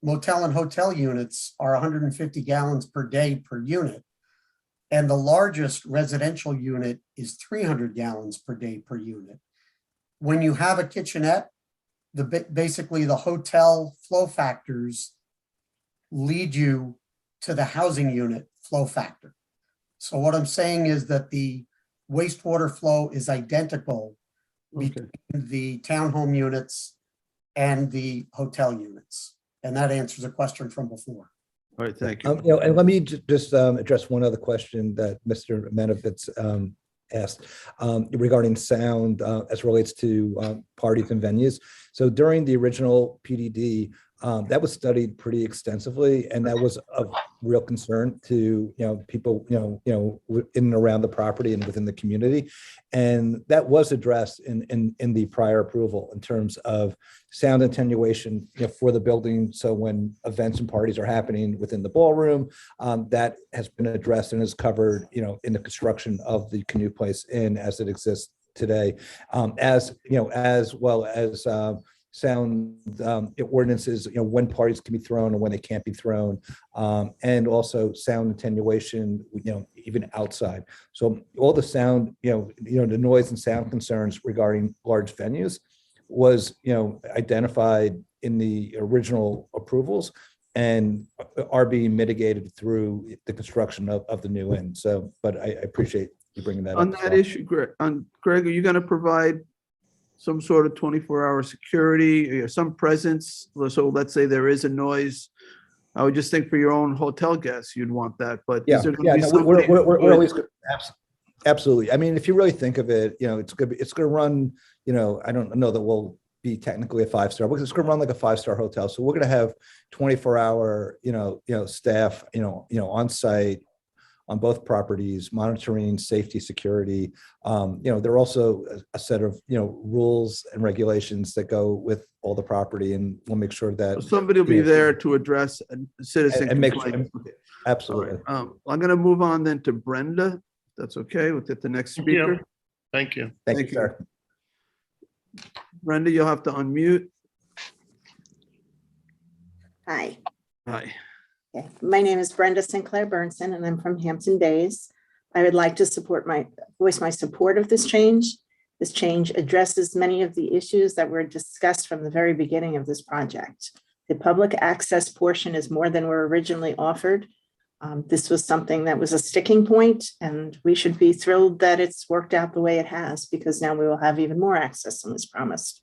motel and hotel units are 150 gallons per day per unit. And the largest residential unit is 300 gallons per day per unit. When you have a kitchenette, basically the hotel flow factors lead you to the housing unit flow factor. So what I'm saying is that the wastewater flow is identical between the townhome units and the hotel units. And that answers a question from before. All right, thank you. And let me just address one other question that Mr. Menovitz asked regarding sound as relates to parties and venues. So during the original PDD, that was studied pretty extensively, and that was of real concern to people in and around the property and within the community, and that was addressed in the prior approval in terms of sound attenuation for the building. So when events and parties are happening within the ballroom, that has been addressed and is covered in the construction of the Canoe Place Inn as it exists today, as well as sound ordinances, when parties can be thrown and when they can't be thrown, and also sound attenuation, even outside. So all the sound, the noise and sound concerns regarding large venues was, identified in the original approvals and are being mitigated through the construction of the new inn. So, but I appreciate you bringing that up. On that issue, Greg, are you going to provide some sort of 24-hour security, some presence? So let's say there is a noise. I would just think for your own hotel guests, you'd want that. But is there going to be somebody? We're always good. Absolutely. I mean, if you really think of it, it's going to run. I don't know that we'll be technically a 5-star, because it's going to run like a 5-star hotel. So we're going to have 24-hour, staff, on site on both properties, monitoring safety, security. There are also a set of, rules and regulations that go with all the property, and we'll make sure that somebody will be there to address a citizen and make complaint. sure. Absolutely. I'm going to move on then to Brenda. That's okay. We'll get the next speaker. Thank you. Thank you, sir. Brenda, you'll have to unmute. Hi. Hi. Okay. My name is Brenda Sinclair Burnson, and I'm from Hampton Bays. I would like to voice my support of this change. This change addresses many of the issues that were discussed from the very beginning of this project. The public access portion is more than were originally offered. This was something that was a sticking point, and we should be thrilled that it's worked out the way it has, because now we will have even more access than was promised.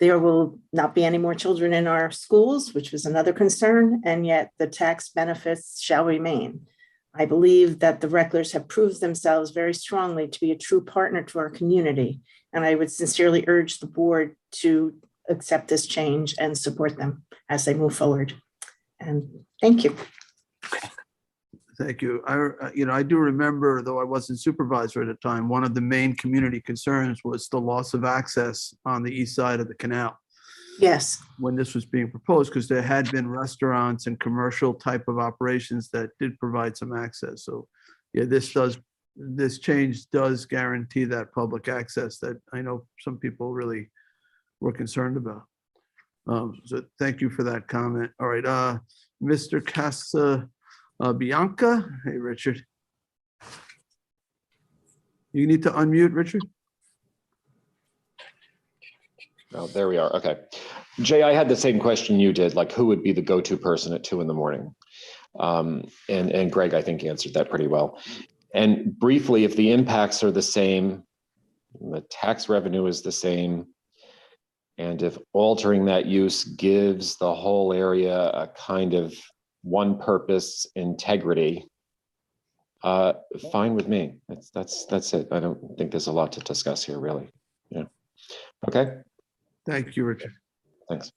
There will not be any more children in our schools, which was another concern, and yet the tax benefits shall remain. I believe that the Recklers have proved themselves very strongly to be a true partner to our community, and I would sincerely urge the board to accept this change and support them as they move forward. And thank you. Thank you. I do remember, though I wasn't supervisor at the time, one of the main community concerns was the loss of access on the east side of the canal. Yes. When this was being proposed, because there had been restaurants and commercial type of operations that did provide some access. So yeah, this change does guarantee that public access that I know some people really were concerned about. So thank you for that comment. All right, Mr. Casa Bianca. Hey, Richard. You need to unmute, Richard. Oh, there we are. Okay. Jay, I had the same question you did, like who would be the go-to person at 2 a.m? And Greg, I think, answered that pretty well. And briefly, if the impacts are the same, the tax revenue is the same, and if altering that use gives the whole area a kind of one purpose integrity, fine with me. That's it. I don't think there's a lot to discuss here, really. Yeah. Okay. Thank you, Richard. Thanks.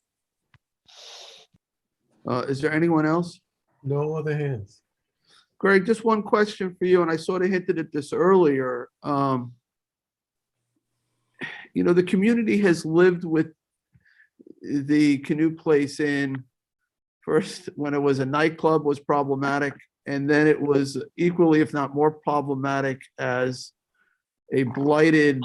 Is there anyone else? No other hands. Greg, just one question for you, and I sort of hinted at this earlier. The community has lived with the Canoe Place Inn. First, when it was a nightclub, was problematic, And then it was equally, if not more problematic, as a blighted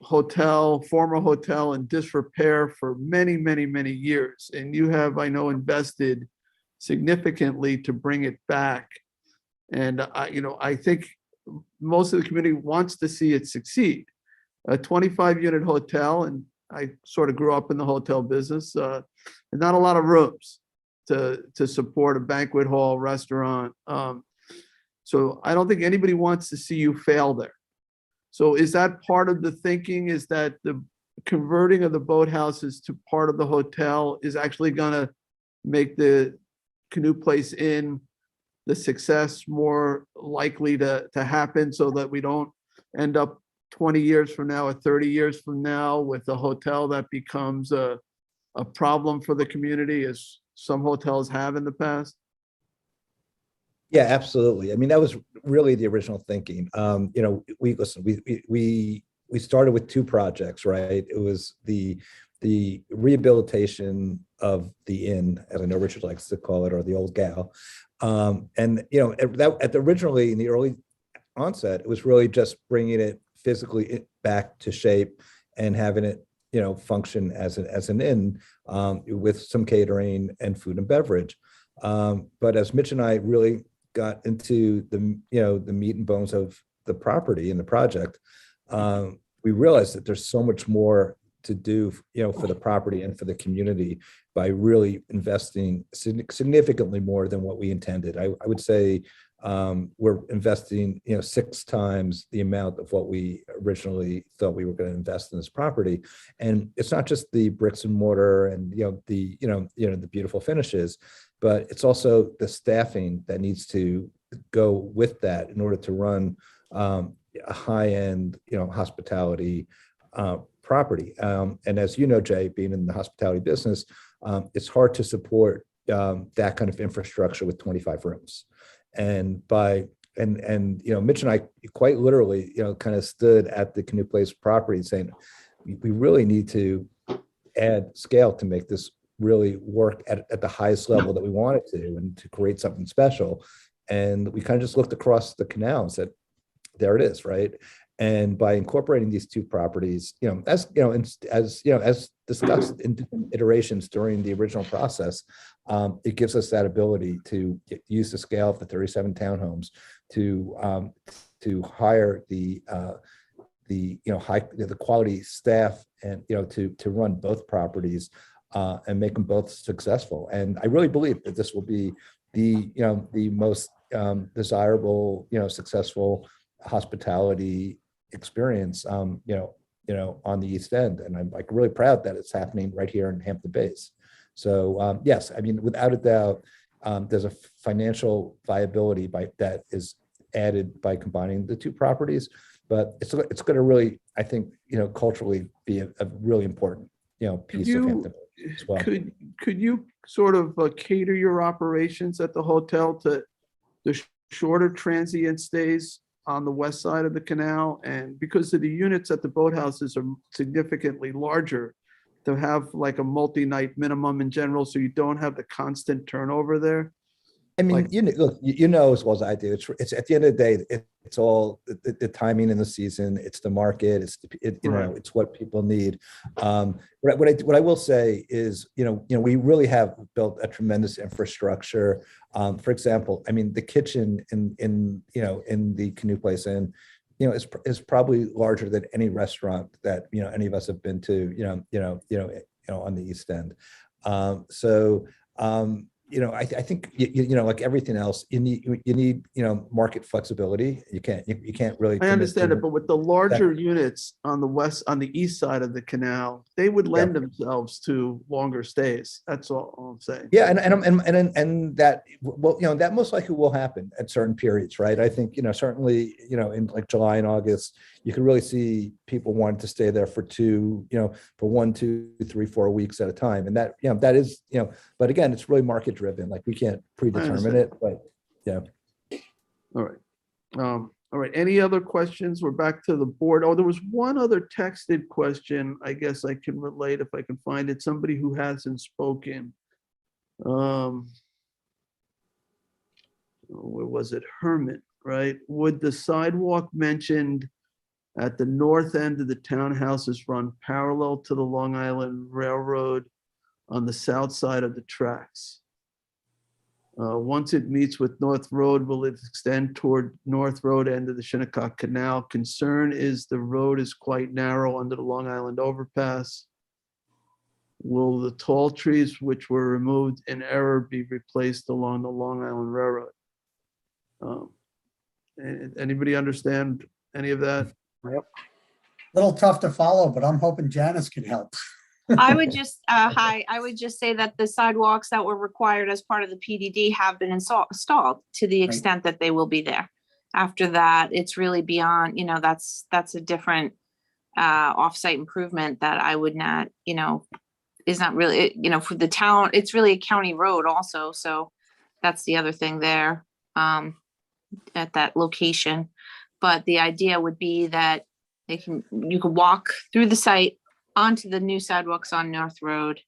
hotel, former hotel in disrepair for many, many, many years. And you have, I know, invested significantly to bring it back. And I think most of the community wants to see it succeed. A 25-unit hotel, and I sort of grew up in the hotel business, and not a lot of rooms to support a banquet hall, restaurant. So I don't think anybody wants to see you fail there. So is that part of the thinking, is that the converting of the boathouses to part of the hotel is actually gonna make the Canoe Place Inn, the success, more likely to happen, so that we don't end up 20 years from now or 30 years from now with a hotel that becomes a problem for the community, as some hotels have in the past? Yeah, absolutely. I mean, that was really the original thinking. We started with two projects, right? It was the rehabilitation of the inn, as I know Richard likes to call it, or the old gal. Originally in the early onset, it was really just bringing it physically back to shape and having it, function as an inn with some catering and food and beverage. But as Mitch and I really got into the meat and bones of the property and the project, we realized that there's so much more to do, for the property and for the community by really investing significantly more than what we intended. I would say we're investing, 6 times the amount of what we originally thought we were going to invest in this property. And it's not just the bricks and mortar and the beautiful finishes, but it's also the staffing that needs to go with that in order to run a high-end, hospitality property. And as you know, Jay, being in the hospitality business, it's hard to support that kind of infrastructure with 25 rooms. And Mitch and I quite literally, kind of stood at the Canoe Place property saying, we really need to add scale to make this really work at the highest level that we want it to, and to create something special. And we kind of just looked across the canal and said, there it is, right? And by incorporating these two properties, as discussed in different iterations during the original process, it gives us that ability to use the scale of the 37 townhomes to hire the quality staff, and to run both properties and make them both successful. And I really believe that this will be the most desirable, successful hospitality experience, on the East End. And I'm really proud that it's happening right here in Hampton Bays. So yes, I mean, without a doubt, there's a financial viability that is added by combining the two properties, but it's going to really, I think, culturally be a really important, piece of Hampton Bays as well. Could you sort of cater your operations at the hotel to the shorter transient stays on the west side of the canal? And because of the units at the boathouses are significantly larger, to have like a multi-night minimum in general, so you don't have the constant turnover there? I mean, look, as well as I do, it's at the end of the day, it's all the timing in the season, it's the market, it's what people need. What I will say is, we really have built a tremendous infrastructure. For example, I mean, the kitchen in the Canoe Place Inn, is probably larger than any restaurant that any of us have been to, on the East End. I think like everything else, you need market flexibility. You can't really. I understand it, but with the larger units on the east side of the canal, they would lend themselves to longer stays. That's all I'm saying. Yeah, and that, well, that most likely will happen at certain periods, right? I think certainly in like July and August, you can really see people wanting to stay there for 1, 2, 3, 4 weeks at a time, and that that is but again, it's really market driven. Like, we can't predetermine it, but yeah. All right. Any other questions? We're back to the board. Oh, there was one other texted question. I guess I can relate if I can find it. Somebody who hasn't spoken. where was it? Hermit, right? Would the sidewalk mentioned at the north end of the townhouses run parallel to the Long Island Railroad on the south side of the tracks? Once it meets with North Road, will it extend toward North Road end of the Shinnecock Canal? Concern is the road is quite narrow under the Long Island overpass. Will the tall trees which were removed in error be replaced along the Long Island Railroad? Anybody understand any of that? Yep. Little tough to follow, but I'm hoping Janice can help. I would just, hi, I would just say that the sidewalks that were required as part of the PDD have been installed to the extent that they will be there. After that, it's really beyond, you know, that's a different offsite improvement that I would not, you know, is not really, you know, for the town, it's really a county road also. So that's the other thing there at that location. But the idea would be that you can walk through the site onto the new sidewalks on North Road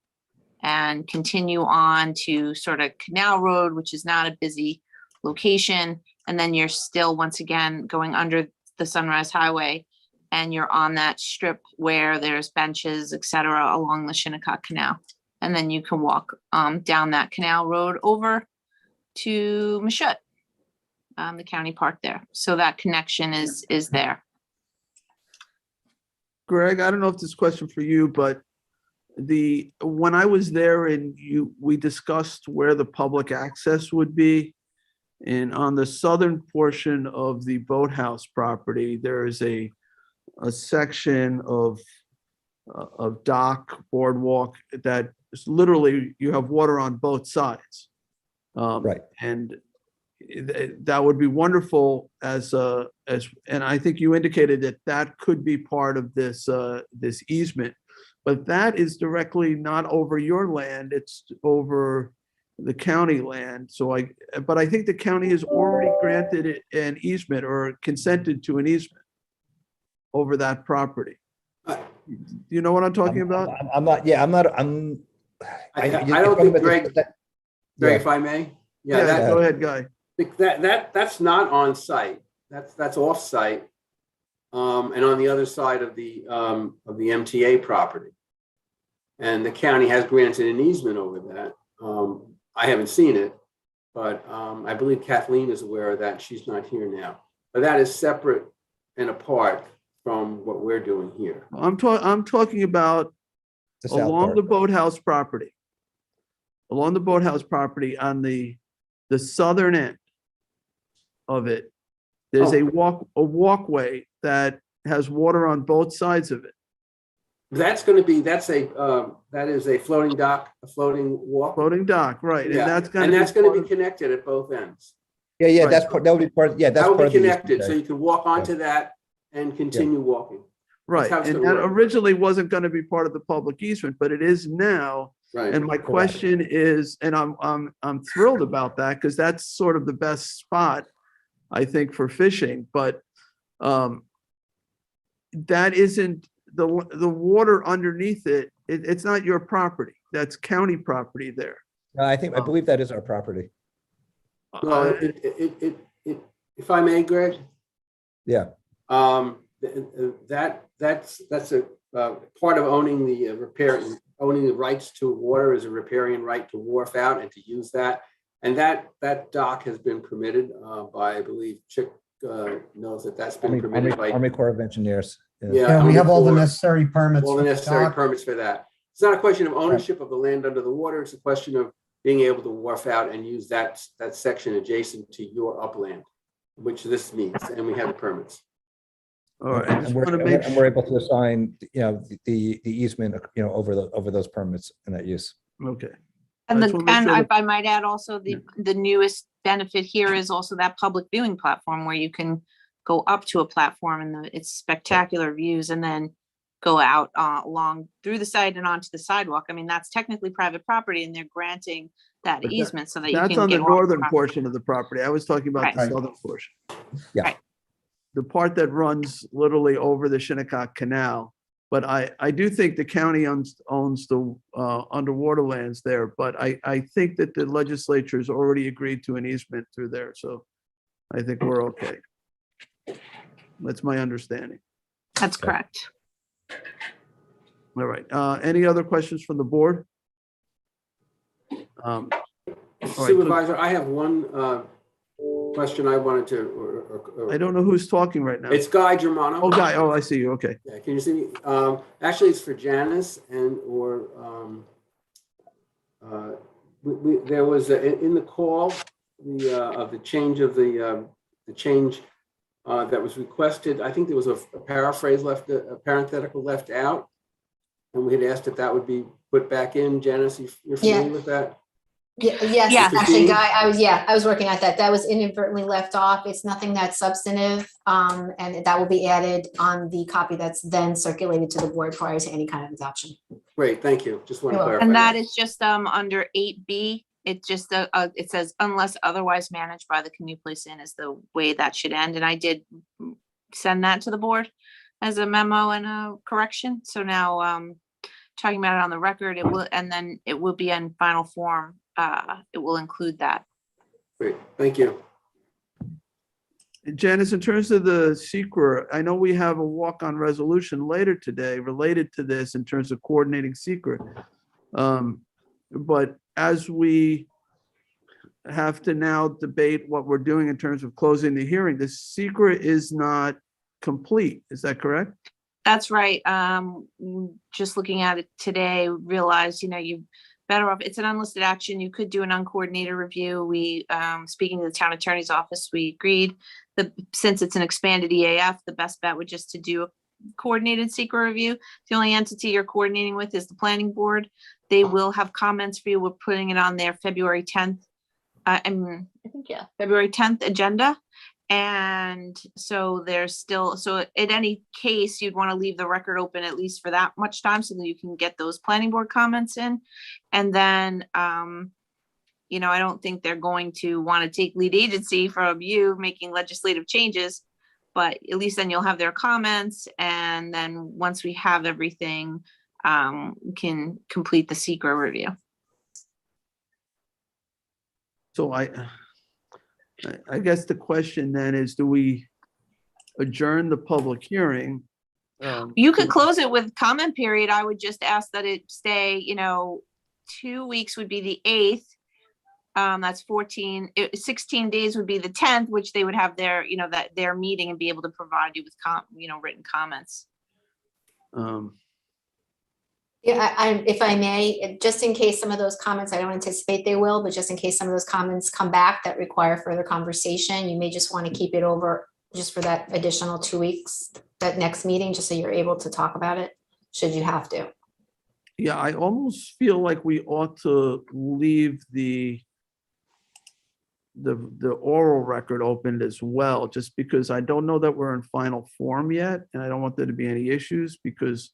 and continue on to sort of Canal Road, which is not a busy location. And then you're still, once again, going under the Sunrise Highway, and you're on that strip where there's benches, et cetera, along the Shinnecock Canal. And then you can walk down that Canal Road over to Mashut, the county park there. So that connection is there. Greg, I don't know if this is a question for you, but when I was there and we discussed where the public access would be, and on the southern portion of the boathouse property, there is a section of dock boardwalk that is literally, you have water on both sides. Right. And that would be wonderful and I think you indicated that could be part of this easement, but that is directly not over your land, it's over the county land. But I think the county has already granted an easement or consented to an easement over that property. You know what I'm talking about? I don't think Greg, if I may. Yeah, go ahead, Guy. That's not on site. That's off site. And on the other side of the MTA property. And the county has granted an easement over that. I haven't seen it, but I believe Kathleen is aware of that. She's not here now. But that is separate and apart from what we're doing here. I'm talking about along the boathouse property. Along the boathouse property on the southern end of it, there's a walkway that has water on both sides of it. That is a floating dock, a floating walk. Floating dock, right? Yeah. And that's going to be connected at both ends. Yeah, Right. that would be part. Yeah, that's That part will of be the connected, easement, so you can walk onto that and continue walking. Right, how it's and gonna that work. originally wasn't going to be part of the public easement, but it is now. Right. And my question is, and I'm thrilled about that because that's sort of the best spot, I think, for fishing. But that isn't the water underneath it. It's not your property. That's county property there. I believe that is our property. Well, if I may, Greg. Yeah. That's a part of owning owning the rights to water is a riparian right to wharf out and to use that. And that dock has been permitted by, I believe, Chick knows that's been permitted by Army Corps of Engineers. Yeah, we have all the necessary permits. All the necessary permits for that. It's not a question of ownership of the land under the water. It's a question of being able to wharf out and use that section adjacent to your upland, which this means, and we have the permits. All right, I just And want to make we're able to assign, the easement, over those permits and that use. Okay. And I just wanna make sure if I might add also, the newest benefit here is also that public viewing platform where you can go up to a platform and it's spectacular views, and then go out along through the site and onto the sidewalk. I mean, that's technically private property, and they're granting that But easement so that you that's can on the get off northern property. portion of the property. I was talking about the Right. southern portion. Yeah. Right. The part that runs literally over the Shinnecock Canal But I do think the county owns the underwater lands there, but I think that the legislature has already agreed to an easement through there, so I think we're okay. That's my understanding. That's correct. All right, any other questions from the board? All right, Supervisor, I have one question I wanted to. I don't know who's talking right now. It's Guy Germano. Oh, Guy, oh, I see you, okay. Yeah, can you see me? Actually, it's for Janice and there was in the call of the change of the change that was requested. I think there was a paraphrase left, a parenthetical left out, and we had asked if that would be put back in. Janice, you're familiar with that? Yeah, yes, actually, Guy, I was working at that. That was inadvertently left off. It's nothing that's substantive. And that will be added on the copy that's then circulated to the board prior to any kind of adoption. Great, thank you. Just want to clarify. And that is just under 8B. It just it says unless otherwise managed by the Canoe Place Inn is the way that should end. And I did send that to the board as a memo and a correction. So now talking about it on the record, it will, and then it will be in final form. It will include that. Great, thank you. Janice, in terms of the secret, I know we have a walk-on resolution later today related to this in terms of coordinating secret. But as we have to now debate what we're doing in terms of closing the hearing, the secret is not complete. Is that correct? That's right. Just looking at it today, realized, you better off, it's an unlisted action. You could do an uncoordinated review. We, speaking to the town attorney's office, we agreed that since it's an expanded EAF, the best bet would just to do a coordinated secret review. The only entity you're coordinating with is the planning board. They will have comments for you. We're putting it on their February 10th. And I think, February 10th agenda. And so there's still, so in any case, you'd want to leave the record open at least for that much time so that you can get those planning board comments in. And then, I don't think they're going to want to take lead agency from you making legislative changes, but at least then you'll have their comments. And then once we have everything, we can complete the secret review. So I guess the question then is, do we adjourn the public hearing? You could close it with comment period. I would just ask that it stay, 2 weeks would be the 8th. That's 16 days would be the 10th, which they would have their, their meeting and be able to provide you with, written comments. If I may, just in case some of those comments, I don't anticipate they will, but just in case some of those comments come back that require further conversation, you may just want to keep it over just for that additional 2 weeks, that next meeting, just so you're able to talk about it, should you have to. Yeah, I almost feel like we ought to leave the oral record opened as well, just because I don't know that we're in final form yet, and I don't want there to be any issues because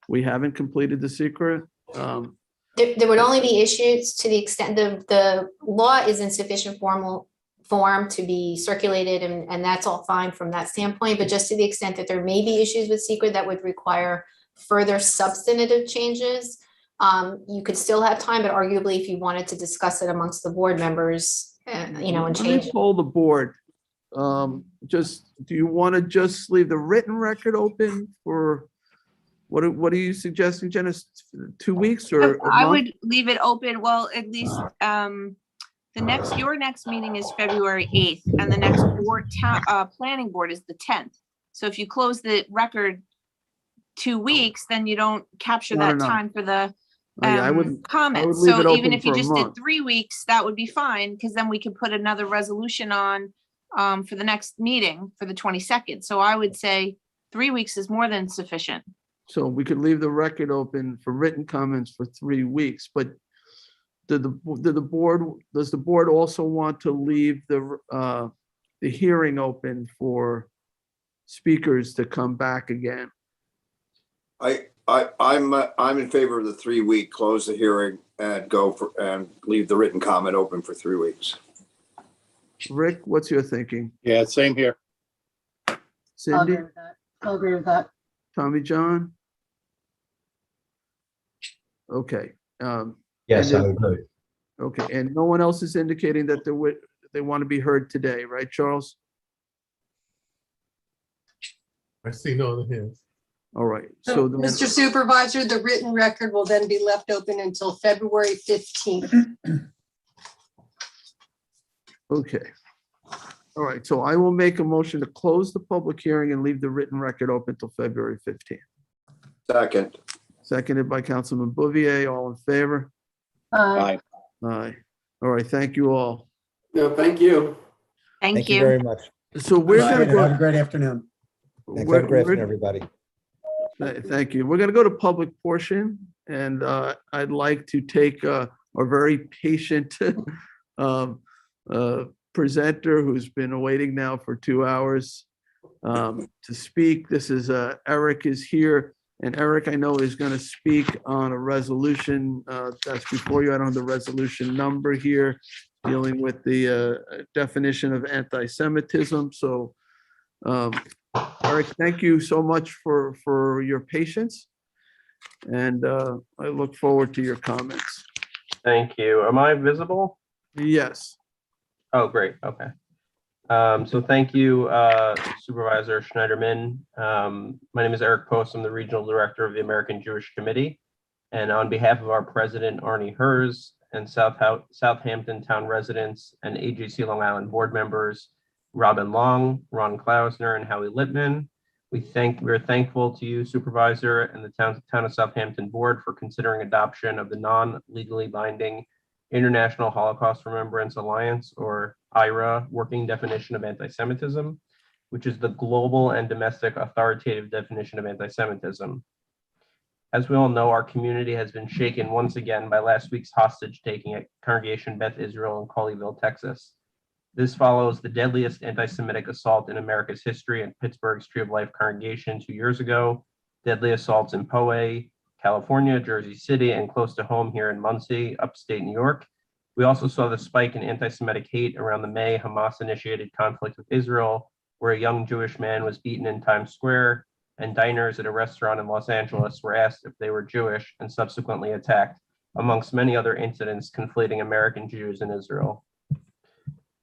we haven't completed the secret. There would only be issues to the extent the law is in sufficient form to be circulated, and that's all fine from that standpoint, but just to the extent that there may be issues with secret that would require further substantive changes, you could still have time, but arguably if you wanted to discuss it amongst the board members, and change. Let me poll the board. Do you want to just leave the written record open for, what are you suggesting, Jenna? 2 weeks or a I month? would leave it open. Well, at least your next meeting is February 8th, and the next planning board is the 10th. So if you close the record 2 weeks, then you don't capture that time for the comments. So even if you just did 3 weeks, that would be fine, because then we can put another resolution on for the next meeting for the 22nd. So I would say 3 weeks is more than sufficient. So we could leave the record open for written comments for 3 weeks, but does the board also want to leave the hearing open for speakers to come back again? I'm in favor of the 3 week, close the hearing and leave the written comment open for 3 weeks. Rick, what's your thinking? Yeah, same here. Cindy? I'll agree with that. Tommy John? Okay. Yes, and I then- agree. Okay, and no one else is indicating that they want to be heard today, right, Charles? I see no other hands. All right, So, so then, Mr. Supervisor, the written record will then be left open until February 15th. okay. All right, so I will make a motion to close the public hearing and leave the written record open till February 15th. Second. Seconded by Councilman Bouvier, all in favor? Aye. Aye. All right, thank you all. No, thank you. Thank you you. very much. So we're Appreciate gonna it. Have a go. great afternoon. Thanks. Have a great afternoon, we're- everybody. Thank you. We're gonna go to public portion, and I'd like to take a very patient presenter who's been waiting now for 2 hours to speak. This is Eric is here, and Eric, I know, is going to speak on a resolution that's before you. I don't have the resolution number here, dealing with the definition of anti-Semitism. So, Eric, thank you so much for your patience, and I look forward to your comments. Thank you. Am I visible? Yes. Oh, great. Okay. So thank you, Supervisor Schneiderman. My name is Eric Post. I'm the Regional Director of the American Jewish Committee. And on behalf of our President, Arnie Herz, and Southampton Town residents and AJC Long Island board members, Robin Long, Ron Klausner, and Howie Littman, we're thankful to you, Supervisor, and the Town of Southampton Board for considering adoption of the non-legally binding International Holocaust Remembrance Alliance, or IRA, working definition of anti-Semitism, which is the global and domestic authoritative definition of anti-Semitism. As we all know, our community has been shaken once again by last week's hostage taking at Congregation Beth Israel in Colleyville, Texas. This follows the deadliest anti-Semitic assault in America's history at Pittsburgh's Tree of Life congregation 2 years ago, deadly assaults in Poway, California, Jersey City, and close to home here in Muncie, upstate New York. We also saw the spike in anti-Semitic hate around the May Hamas-initiated conflict with Israel, where a young Jewish man was beaten in Times Square, and diners at a restaurant in Los Angeles were asked if they were Jewish and subsequently attacked, amongst many other incidents conflating American Jews and Israel.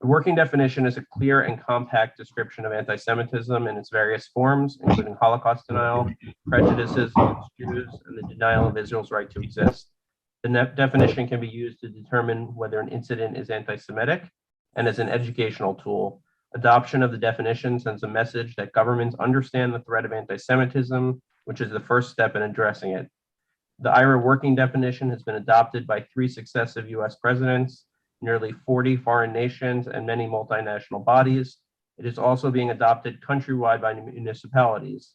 The working definition is a clear and compact description of anti-Semitism in its various forms, including Holocaust denial, prejudices against Jews, and the denial of Israel's right to exist. The definition can be used to determine whether an incident is anti-Semitic, and as an educational tool. Adoption of the definition sends a message that governments understand the threat of anti-Semitism, which is the first step in addressing it. The IRA working definition has been adopted by 3 successive US presidents, nearly 40 foreign nations, and many multinational bodies. It is also being adopted countrywide by municipalities.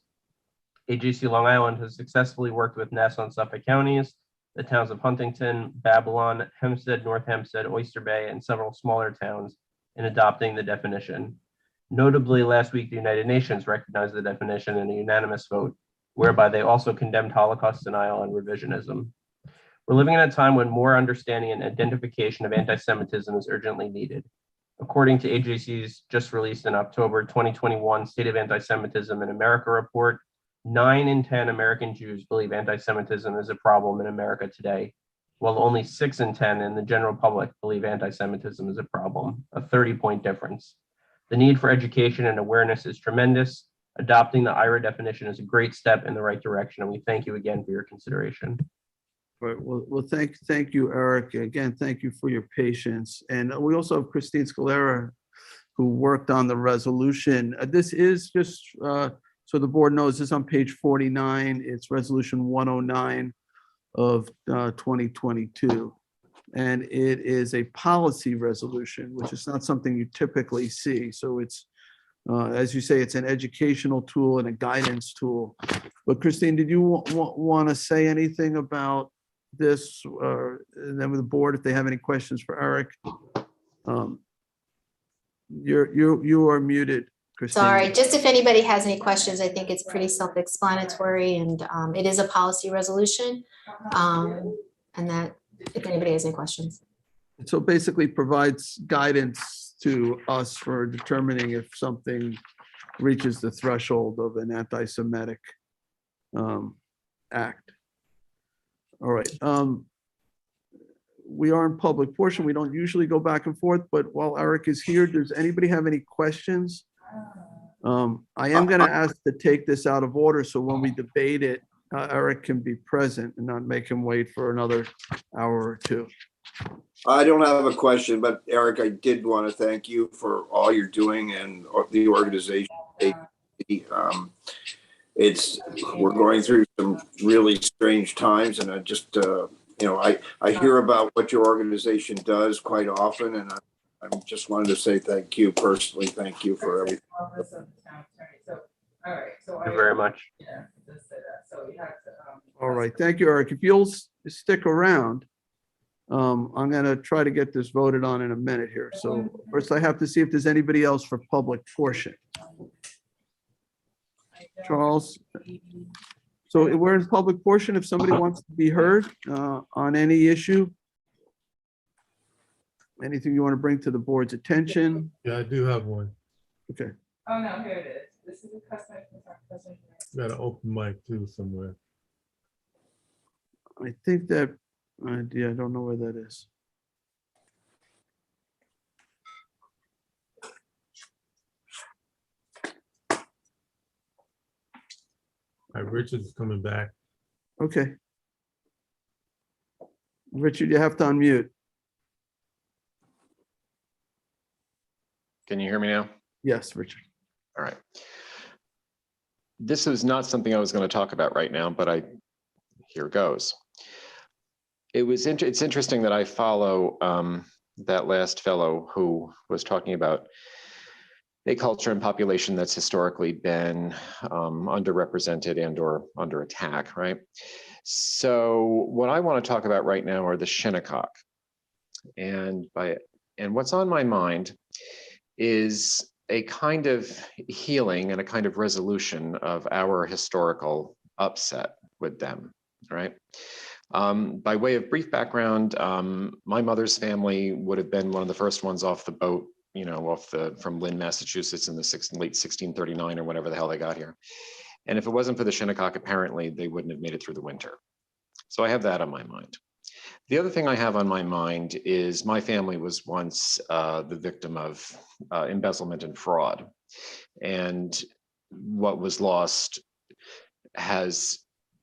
AJC Long Island has successfully worked with Nassau and Suffolk counties, the towns of Huntington, Babylon, Hempstead, North Hempstead, Oyster Bay, and several smaller towns in adopting the definition. Notably, last week, the United Nations recognized the definition in a unanimous vote, whereby they also condemned Holocaust denial and revisionism. We're living in a time when more understanding and identification of anti-Semitism is urgently needed. According to AJC's just released in October 2021 State of Anti-Semitism in America report, 9 in 10 American Jews believe anti-Semitism is a problem in America today, while only 6 in 10 in the general public believe anti-Semitism is a problem, a 30-point difference. The need for education and awareness is tremendous. Adopting the IRA definition is a great step in the right direction, and we thank you again for your consideration. Right. Well, thank you, Eric. Again, thank you for your patience. And we also have Christine Scalera, who worked on the resolution. This is just, so the board knows, this is on page 49. It's resolution 109 of 2022. And it is a policy resolution, which is not something you typically see. So it's, as you say, it's an educational tool and a guidance tool. But Christine, did you want to say anything about this, and then with the board, if they have any questions for Eric? You are muted, Christine. Sorry, just if anybody has any questions, I think it's pretty self-explanatory, and it is a policy resolution. And that, if anybody has any questions. So basically provides guidance to us for determining if something reaches the threshold of an anti-Semitic act. All right. We are in public portion. We don't usually go back and forth, but while Eric is here, does anybody have any questions? I am going to ask to take this out of order, so when we debate it, Eric can be present and not make him wait for another hour or two. I don't have a question, but Eric, I did want to thank you for all you're doing and the organization. We're going through some really strange times, and I just, I hear about what your organization does quite often, and I just wanted to say thank you personally. Thank you for everything. Thank you very much. All right. Thank you, Eric. If you'll stick around, I'm going to try to get this voted on in a minute here. So first I have to see if there's anybody else for public portion. Charles. So we're in public portion. If somebody wants to be heard on any issue, anything you want to bring to the board's attention? Yeah, I do have one. Okay. Oh, no, here it is. This is a custom. Got an open mic too somewhere. I think that, yeah, I don't know where that is. All right, Richard's coming back. Okay. Richard, you have to unmute. Can you hear me now? Yes, Richard. All right. This is not something I was going to talk about right now, but here goes. It's interesting that I follow that last fellow who was talking about a culture and population that's historically been underrepresented and or under attack, right? So what I want to talk about right now are the Shinnecock. And what's on my mind is a kind of healing and a kind of resolution of our historical upset with them, right? By way of brief background, my mother's family would have been one of the first ones off the boat, from Lynn, Massachusetts in the late 1639 or whenever the hell they got here. And if it wasn't for the Shinnecock, apparently they wouldn't have made it through the winter. So I have that on my mind. The other thing I have on my mind is my family was once the victim of embezzlement and fraud. And what was lost has,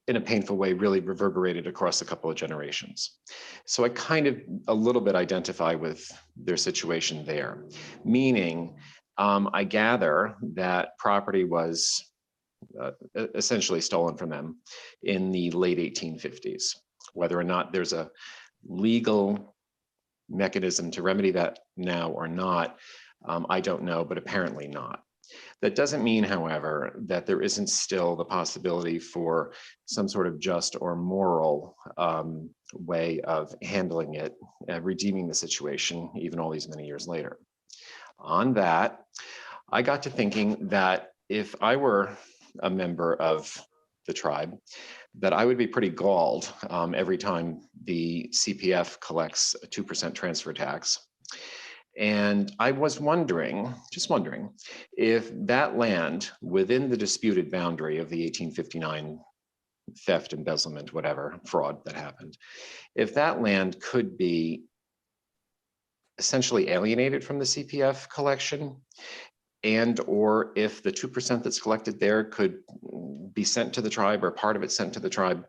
in a painful way, really reverberated across a couple of generations. So I kind of a little bit identify with their situation there, meaning I gather that property was essentially stolen from them in the late 1850s. Whether or not there's a legal mechanism to remedy that now or not, I don't know, but apparently not. That doesn't mean, however, that there isn't still the possibility for some sort of just or moral way of handling it, redeeming the situation, even all these many years later. On that, I got to thinking that if I were a member of the tribe, that I would be pretty galled every time the CPF collects a 2% transfer tax. And I was wondering, just wondering, if that land within the disputed boundary of the 1859 theft, embezzlement, whatever, fraud that happened, if that land could be essentially alienated from the CPF collection, and or if the 2% that's collected there could be sent to the tribe or part of it sent to the tribe.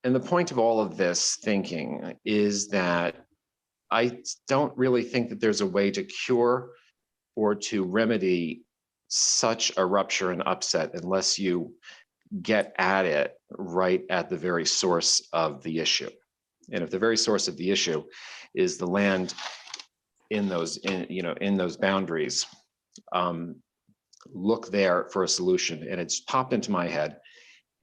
And the point of all of this thinking is that I don't really think that there's a way to cure or to remedy such a rupture and upset unless you get at it right at the very source of the issue. And if the very source of the issue is the land in those boundaries, look there for a solution. And it's popped into my head,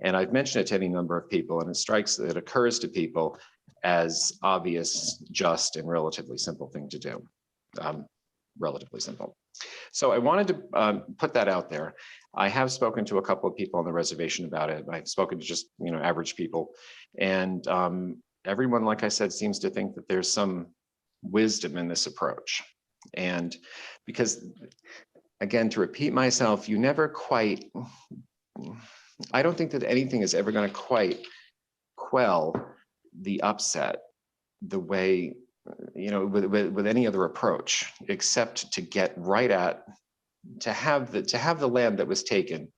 and I've mentioned it to any number of people, and it occurs to people as obvious, just, and relatively simple thing to do. Relatively simple. So I wanted to put that out there. I have spoken to a couple of people on the reservation about it. I've spoken to just average people, and everyone, like I said, seems to think that there's some wisdom in this approach. And because, again, to repeat myself, you never quite, I don't think that anything is ever going to quite quell the upset the way, with any other approach, except to get right at, to have the land that was taken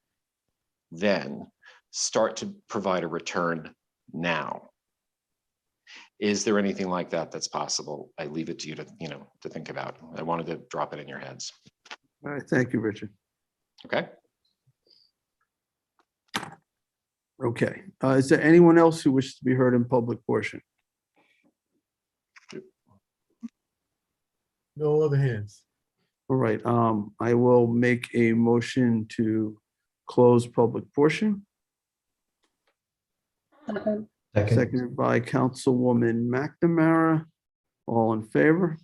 then start to provide a return now. Is there anything like that that's possible? I leave it to you to think about. I wanted to drop it in your heads. All right, thank you, Richard. Okay. Okay, is there anyone else who wishes to be heard in public portion? No other hands. All right, I will make a motion to close public portion. Seconded by Councilwoman McNamara. All in favor?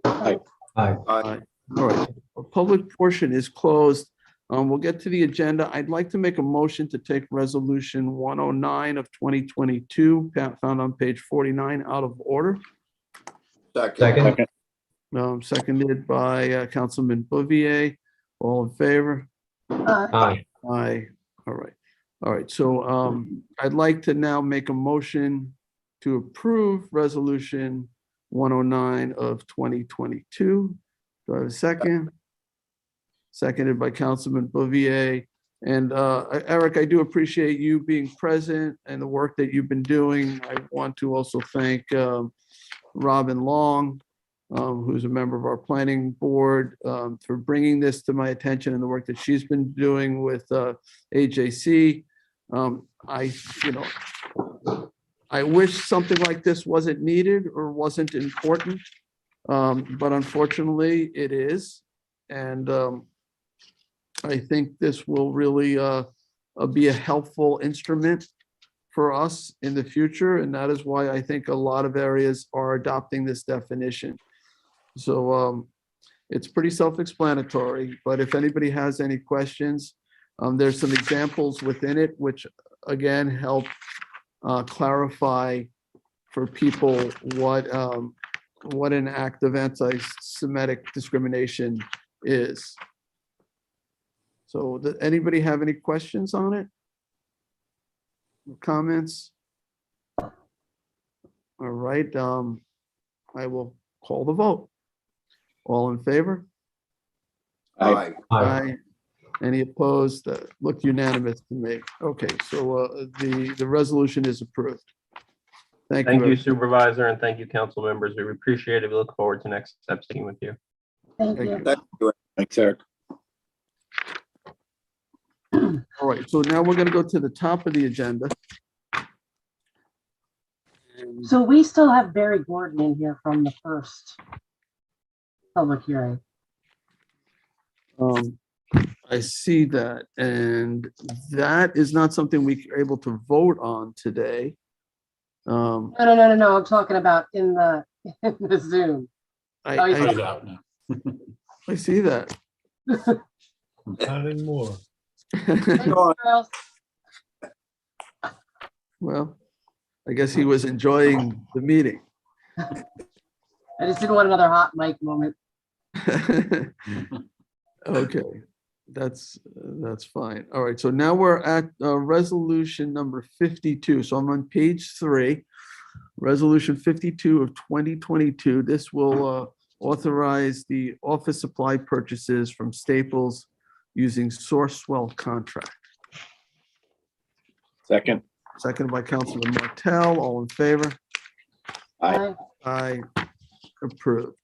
Aye. Aye. All right, public portion is closed. We'll get to the agenda. I'd like to make a motion to take resolution 109 of 2022, found on page 49, out of order. Second. Seconded by Councilman Bouvier. All in favor? Aye. Aye. All right. So I'd like to now make a motion to approve resolution 109 of 2022. Do I have a second? Seconded by Councilman Bouvier. And Eric, I do appreciate you being present and the work that you've been doing. I want to also thank Robin Long, who's a member of our planning board, for bringing this to my attention and the work that she's been doing with AJC. I wish something like this wasn't needed or wasn't important, but unfortunately it is. And I think this will really be a helpful instrument for us in the future. And that is why I think a lot of areas are adopting this definition. So it's pretty self-explanatory, but if anybody has any questions, there's some examples within it, which again help clarify for people what an act of anti-Semitic discrimination is. So does anybody have any questions on it? Comments? All right, I will call the vote. All in favor? Aye. Aye. Any opposed? Look unanimous to me. Okay, so the resolution is approved. Thank you. Thank you, Supervisor, and thank you, council members. We appreciate it. We look forward to next steps speaking with you. Thank Thank you. you. Thank you. Thanks, Eric. All right, so now we're going to go to the top of the agenda. So we still have Barry Gordon in here from the first public hearing. I see that, and that is not something we are able to vote on today. No. I'm talking about in the Zoom. He's out now. I see that. Not anymore. Well, I guess he was enjoying the meeting. I just didn't want another hot mic moment. Okay, that's fine. All right, so now we're at resolution number 52. So I'm on page 3, resolution 52 of 2022. This will authorize the office supply purchases from Staples using Sourcewell contract. Second. Seconded by Councilman Martell. All in favor? Aye. Aye. Approved.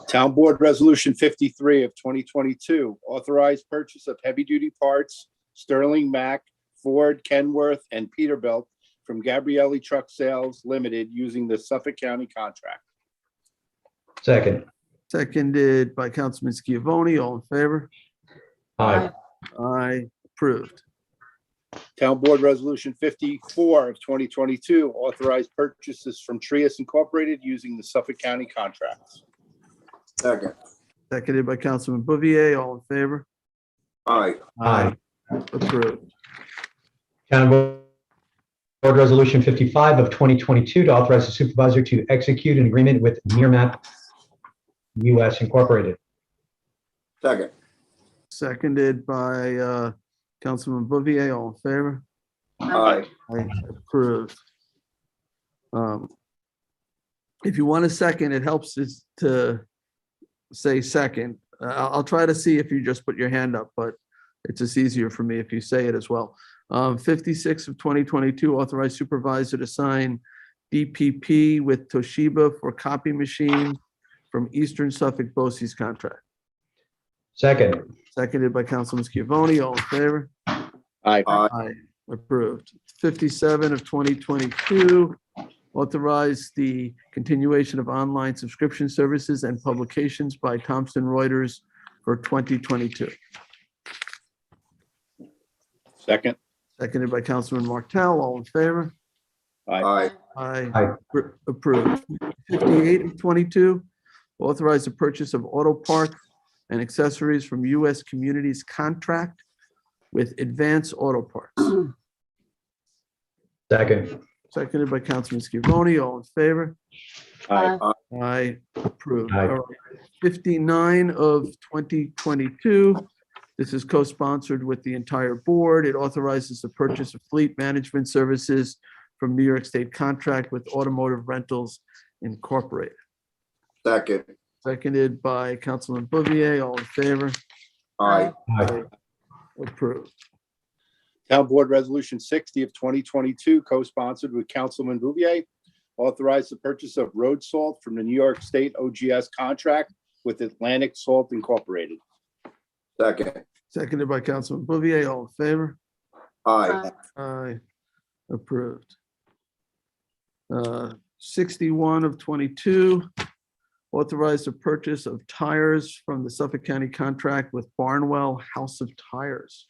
Town Board Resolution 53 of 2022, authorized purchase of heavy-duty parts, Sterling Mac, Ford, Kenworth, and Peterbilt from Gabrielli Truck Sales Limited using the Suffolk County contract. Second. Seconded by Councilman Schiavone. All in favor? Aye. Aye. Approved. Town Board Resolution 54 of 2022, authorized purchases from Trias Incorporated using the Suffolk County contracts. Second. Seconded by Councilman Bouvier. All in favor? Aye. Aye. Approved. Town Board Resolution 55 of 2022 to authorize the supervisor to execute an agreement with Nearmap US Incorporated. Second. Seconded by Councilman Bouvier. All in favor? Aye. Aye. Approved. If you want a second, it helps is to say second. I'll try to see if you just put your hand up, but it's just easier for me if you say it as well. 56 of 2022, authorize supervisor to sign DPP with Toshiba for copy machine from Eastern Suffolk BOCES contract. Second. Seconded by Councilman Scavone. All in favor? Aye. Aye. Approved. 57 of 2022, authorize the continuation of online subscription services and publications by Thomson Reuters for 2022. Second. Seconded by Councilman Martell. All in favor? Aye. Aye. Approved. 58 of 22, authorize the purchase of auto parts and accessories from U.S. Communities contract with Advance Auto Parts. Second. Seconded by Councilman Scavone. All in favor? Aye. Aye. Approved. Aye. All right. 59 of 2022. This is co-sponsored with the entire board. It authorizes the purchase of fleet management services from New York State contract with Automotive Rentals Incorporated. Second. Seconded by Councilman Bouvier. All in favor? Aye. Aye. Approved. Town Board Resolution 60 of 2022, co-sponsored with Councilman Bouvier, authorized the purchase of road salt from the New York State OGS contract with Atlantic Salt Incorporated. Second. Seconded by Councilman Bouvier. All in favor? Aye. Aye. Approved. 61 of 22, authorize the purchase of tires from the Suffolk County contract with Barnwell House of Tires.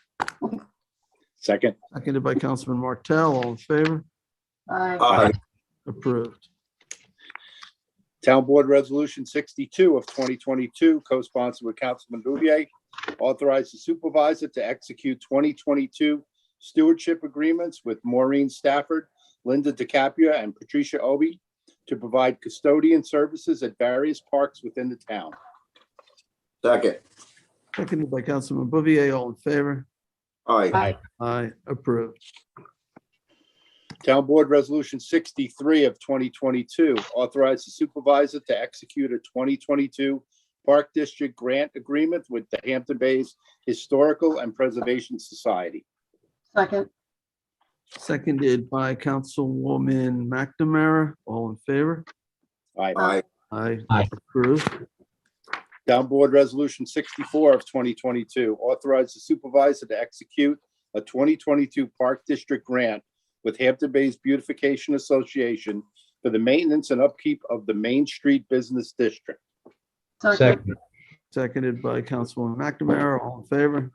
Second. Seconded by Councilman Martell. All in favor? Aye. Approved. Town Board Resolution 62 of 2022, co-sponsored with Councilman Bouvier, authorized the supervisor to execute 2022 stewardship agreements with Maureen Stafford, Linda DeCapria, and Patricia Obi to provide custodian services at various parks within the town. Second. Seconded by Councilman Bouvier. All in favor? Aye. Aye. Approved. Town Board Resolution 63 of 2022, authorized the supervisor to execute a 2022 Park District grant agreement with the Hampton Bays Historical and Preservation Society. Second. Seconded by Councilwoman McNamara. All in favor? Aye. Aye. Aye. Aye. Approved. Town Board Resolution 64 of 2022, authorized the supervisor to execute a 2022 Park District grant with Hampton Bays Beautification Association for the maintenance and upkeep of the Main Street Business District. Second. Seconded by Councilwoman McNamara. All in favor?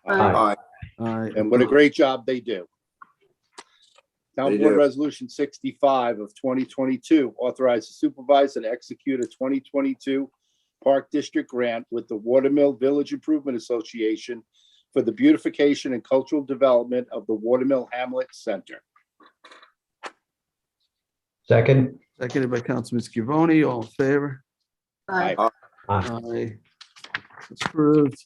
Aye. Aye. And what a great job they do. Town They Board do. Resolution 65 of 2022, authorized the supervisor to execute a 2022 Park District grant with the Watermill Village Improvement Association for the beautification and cultural development of the Watermill Hamlet Center. Second. Seconded by Councilman Scavone. All in favor? Aye. Aye. Aye. Approved.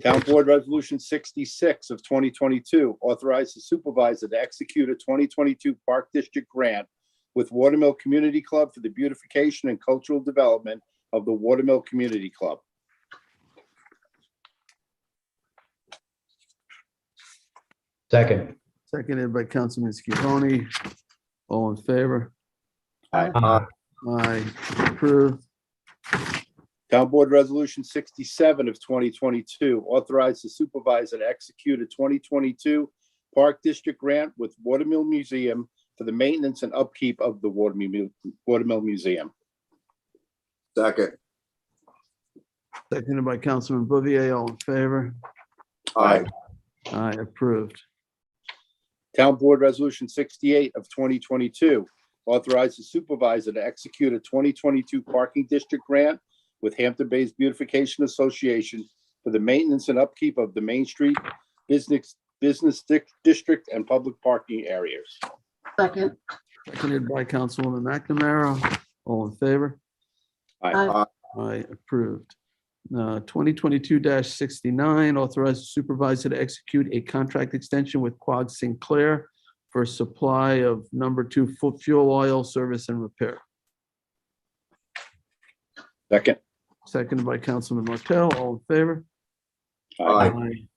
Town Board Resolution 66 of 2022, authorized the supervisor to execute a 2022 Park District grant with Watermill Community Club for the beautification and cultural development of the Watermill Community Club. Second. Seconded by Councilman Scavone. All in favor? Aye. Aye. Approved. Town Board Resolution 67 of 2022, authorized the supervisor to execute a 2022 Park District grant with Watermill Museum for the maintenance and upkeep of the Watermill Museum. Second. Seconded by Councilman Bouvier. All in favor? Aye. Aye. Approved. Town Board Resolution 68 of 2022, authorized the supervisor to execute a 2022 Parking District grant with Hampton Bays Beautification Association for the maintenance and upkeep of the Main Street Business District and public parking areas. Second. Seconded by Councilwoman McNamara. All in favor? Aye. Aye. Approved. 2022-69, authorized the supervisor to execute a contract extension with Quad Sinclair for supply of number 2 fuel oil service and repair. Second. Seconded by Councilman Martell. All in favor? Aye.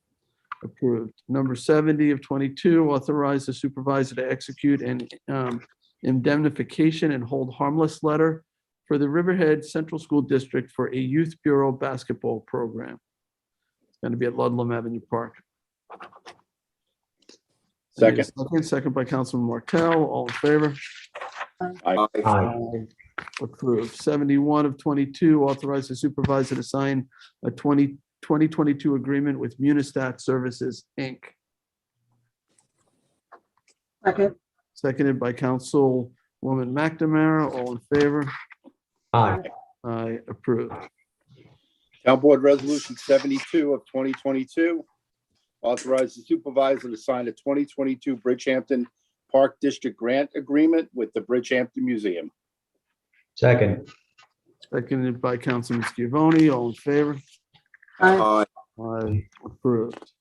Approved. Number 70 of 22, authorize the supervisor to execute an indemnification and hold harmless letter for the Riverhead Central School District for a Youth Bureau basketball program. It's going to be at Ludlam Avenue Park. Second. Second by Councilman Martell. All in favor? Aye. Aye. Approved. 71 of 22, authorize the supervisor to sign a 2022 agreement with Munistat Services, Inc. Second. Seconded by Councilwoman McNamara. All in favor? Aye. Aye. Approved. Town Board Resolution 72 of 2022. Authorize the supervisor to sign a 2022 Bridgehampton Park District Grant Agreement with the Bridgehampton Museum. Second. Seconded by Councilman Scavone. All in favor? Aye. Aye. Approved.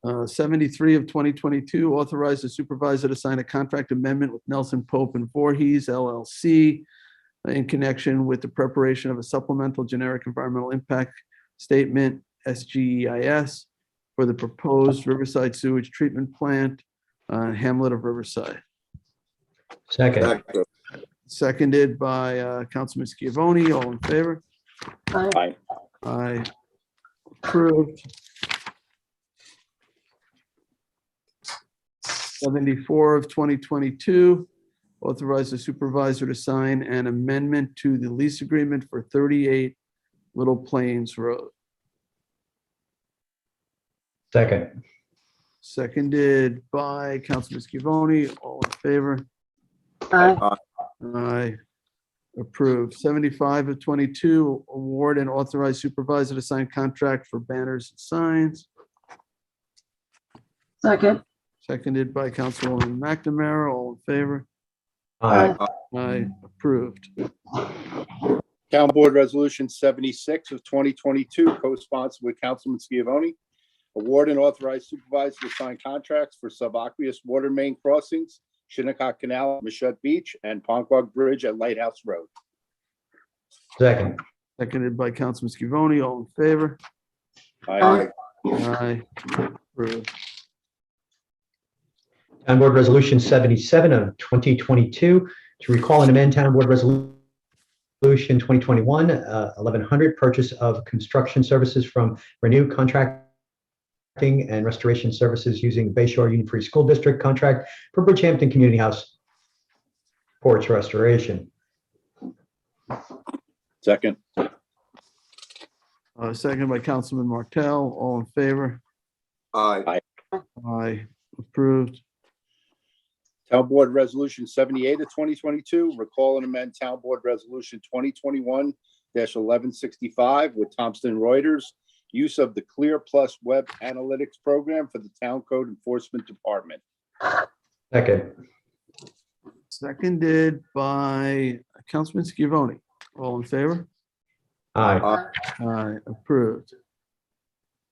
Uh, 73 of 2022, authorize the supervisor to sign a contract amendment with Nelson Pope and Voorhees LLC in connection with the preparation of a supplemental generic environmental impact statement, SGEIS, for the proposed Riverside Sewage Treatment Plant, Hamlet of Riverside. Second. Seconded by Councilman Scavone. All in favor? Aye. Aye. Approved. 74 of 2022, authorize the supervisor to sign an amendment to the lease agreement for 38 Little Plains Road. Second. Seconded by Councilman Scavone. All in favor? Aye. Aye. Approved. 75 of 22, award and authorize supervisor to sign contract for banners and signs. Second. Seconded by Councilwoman McNamara. All in favor? Aye. Aye. Approved. Town Board Resolution 76 of 2022, co-sponsored with Councilman Scavone. Award and authorize supervisor to sign contracts for subaqueous water main crossings, Shinnecock Canal, Mashut Beach, and Ponquag Bridge at Lighthouse Road. Second. Seconded by Councilman Scavone. All in favor? Aye. Aye. Approved. Town Board Resolution 77 of 2022 to recall and amend Town Board Resolution 2021 1100, purchase of construction services from Renew Contracting and Restoration Services using Bayshore Union Free School District contract for Bridgehampton Community House porch restoration. Second. Seconded by Councilman Martell. All in favor? Aye. Aye. Approved. Town Board Resolution 78 of 2022, recall and amend Town Board Resolution 2021-1165 with Thomson Reuters, use of the Clear Plus Web Analytics Program for the Town Code Enforcement Department. Second. Seconded by Councilman Scavone. All in favor? Aye. Aye. Approved.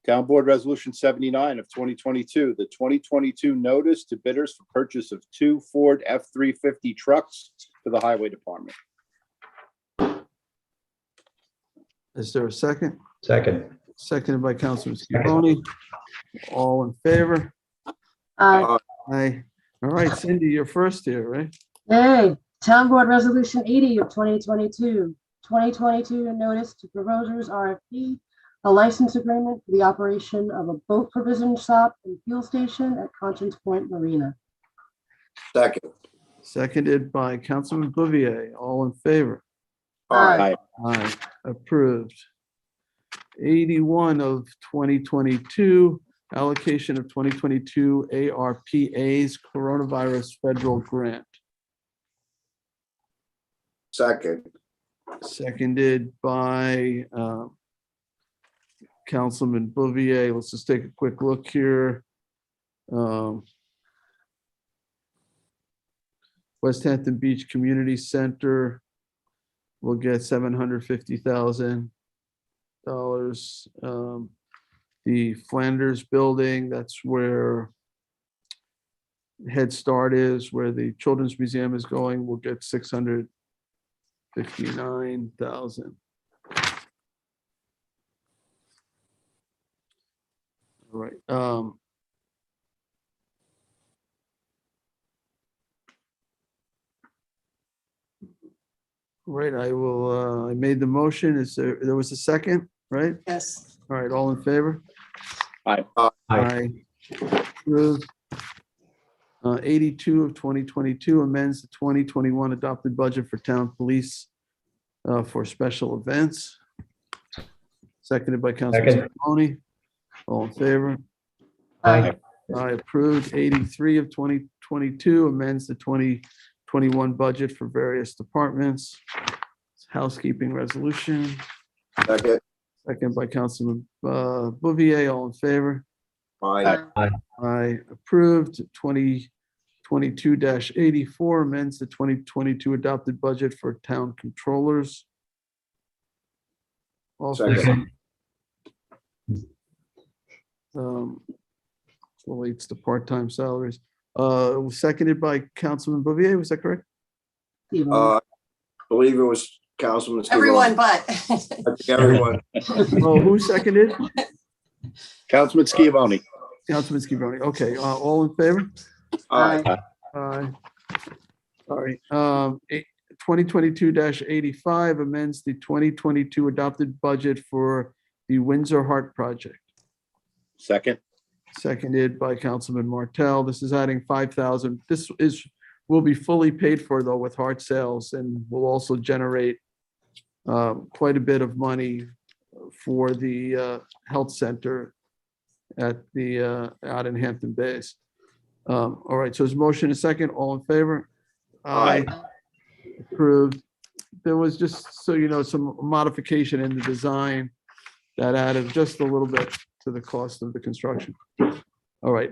Town Board Resolution 79 of 2022, the 2022 notice to bidders for purchase of 2 Ford F-350 trucks for the Highway Department. Is there a second? Second. Seconded by Councilman Scavone. All in favor? Aye. Aye. All right, Cindy, you're first here, right? Yay. Town Board Resolution 80 of 2022, 2022 notice to proposers RFP, a license agreement for the operation of a boat provision shop and fuel station at Conscience Point Marina. Second. Seconded by Councilman Bouvier. All in favor? Aye. Aye. Approved. 81 of 2022, allocation of 2022 ARPA's coronavirus federal grant. Second. Seconded by Councilman Bouvier. Let's just take a quick look here. West Hampton Beach Community Center will get $750,000. the Flanders building. That's where Head Start is, where the Children's Museum is going. We'll get $659,000. All right. Right, I will, I made the motion. There was a second, right? Yes. All right, all in favor? Aye. Aye. Approved. 82 of 2022 amends the 2021 adopted budget for town police for special events. Seconded by Councilman Second. Scarponi. All in favor? Aye. I approved. 83 of 2022 amends the 2021 budget for various departments. Housekeeping resolution. Second. Second by Councilman Bouvier. All in favor? Aye. I approved. 2022-84 amends the 2022 adopted budget for town controllers. Also, Second. relates to part-time salaries. Seconded by Councilman Bouvier, was that correct? I believe it was Councilman. Everyone but. I think everyone. Oh, who seconded? Councilman Schiavone. Councilman Schiavone. Okay, all in favor? Aye. Aye. All right. 2022-85 amends the 2022 adopted budget for the Windsor Heart Project. Second. Seconded by Councilman Martell. This is adding 5,000. This will be fully paid for though with heart sales and will also generate quite a bit of money for the health center at the out in Hampton Bays. All right, so there's a motion, a second, all in favor? Aye. Approved. There was just, so you know, some modification in the design that added just a little bit to the cost of the construction. All right,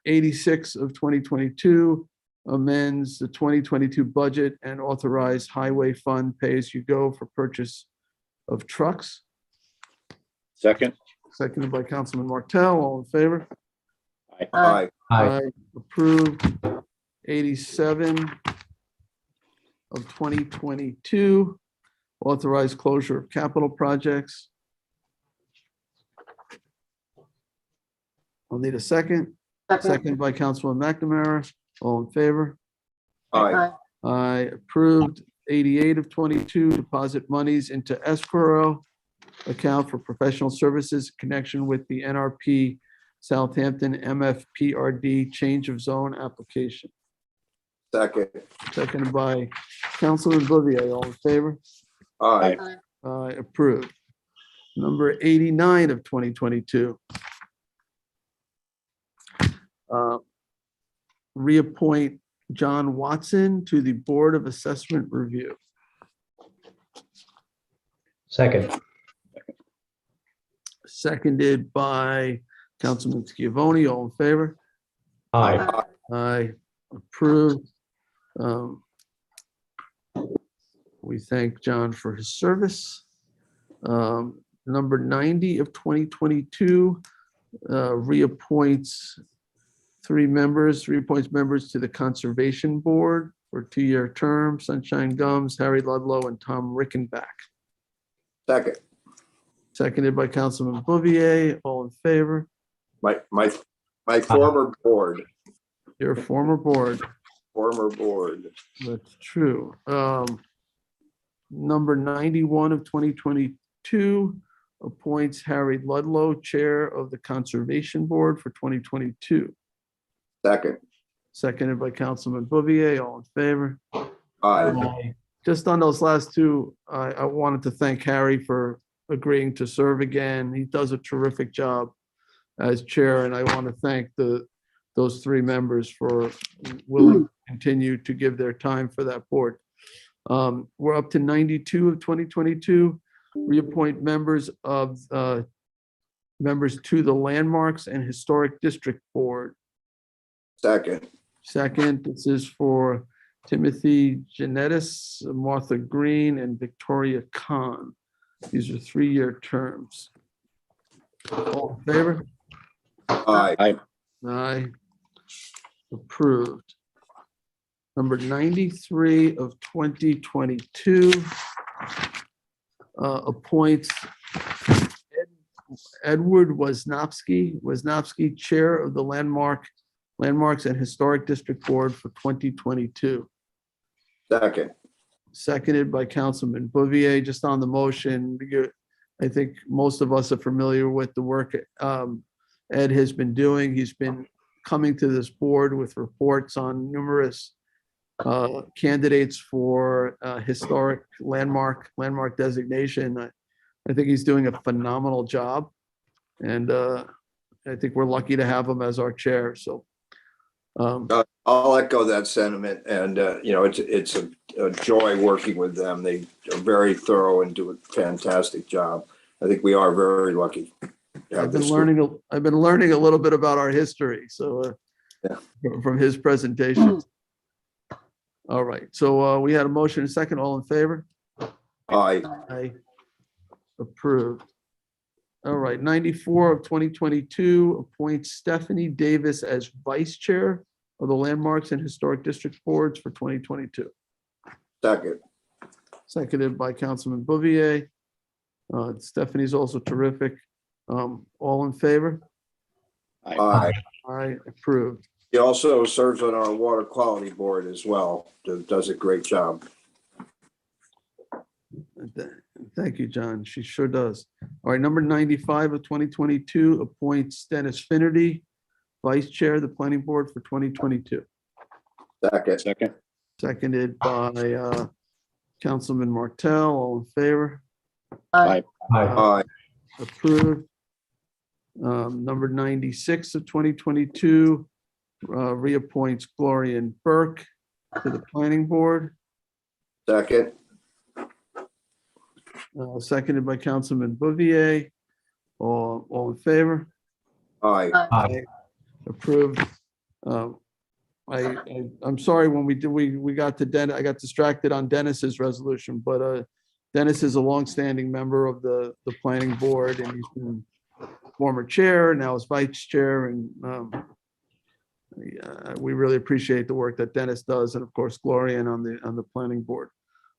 86 of 2022 amends the 2022 budget and authorize highway fund pay-as-you-go for purchase of trucks. Second. Seconded by Councilman Martell, all in favor? Aye. Approved. 87 of 2022, authorize closure of capital projects. I'll need a second. Second by Councilman McNamara, all in favor? Aye. I approved. 88 of 22, deposit monies into escrow account for professional services in connection with the NRP Southampton MFPRD change of zone application. Second. Seconded by Councilman Bouvier. All in favor? Aye. Approved. Number 89 of 2022. Reappoint John Watson to the Board of Assessment Review. Second. Seconded by Councilman Schiavone. All in favor? Aye. Aye. Approved. We thank John for his service. Number 90 of 2022 reappoints reappoints members to the Conservation Board for a 2-year term, Sunshine Gums, Harry Ludlow, and Tom Rickenback. Second. Seconded by Councilman Bouvier. All in favor? My former board. Your former board. Former board. That's true. Number 91 of 2022 appoints Harry Ludlow, Chair of the Conservation Board for 2022. Second. Seconded by Councilman Bouvier. All in favor? Aye. Just on those last two, I wanted to thank Harry for agreeing to serve again. He does a terrific job as chair, and I want to thank those three members for willing to continue to give their time for that board. We're up to 92 of 2022. Reappoint members to the Landmarks and Historic District Board. Second. Second, this is for Timothy Janetis, Martha Green, and Victoria Khan. These are 3-year terms. All in favor? Aye. Aye. Approved. Number 93 of 2022 appoints Edward Wasnowski, Chair of the Landmarks and Historic District Board for 2022. Second. Seconded by Councilman Bouvier. Just on the motion, I think most of us are familiar with the work Ed has been doing. He's been coming to this board with reports on numerous candidates for historic landmark designation. I think he's doing a phenomenal job, and I think we're lucky to have him as our chair. So I'll echo that sentiment, and it's a joy working with them. They are very thorough and do a fantastic job. I think we are very lucky. I've been learning a little bit about our history, so from his presentation. All right, so we had a motion and a second. All in favor? Aye. Aye. Approved. All right, 94 of 2022 appoints Stephanie Davis as Vice Chair of the Landmarks and Historic District Boards for 2022. Second. Seconded by Councilman Bouvier. Stephanie's also terrific. All in favor? Aye. Aye, approved. He also serves on our Water Quality Board as well. Does a great job. Thank you, John. She sure does. All right, number 95 of 2022 appoints Dennis Finnerty, Vice Chair of the Planning Board for 2022. Second. Seconded by Councilman Martell. All in favor? Aye. Aye. Approved. Number 96 of 2022 reappoints Gloria Burke to the Planning Board. Second. Seconded by Councilman Bouvier. All in favor? Aye. Aye. Approved. I'm sorry, when we got to Dennis, I got distracted on Dennis's resolution, but Dennis is a longstanding member of the planning board, and he's been former chair, now is vice chair, and we really appreciate the work that Dennis does, and of course Gloria on the planning board.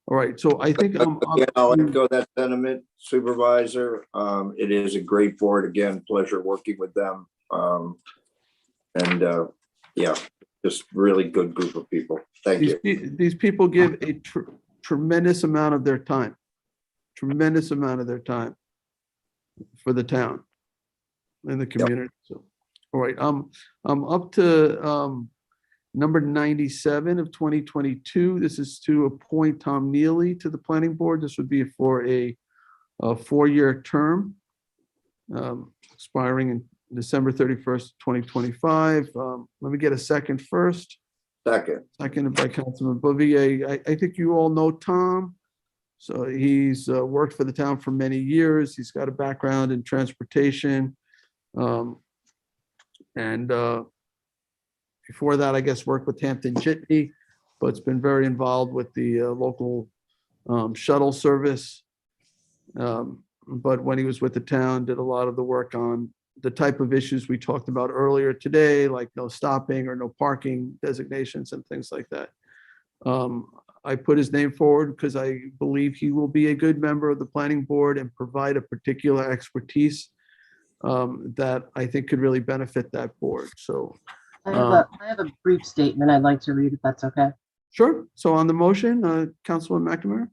All right, so I think I'll echo that sentiment, Supervisor. It is a great board. Again, pleasure working with them. Just really good group of people. Thank you. These people give a tremendous amount of their time for the town and the community. So, all right, I'm up to number 97 of 2022. This is to appoint Tom Neely to the planning board. This would be for a 4-year term expiring in December 31st, 2025. Let me get a second first. Second. Seconded by Councilman Bouvier. I think you all know Tom. So he's worked for the town for many years. He's got a background in transportation. And before that, I guess, worked with Hampton Jitney, but it's been very involved with the local shuttle service. But when he was with the town, did a lot of the work on the type of issues we talked about earlier today, like no stopping or no parking designations and things like that. I put his name forward because I believe he will be a good member of the planning board and provide a particular expertise that I think could really benefit that board. So I have a brief statement I'd like to read, if that's okay. Sure. So on the motion, Councilman Mcnamara.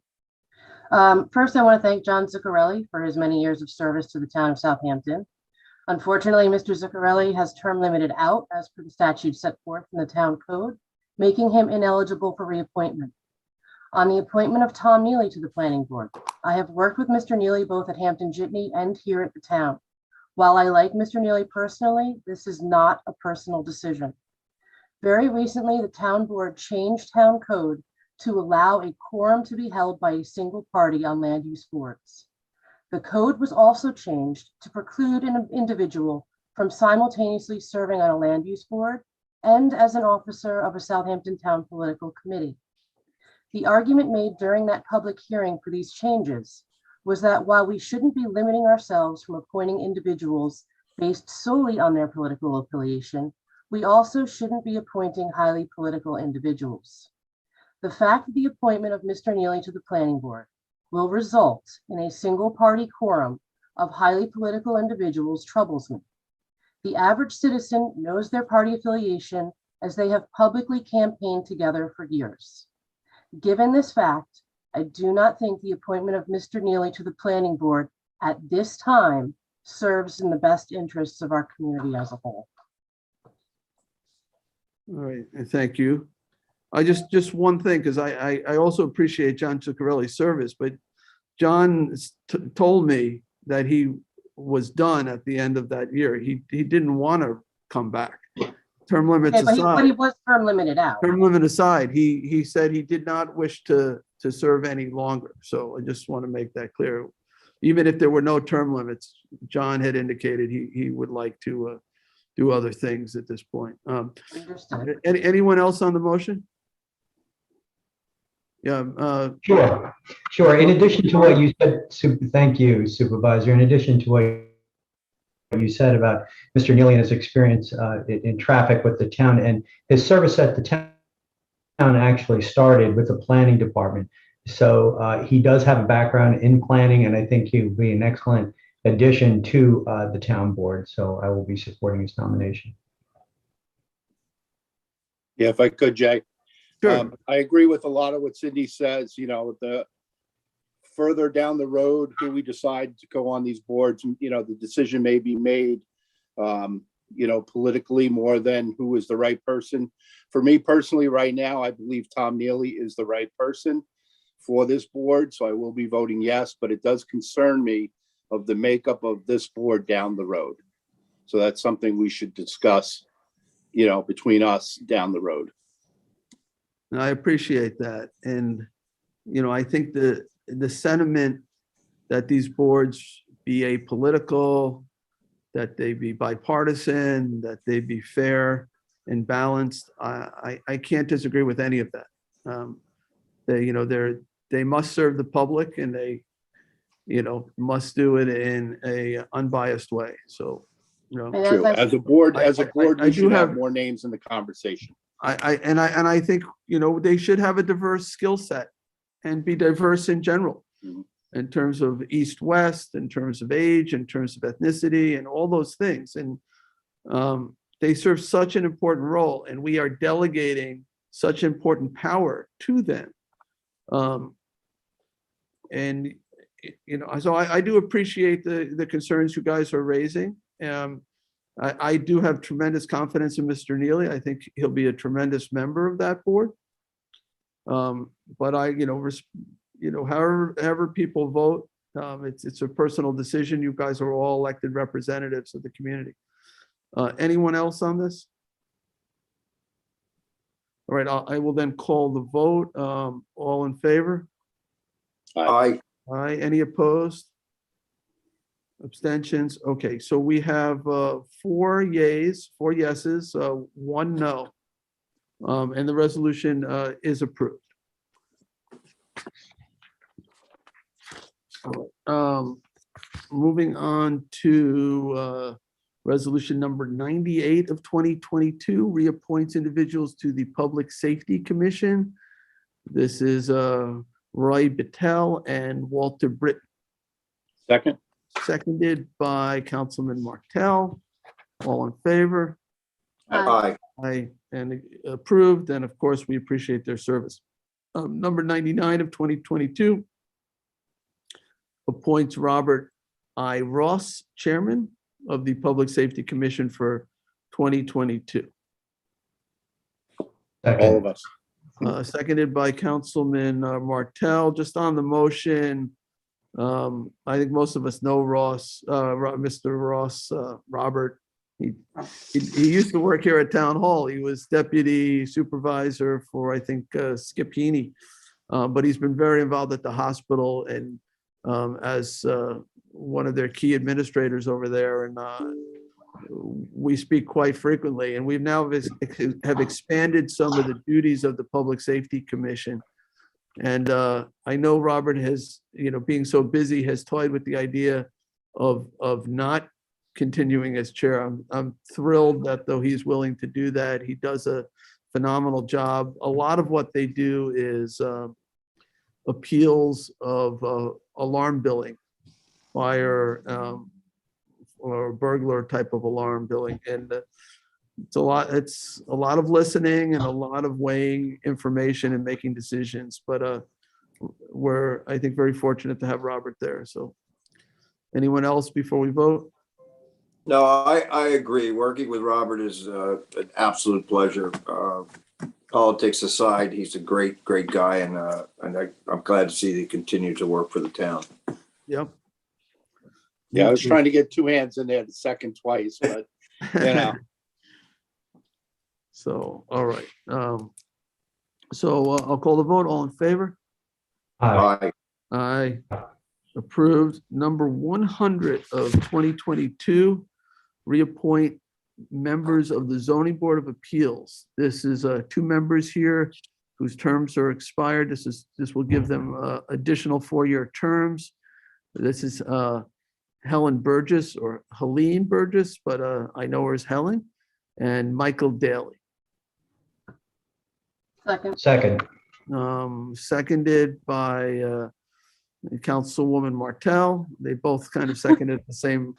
First, I want to thank John Zuccarelli for his many years of service to the town of Southampton. Unfortunately, Mr. Zuccarelli has term limited out as per the statute set forth in the town code, making him ineligible for reappointment. On the appointment of Tom Neely to the planning board, I have worked with Mr. Neely both at Hampton Jitney and here at the town. While I like Mr. Neely personally, this is not a personal decision. Very recently, the town board changed town code to allow a quorum to be held by a single party on land use boards. The code was also changed to preclude an individual from simultaneously serving on a land use board and as an officer of a Southampton town political committee. The argument made during that public hearing for these changes was that while we shouldn't be limiting ourselves from appointing individuals based solely on their political affiliation, we also shouldn't be appointing highly political individuals. The fact that the appointment of Mr. Neely to the planning board will result in a single party quorum of highly political individuals troubles me. The average citizen knows their party affiliation as they have publicly campaigned together for years. Given this fact, I do not think the appointment of Mr. Neely to the planning board at this time serves in the best interests of our community as a whole. All right, and thank you. I just one thing, because I also appreciate John Zuccarelli's service, but John told me that he was done at the end of that year. He didn't want to come back. Term limits Okay, but aside. he was term limited out. Term limit aside, he said he did not wish to serve any longer. So I just want to make that clear. Even if there were no term limits, John had indicated he would like to do other things at this point. Understood. Anyone else on the motion? Yeah. Sure. In addition to what you said, thank you, Supervisor. In addition to what you said about Mr. Neely and his experience in traffic with the town, and his service at the town actually started with the planning department. So he does have a background in planning, and I think he would be an excellent addition to the town board. So I will be supporting his nomination. Yeah, if I could, Jay. Sure. I agree with a lot of what Cindy says. You know, the further down the road, who we decide to go on these boards, you know, the decision may be made, you know, politically more than who is the right person. For me personally, right now, I believe Tom Neely is the right person for this board. So I will be voting yes, but it does concern me of the makeup of this board down the road. So that's something we should discuss, you know, between us down the road. And I appreciate that. And, you know, I think the sentiment that these boards be apolitical, that they be bipartisan, that they be fair and balanced, I can't disagree with any of that. They must serve the public, and they, you know, must do it in a unbiased way. So, you know, true. As a board, we should have have more names in the conversation. I think, you know, they should have a diverse skill set and be diverse in general, in terms of East-West, in terms of age, in terms of ethnicity, and all those things. And they serve such an important role, and we are delegating such important power to them. And, you know, so I do appreciate the concerns you guys are raising. I do have tremendous confidence in Mr. Neely. I think he'll be a tremendous member of that board. But however people vote, it's a personal decision. You guys are all elected representatives of the community. Anyone else on this? All right, I will then call the vote. All in favor? Aye. Aye. Any opposed? Abstentions? Okay, so we have 4 yeses, 1 no. And the resolution is approved. Moving on to resolution number 98 of 2022, reappoints individuals to the Public Safety Commission. This is Roy Battelle and Walter Britton. Second. Seconded by Councilman Martell. All in favor? Aye. Aye, and approved. And of course, we appreciate their service. Number 99 of 2022 appoints Robert I. Ross, Chairman of the Public Safety Commission for 2022. All of us. Seconded by Councilman Martell. Just on the motion, I think most of us know Ross, Mr. Ross, Robert. He used to work here at Town Hall. He was deputy supervisor for, I think, Skip Heaney. But he's been very involved at the hospital and as one of their key administrators over there. And we speak quite frequently. And we've now have expanded some of the duties of the Public Safety Commission And I know Robert has, being so busy, has toyed with the idea of not continuing as chair. I'm thrilled that though he's willing to do that, he does a phenomenal job. A lot of what they do is appeals of alarm billing, fire or burglar type of alarm billing. And it's a lot of listening and a lot of weighing information and making decisions. But we're, I think, very fortunate to have Robert there. So anyone else before we vote? No, I agree. Working with Robert is an absolute pleasure. Politics aside, he's a great guy, and I'm glad to see that he continue to work for the town. Yep. Yeah, I was trying to get two hands in there the second twice, but So, all right. So I'll call the vote. All in favor? Aye. Aye. Approved. Number 100 of 2022, reappoint members of the Zoning Board of Appeals. This is 2 members here whose terms are expired. This will give them additional 4-year terms. This is Helen Burgess, or Helene Burgess, but I know her as Helen, and Michael Daly. Second. Seconded by Councilwoman Martell. They both kind of seconded the same.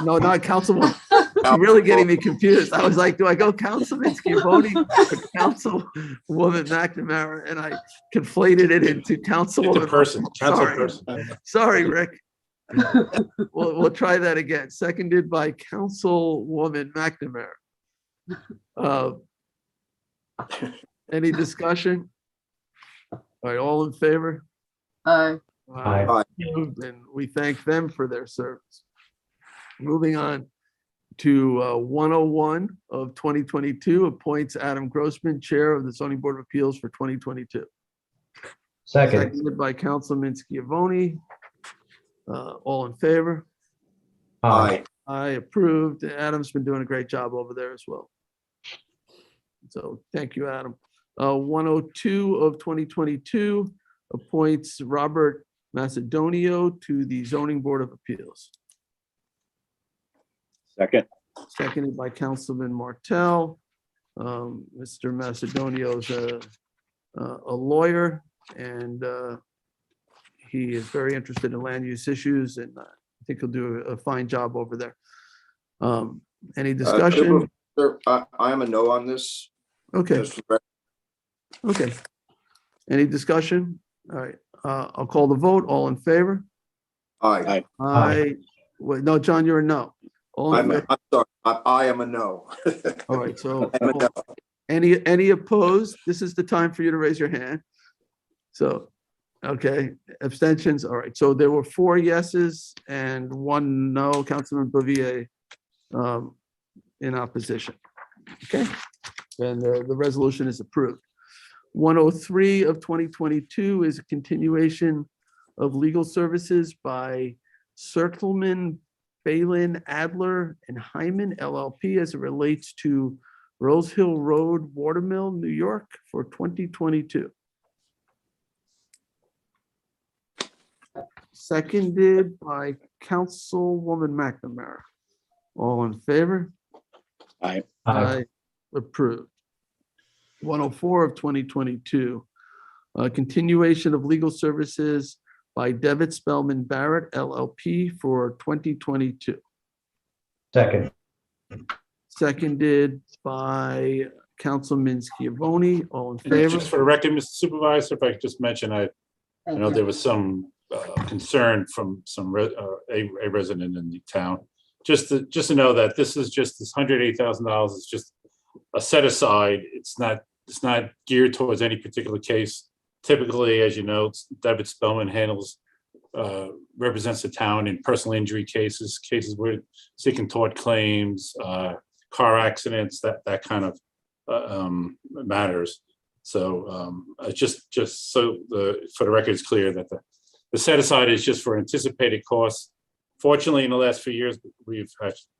No, not Councilwoman. You're really getting me confused. I was like, do I go Councilman Schiavone or Councilwoman McNamara? And I conflated it into Councilwoman. Sorry, Rick. We'll try that again. Seconded by Councilwoman McNamara. Any discussion? All right, all in favor? Aye. Aye. And we thank them for their service. Moving on to 101 of 2022, appoints Adam Grossman, Chair of the Zoning Board of Appeals for 2022. Second. Seconded by Councilman Schiavone. All in favor? Aye. Aye, approved. Adam's been doing a great job over there as well. So thank you, Adam. 102 of 2022 appoints Robert Macedonio to the Zoning Board of Appeals. Second. Seconded by Councilman Martell. Mr. Macedonio is a lawyer, and he is very interested in land use issues, and I think he'll do a fine job over there. Any discussion? I am a no on this. Okay. Okay. Any discussion? All right. I'll call the vote. All in favor? Aye. Aye. Wait, no, John, you're a no. All in favor? I'm sorry. I am a no. All right. So I am a no. any opposed? This is the time for you to raise your hand. So, okay. Abstentions. All right. So there were 4 yeses and 1 no. Councilman Bouvier in opposition. Okay. And the resolution is approved. 103 of 2022 is a continuation of legal services by Serkelman, Balin, Adler, and Hyman LLP as it relates to Rose Hill Road, Watermill, New York for 2022. Seconded by Councilwoman McNamara. All in favor? Aye. Aye. Approved. 104 of 2022, continuation of legal services by Devitt Spellman Barrett LLP for 2022. Second. Seconded by Councilman Schiavone. All in And favor? just for the record, Mr. Supervisor, if I could just mention, I know there was some concern from a resident in the town. Just to know that this $108,000 is just a set aside. It's not geared towards any particular case. Typically, as you know, Devitt Spellman represents the town in personal injury cases where seeking tort claims, car accidents, that kind of matters. So just so for the record, it's clear that the set aside is just for anticipated costs. Fortunately, in the last few years, we've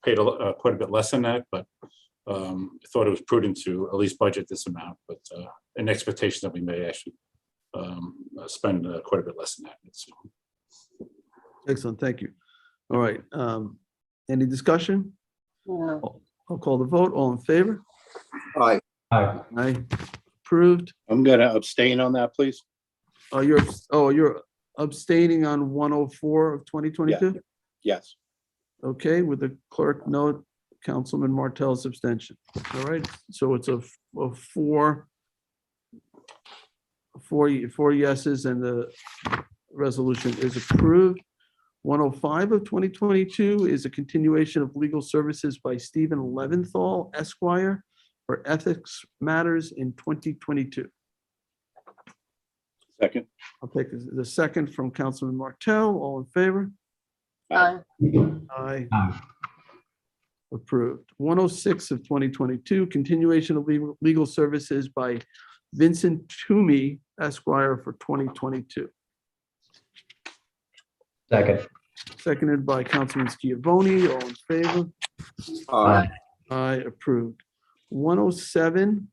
paid quite a bit less than that, but I thought it was prudent to at least budget this amount, but an expectation that we may actually spend quite a bit less than that. Excellent, thank you. All right, any discussion? No. I'll call the vote. All in favor? Aye. Aye. Aye. Approved. I'm gonna abstain on that, please. You're abstaining on 104 of 2022? Yes. Okay, with the clerk note, Councilman Martell's abstention. All right, so it's a four yeses, and the resolution is approved. 105 of 2022 is a continuation of legal services by Stephen Leventhal Esquire for ethics matters in 2022. Second. I'll take the second from Councilman Martell. All in favor? Aye. Aye. Approved. 106 of 2022, continuation of legal services by Vincent Toomey Esquire for 2022. Second. Seconded by Councilman Schiavone. All in favor? Aye. Aye, approved. 107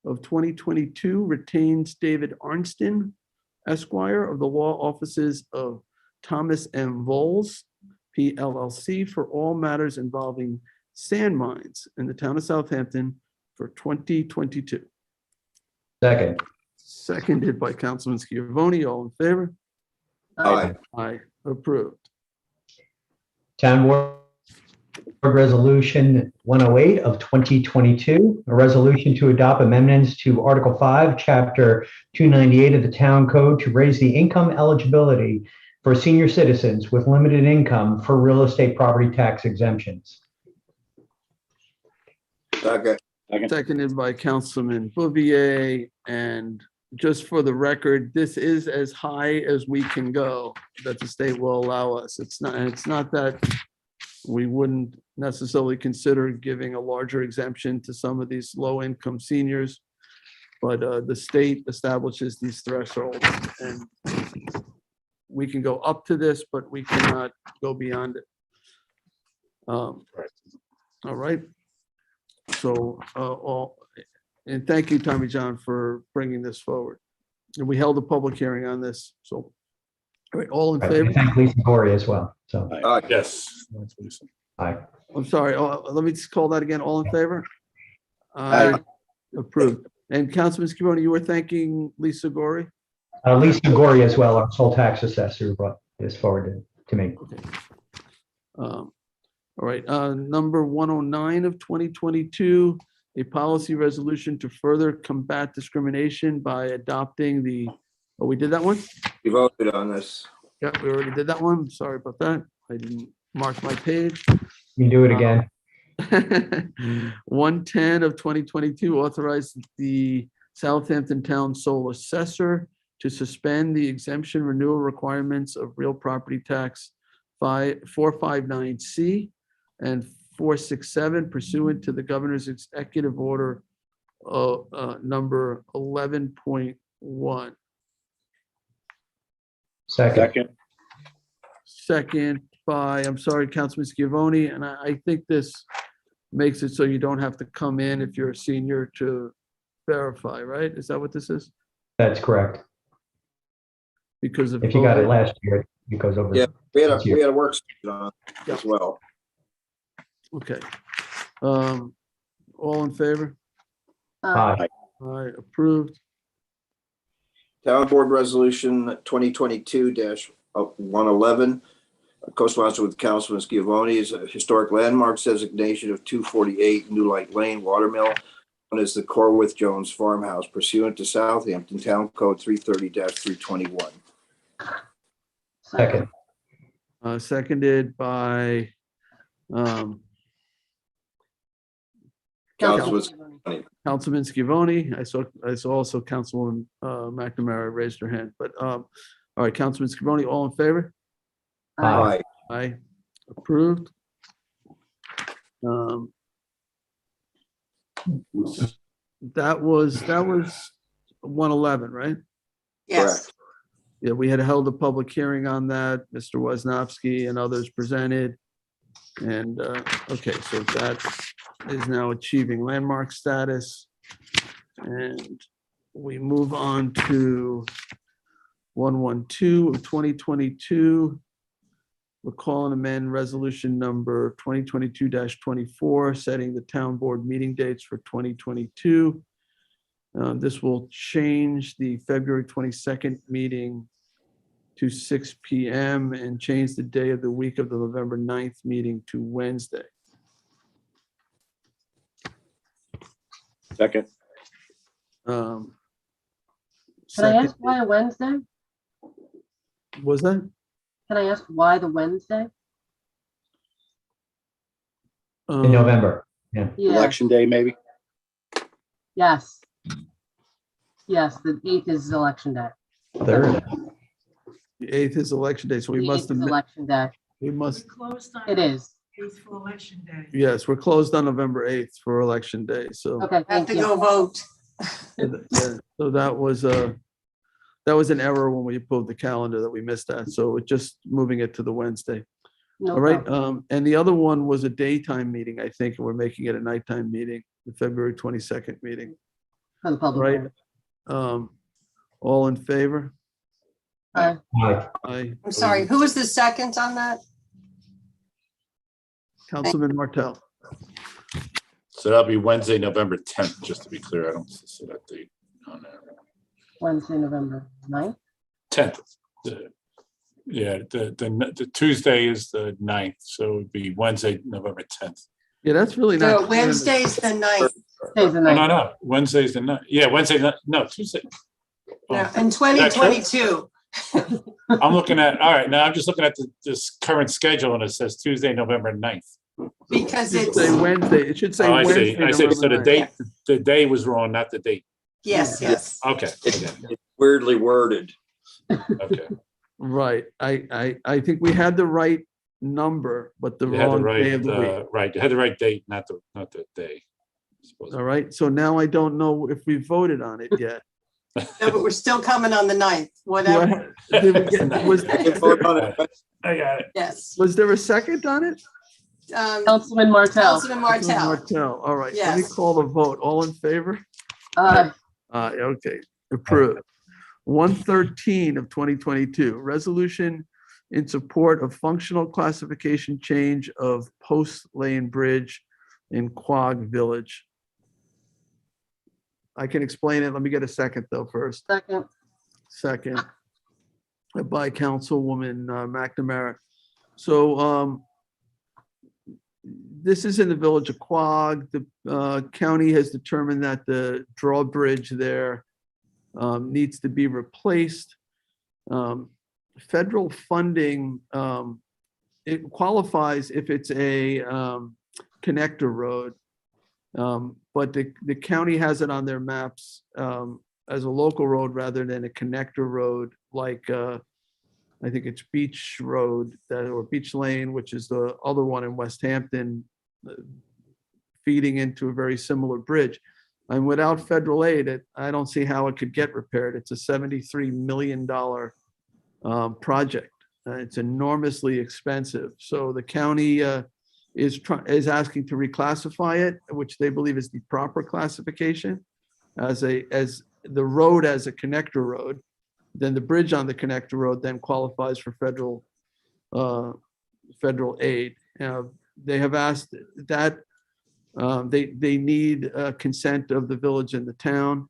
of 2022 retains David Arnston Esquire of the law offices of Thomas M. Voles, PLLC, for all matters involving sand mines in the town of Southampton for 2022. Second. Seconded by Councilman Schiavone. All in favor? Aye. Aye, approved. Town Board Resolution 108 of 2022, a resolution to adopt amendments to Article 5, Chapter 298 of the Town Code to raise the income eligibility for senior citizens with limited income for real estate property tax exemptions. Second. Seconded by Councilman Bouvier. And just for the record, this is as high as we can go that the state will allow us. It's not that we wouldn't necessarily consider giving a larger exemption to some of these low-income seniors, but the state establishes these thresholds, and we can go up to this, but we cannot go beyond it. All right. So, and thank you, Tommy John, for bringing this forward. And we held a public hearing on this, so. All right, all in favor? Thank Lisa Gorey as well. So, Yes. aye. I'm sorry, let me just call that again. All in favor? Aye. Approved. And Councilman Schiavone, you were thanking Lisa Gorey? Lisa Gorey as well, our sole tax assessor, who brought this forward to me. Okay. All right, number 109 of 2022, a policy resolution to further combat discrimination by adopting the, we did that one? We voted on this. Yeah, we already did that one. Sorry about that. I didn't mark my page. You can do it again. 110 of 2022 authorized the Southampton Town Sole Assessor to suspend the exemption renewal requirements of real property tax 459C and 467 pursuant to the governor's executive order number 11.1. Second. Second by, I'm sorry, Councilman Schiavone, and I think this makes it so you don't have to come in if you're a senior to verify, right? Is that what this is? That's correct. Because of If you got it COVID? last year, it goes over. Yeah, we had this year. a work session on it as well. Okay. All in favor? Aye. Aye, approved. Town Board Resolution 2022-111, co-sponsored with Councilman Schiavone, is a historic landmarks designation of 248 New Light Lane, Watermill, known as the Corwith Jones Farmhouse, pursuant to Southampton Town Code 330-321. Second. Seconded by Councilman Schiavone. I saw also Councilwoman Mcnamara raised her hand, but all right, Councilman Schiavone, all in favor? Aye. Aye, approved. That was 111, right? Yes. Yeah, we had held a public hearing on that. Mr. Wesnowski and others presented. And, okay, so that is now achieving landmark status. And we move on to 112 of 2022. Recall and amend resolution number 2022-24, setting the town board meeting dates for 2022. This will change the February 22nd meeting to 6 PM and change the day of the week of the November 9th meeting to Wednesday. Second. Can I Second, ask why a Wednesday? was that? Can I ask why the Wednesday? In November. Yeah. Yeah, Election day, maybe? yes. Yes, the 8th is election day. Third. The 8th is election day, so we The must 8th is have, election day. we must, It is. yes, we're closed on November 8th for election day, so. Okay, Have thank to you. go vote. Yeah, so that was an error when we approved the calendar that we missed that. So we're just moving it to the Wednesday. No All right. problem. And the other one was a daytime meeting, I think, and we're making it a nighttime meeting, the February 22nd meeting. For the public. Right. hearing. All in favor? Aye. Aye. Aye. I'm sorry, who was the second on that? Councilman Martell. So that'll be Wednesday, November 10th, just to be clear. I don't see that date on there. Wednesday, November 9th. 10th. Yeah, the Tuesday is the 9th, so it'd be Wednesday, November 10th. Yeah, that's really So not. Wednesday's the 9th. Today's the No, 9th. no, Wednesday's the 9th. Yeah, Wednesday, no, Tuesday. Oh, Yeah, in is that true? 2022. I'm looking at, all right, now I'm just looking at this current schedule and it says Tuesday, November 9th. Because It should it's, say Wednesday. It should say Oh, I Wednesday. see, I see. So the November date, the day was wrong, not the date. yes, yes. Okay, okay, It's weirdly worded. okay. 9th. Right. I think we had the right number, but the You had the wrong day of the week. right, you had the right date, not the day. I suppose. All right. So now I don't know if we voted on it yet. No, but we're still coming on the 9th, whatever. Did we get- was- I got it. Yes. Was there a second on it? Councilman Martell. Councilman Councilman Martell. Martell. All right, let me Yes. call the vote. All in favor? Aye. Okay, approved. 113 of 2022, resolution in support of functional classification change of Post Lane Bridge in Quogue Village. I can explain it. Let me get a second though first. Second. Second by Councilwoman Mcnamara. So this is in the village of Quogue. The county has determined that the drawbridge there needs to be replaced. Federal funding, it qualifies if it's a connector road. But the county has it on their maps as a local road rather than a connector road, like I think it's Beach Road or Beach Lane, which is the other one in West Hampton, feeding into a very similar bridge. And without federal aid, I don't see how it could get repaired. It's a $73 million project. It's enormously expensive. So the county is asking to reclassify it, which they believe is the proper classification, as the road as a connector road. Then the bridge on the connector road then qualifies for federal aid. They have asked that they need consent of the village and the town.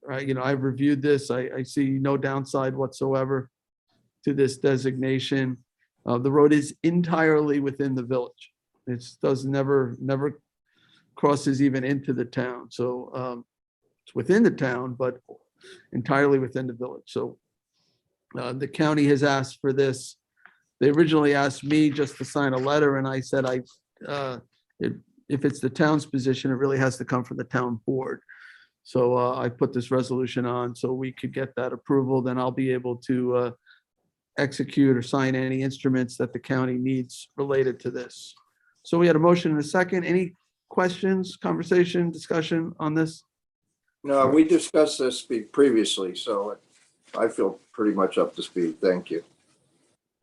I've reviewed this. I see no downside whatsoever to this designation. The road is entirely within the village. It never crosses even into the town. So it's within the town, but entirely within the village. So the county has asked for this. They originally asked me just to sign a letter, and I said, if it's the town's position, it really has to come from the town board. So I put this resolution on so we could get that approval. Then I'll be able to execute or sign any instruments that the county needs related to this. So we had a motion and a second. Any questions, conversation, discussion on this? No, we discussed this previously, so I feel pretty much up to speed. Thank you.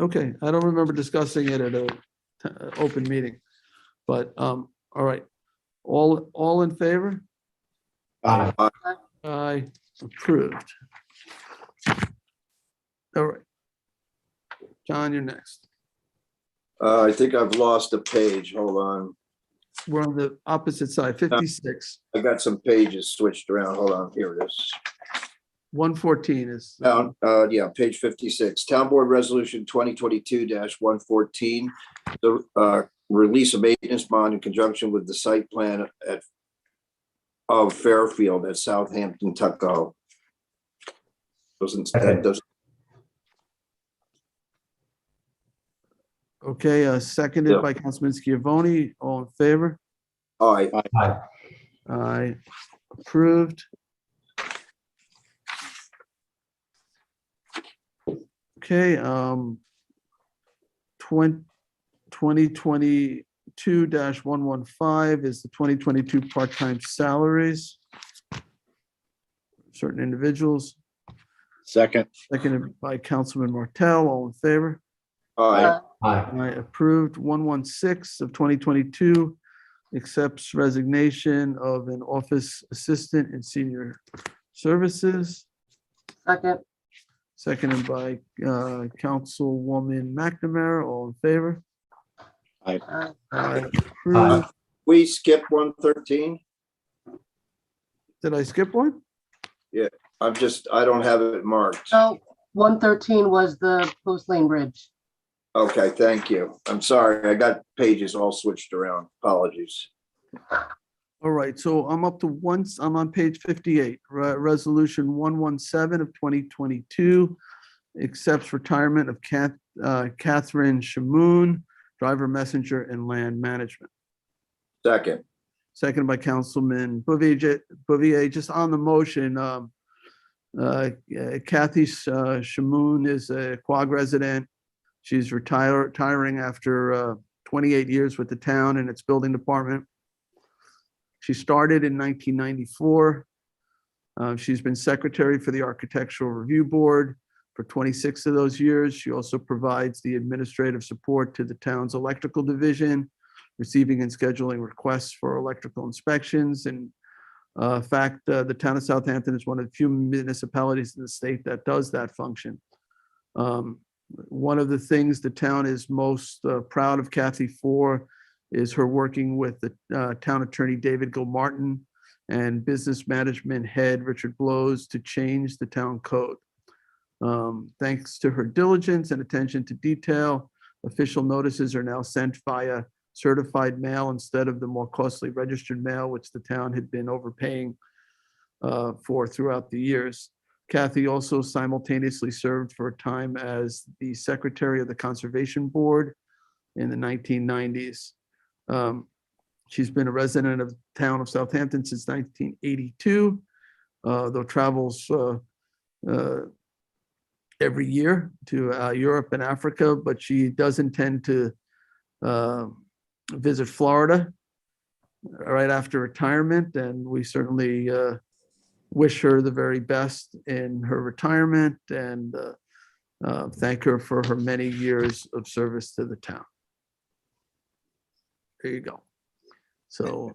Okay, I don't remember discussing it at a open meeting, but all right. All in favor? Aye. Aye, approved. All right. John, you're next. I think I've lost a page. Hold on. We're on the opposite side, 56. I got some pages switched around. Hold on. Here it is. 114 is. Yeah, page 56. Town Board Resolution 2022-114. The release of maintenance bond in conjunction with the site plan of Fairfield at Southampton, Tuckahoe. Okay, seconded by Councilman Schiavone. All in favor? Aye. Aye. Approved. Okay, 2022-115 is the 2022 part-time salaries. Certain individuals. Second. Seconded by Councilman Martell. All in favor? Aye. Aye. Approved. 116 of 2022 accepts resignation of an office assistant in senior services. Second. Seconded by Councilwoman Mcnamara. All in favor? Aye. Aye. Approved. We skip 113. Did I skip one? Yeah, I don't have it marked. So 113 was the Post Lane Bridge. Okay, thank you. I'm sorry. I got pages all switched around. Apologies. All right, so I'm up to I'm on page 58. Resolution 117 of 2022 accepts retirement of Catherine Shamoon, driver, messenger, and land management. Second. Seconded by Councilman Bouvier. Just on the motion, Kathy Shamoon is a Quogue resident. She's retiring after 28 years with the town and its building department. She started in 1994. She's been secretary for the Architectural Review Board for 26 of those years. She also provides the administrative support to the town's electrical division, receiving and scheduling requests for electrical inspections. And in fact, the town of Southampton is one of the few municipalities in the state that does that function. One of the things the town is most proud of Kathy for is her working with the town attorney, David Gilmartin, and business management head, Richard Blows, to change the town code. Thanks to her diligence and attention to detail, official notices are now sent via certified mail instead of the more costly registered mail, which the town had been overpaying for throughout the years. Kathy also simultaneously served for a time as the secretary of the Conservation Board in the 1990s. She's been a resident of the town of Southampton since 1982, though travels every year to Europe and Africa, but she does intend to visit Florida right after retirement, and we certainly wish her the very best in her retirement and thank her for her many years of service to the town. There you go. So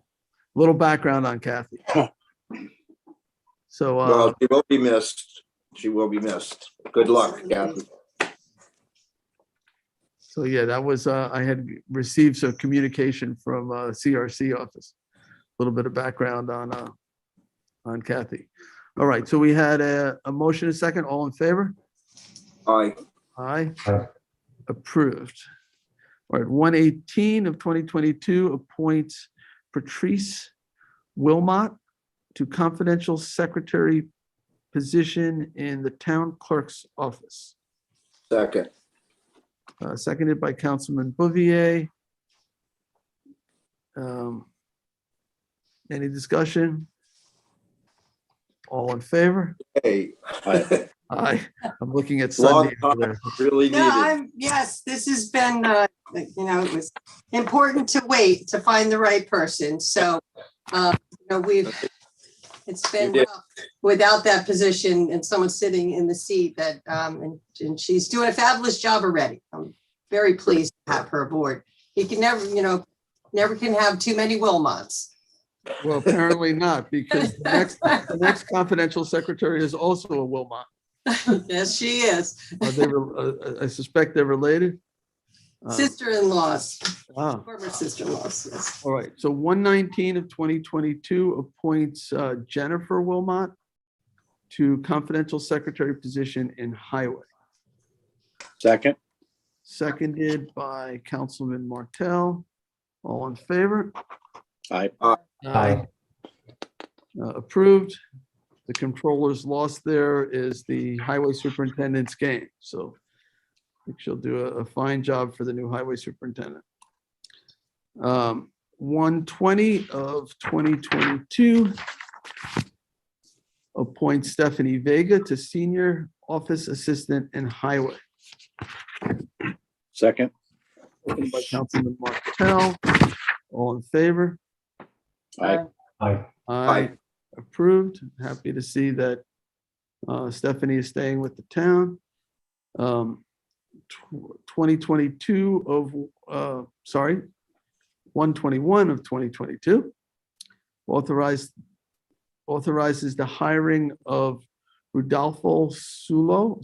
a little background on Kathy. So Well, she will be missed. She will be missed. Good luck, Kathy. so yeah, that was I had received some communication from CRC office. A little bit of background on Kathy. All right, so we had a motion, a second. All in favor? Aye. Aye. Approved. All right, 118 of 2022 appoints Patrice Wilmot to confidential secretary position in the town clerk's office. Second. Seconded by Councilman Bouvier. Any discussion? All in favor? Hey. Aye. I'm looking at Long Sunday over there. really No, needed. yes, this has been, it was important to wait to find the right person. So, it's been You did. rough without that position and someone sitting in the seat that, and she's doing a fabulous job already. I'm very pleased to have her aboard. You can never, never can have too many Wilmots. Well, apparently not, because the next confidential secretary is also a Wilmot. Yes, she is. Are they, I suspect they're related? Sister-in-laws, Ah, former sister-in-laws, yes. all right. So 119 of 2022 appoints Jennifer Wilmot to confidential secretary position in highway. Second. Seconded by Councilman Martell. All in favor? Aye. Aye. Approved. The controller's loss there is the highway superintendent's gain. So I think she'll do a fine job for the new highway superintendent. 120 of 2022 appoints Stephanie Vega to senior office assistant in highway. Second. Seconded by Councilman Martell. All in favor? Aye. Aye. Aye. Approved. Happy to see that Stephanie is staying with the town. 2022 of, 121 of 2022 authorizes the hiring of Rudolfo Solo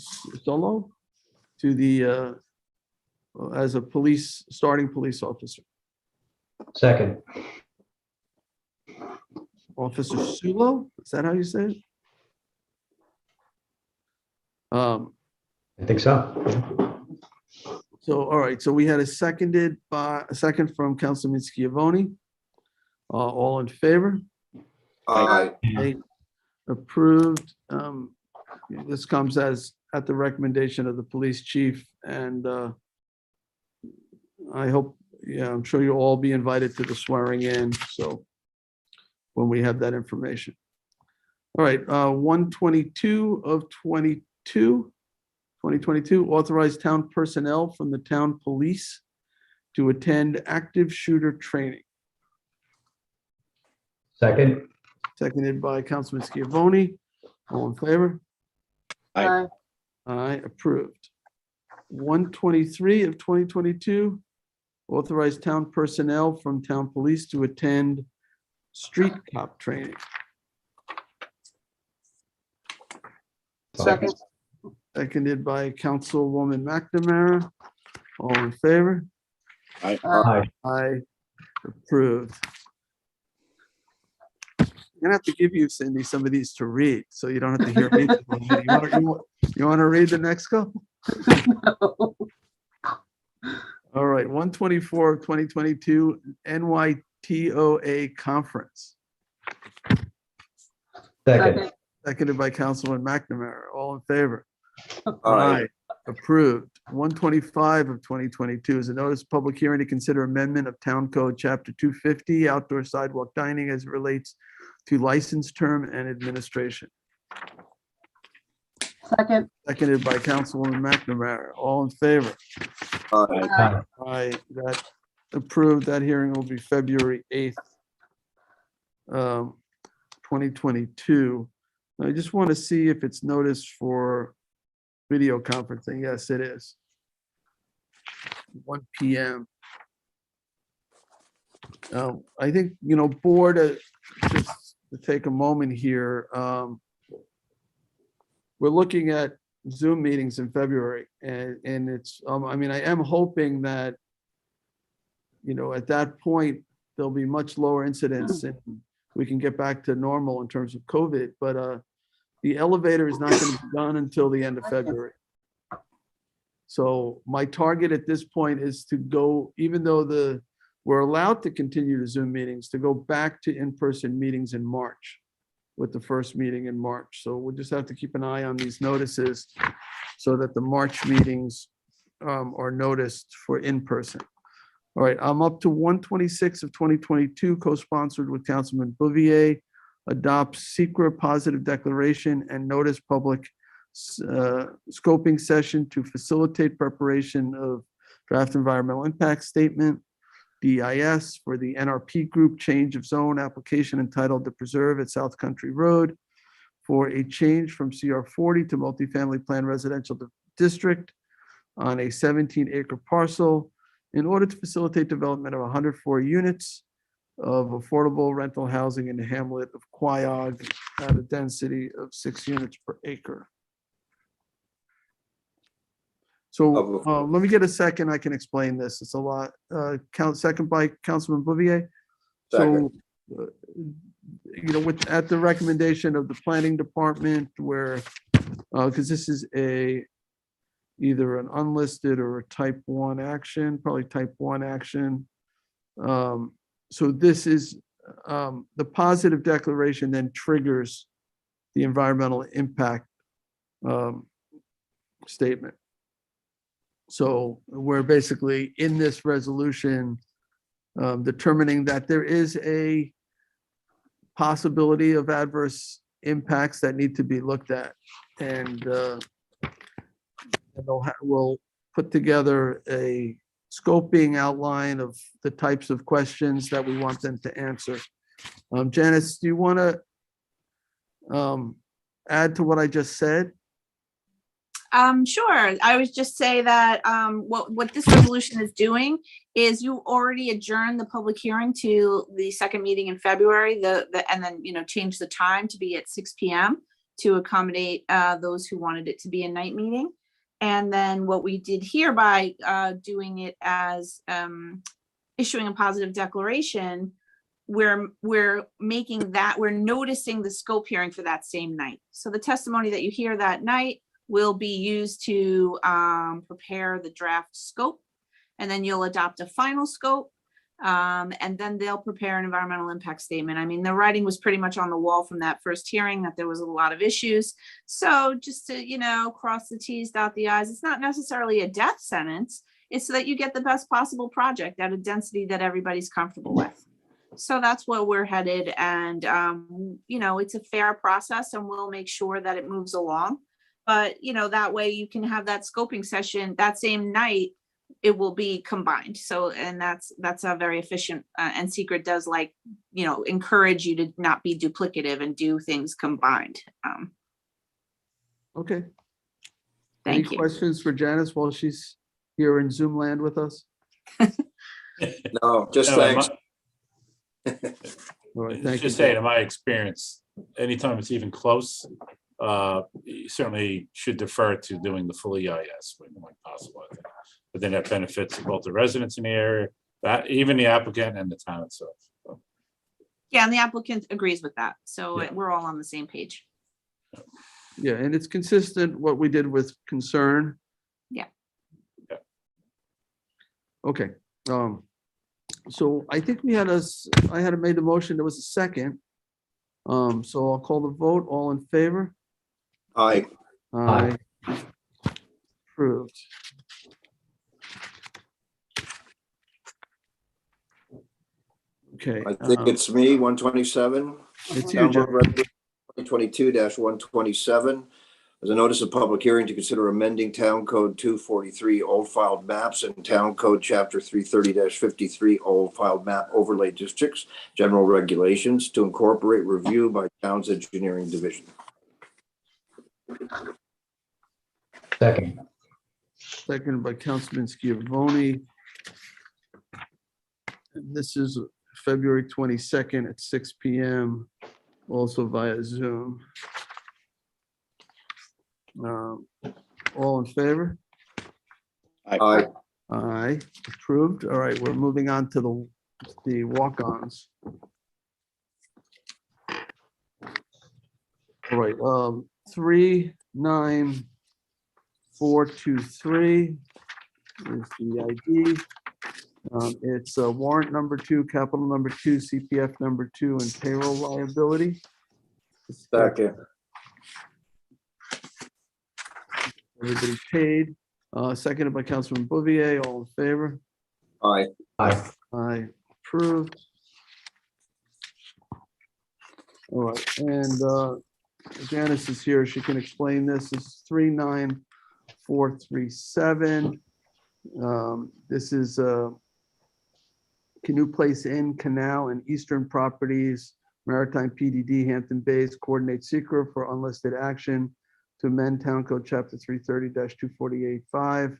to the as a starting police officer. Second. Officer Sulo, is that how you say it? I think so. So, all right, so we had a second from Councilman Schiavone. All in favor? Aye. Aye. Approved. This comes as at the recommendation of the police chief, and I hope, I'm sure you'll all be invited to the swearing in, so when we have that information. All right, 122 of 2022, authorized town personnel from the town police to attend active shooter training. Second. Seconded by Councilman Schiavone. All in favor? Aye. Aye, approved. 123 of 2022, authorized town personnel from town police to attend street cop training. Second. Seconded by Councilwoman McNamara. All in favor? Aye. Aye. Aye, approved. I'm gonna have to give you, Cindy, some of these to read, so you don't have to hear me. You want to read the next couple? All right, 124 of 2022 NYTOA conference. Second. Seconded by Councilman McNamara. All in favor? Aye. Approved. 125 of 2022 is a notice of public hearing to consider amendment of Town Code Chapter 250 outdoor sidewalk dining as it relates to license term and administration. Second. Seconded by Councilwoman McNamara. All in favor? Aye. Aye, that approved. That hearing will be February 8th, 2022. I just want to see if it's noticed for video conferencing. Yes, it is. 1 p.m. I think, board, just to take a moment here, we're looking at Zoom meetings in February, and it's, I am hoping that, at that point, there'll be much lower incidence and we can get back to normal in terms of COVID, but the elevator is not going to be done until the end of February. So my target at this point is to go, even though we're allowed to continue the Zoom meetings, to go back to in-person meetings in March, with the first meeting in March. So we'll just have to keep an eye on these notices so that the March meetings are noticed for in-person. All right, I'm up to 126 of 2022, co-sponsored with Councilman Bouvier, adopts secret positive declaration and notice public scoping session to facilitate preparation of draft environmental impact statement, DIS, for the NRP group change of zone application entitled The Preserve at South Country Road for a change from CR 40 to multifamily plan residential district on a 17-acre parcel in order to facilitate development of 104 units of affordable rental housing in the hamlet of Quiog at a density of 6 units per acre. So let me get a second. I can explain this. It's a lot. Second by Councilman Bouvier. So, at the recommendation of the planning department where, because this is either an unlisted or a type 1 action, probably type 1 action. So this is the positive declaration then triggers the environmental impact statement. So we're basically in this resolution determining that there is a possibility of adverse impacts that need to be looked at. And we'll put together a scoping outline of the types of questions that we want them to answer. Janice, do you want to add to what I just said? Sure. I would just say that what this resolution is doing is you already adjourned the public hearing to the second meeting in February, and then change the time to be at 6 p.m. to accommodate those who wanted it to be a night meeting. And then what we did here by doing it as issuing a positive declaration, we're making that, we're noticing the scope hearing for that same night. So the testimony that you hear that night will be used to prepare the draft scope, and then you'll adopt a final scope, and then they'll prepare an environmental impact statement. I mean, the writing was pretty much on the wall from that first hearing that there was a lot of issues. So just to, cross the T's, dot the I's, it's not necessarily a death sentence. It's so that you get the best possible project at a density that everybody's comfortable with. So that's where we're headed. And, it's a fair process, and we'll make sure that it moves along. But, that way you can have that scoping session that same night, it will be combined. So, and that's a very efficient, and Secret does encourage you to not be duplicative and do things combined. Okay. Thank Any you. questions for Janice while she's here in Zoom land with us? No, just No, thanks. All right, thank you. Just saying, in my experience, anytime it's even close, you certainly should defer to doing the full EIS when possible. I think. But then that benefits both the residents in the area, even the applicant and the town itself. So. Yeah, and the applicant agrees with that. So Yeah. we're all on the same page. Yeah, and it's consistent what we did with concern. Yeah. Okay. So I think I had made the motion. There was a second. So I'll call the vote. All in favor? Aye. Aye. Approved. Okay. I think it's me, 127. It's you, Joe. 2022-127. There's a notice of public hearing to consider amending Town Code 243 Old Filed Maps and Town Code Chapter 330-53 Old Filed Map Overlay Districts, General Regulations to incorporate review by Town's Engineering Division. Second. Second by Councilman Schiavone. This is February 22nd at 6 p.m. also via Zoom. All in favor? Aye. Aye, approved. All right, we're moving on to the walk-ons. All right, 39423 is the ID. It's warrant number 2, capital number 2, CPF number 2, and payroll liability. Second. Everybody paid. Seconded by Councilman Bouvier. All in favor? Aye. Aye. Aye, approved. All right, and Janice is here. She can explain this. This is 39437. This is Canoe Place Inn, Canal, and Eastern Properties, Maritime PDD, Hampton Bays, coordinate secret for unlisted action to amend Town Code Chapter 330-2485,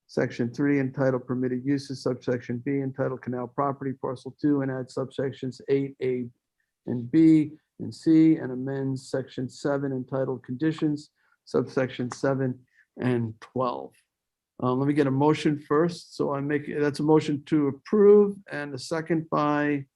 Section 3, entitled Permitted Uses, subsection B, entitled Canal Property, Parcel 2, and add subsections 8A and B and C, and amends Section 7, entitled Conditions, subsection 7 and 12. Let me get a motion first. So that's a motion to approve and a second by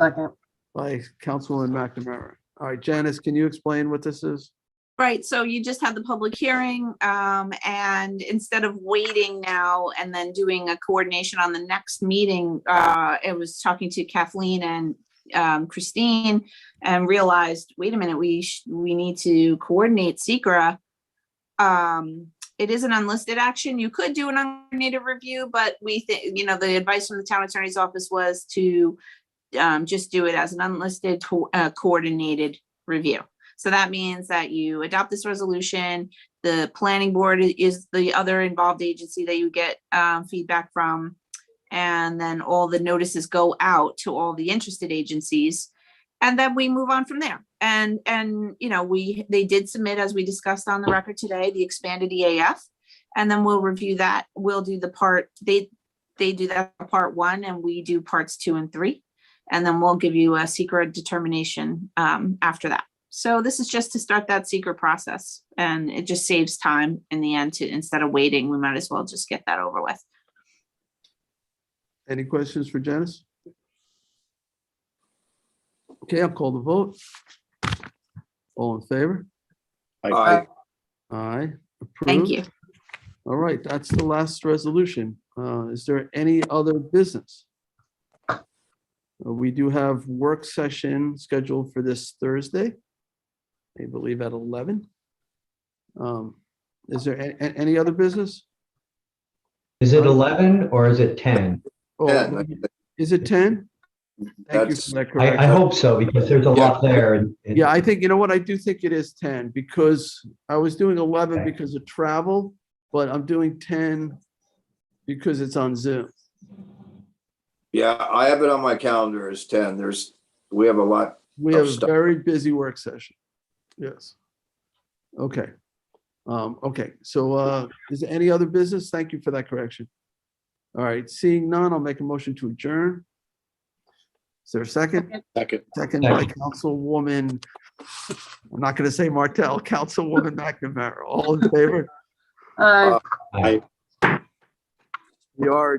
Second. Councilwoman McNamara. All right, Janice, can you explain what this is? Right, so you just had the public hearing, and instead of waiting now and then doing a coordination on the next meeting, it was talking to Kathleen and Christine and realized, wait a minute, we need to coordinate SECRA. It is an unlisted action. You could do an uncoordinated review, but we think, the advice from the town attorney's office was to just do it as an unlisted coordinated review. So that means that you adopt this resolution. The planning board is the other involved agency that you get feedback from. And then all the notices go out to all the interested agencies. And then we move on from there. And they did submit, as we discussed on the record today, the expanded EAF. And then we'll review that. We'll do the part, they do that for part 1 and we do parts 2 and 3. And then we'll give you a secret determination after that. So this is just to start that secret process, and it just saves time in the end. Instead of waiting, we might as well just get that over with. Any questions for Janice? Okay, I'll call the vote. All in favor? Aye. Aye. Thank Approved. you. All right, that's the last resolution. Is there any other business? We do have work session scheduled for this Thursday, I believe at 11. Is there any other business? Is it 11 or is it 10? Oh, is it 10? Thank you for that correction. I hope so, because there's a lot there. Yeah, I think, you know what, I do think it is 10 because I was doing 11 because of travel, but I'm doing 10 because it's on Zoom. Yeah, I have it on my calendar as 10. We have a lot. We have a very busy work session. Yes. Okay. Okay, so is there any other business? Thank you for that correction. All right, seeing none, I'll make a motion to adjourn. Is there a second? Second. Second by Councilwoman, I'm not going to say Martell, Councilwoman McNamara. All in favor? Aye. Aye. We are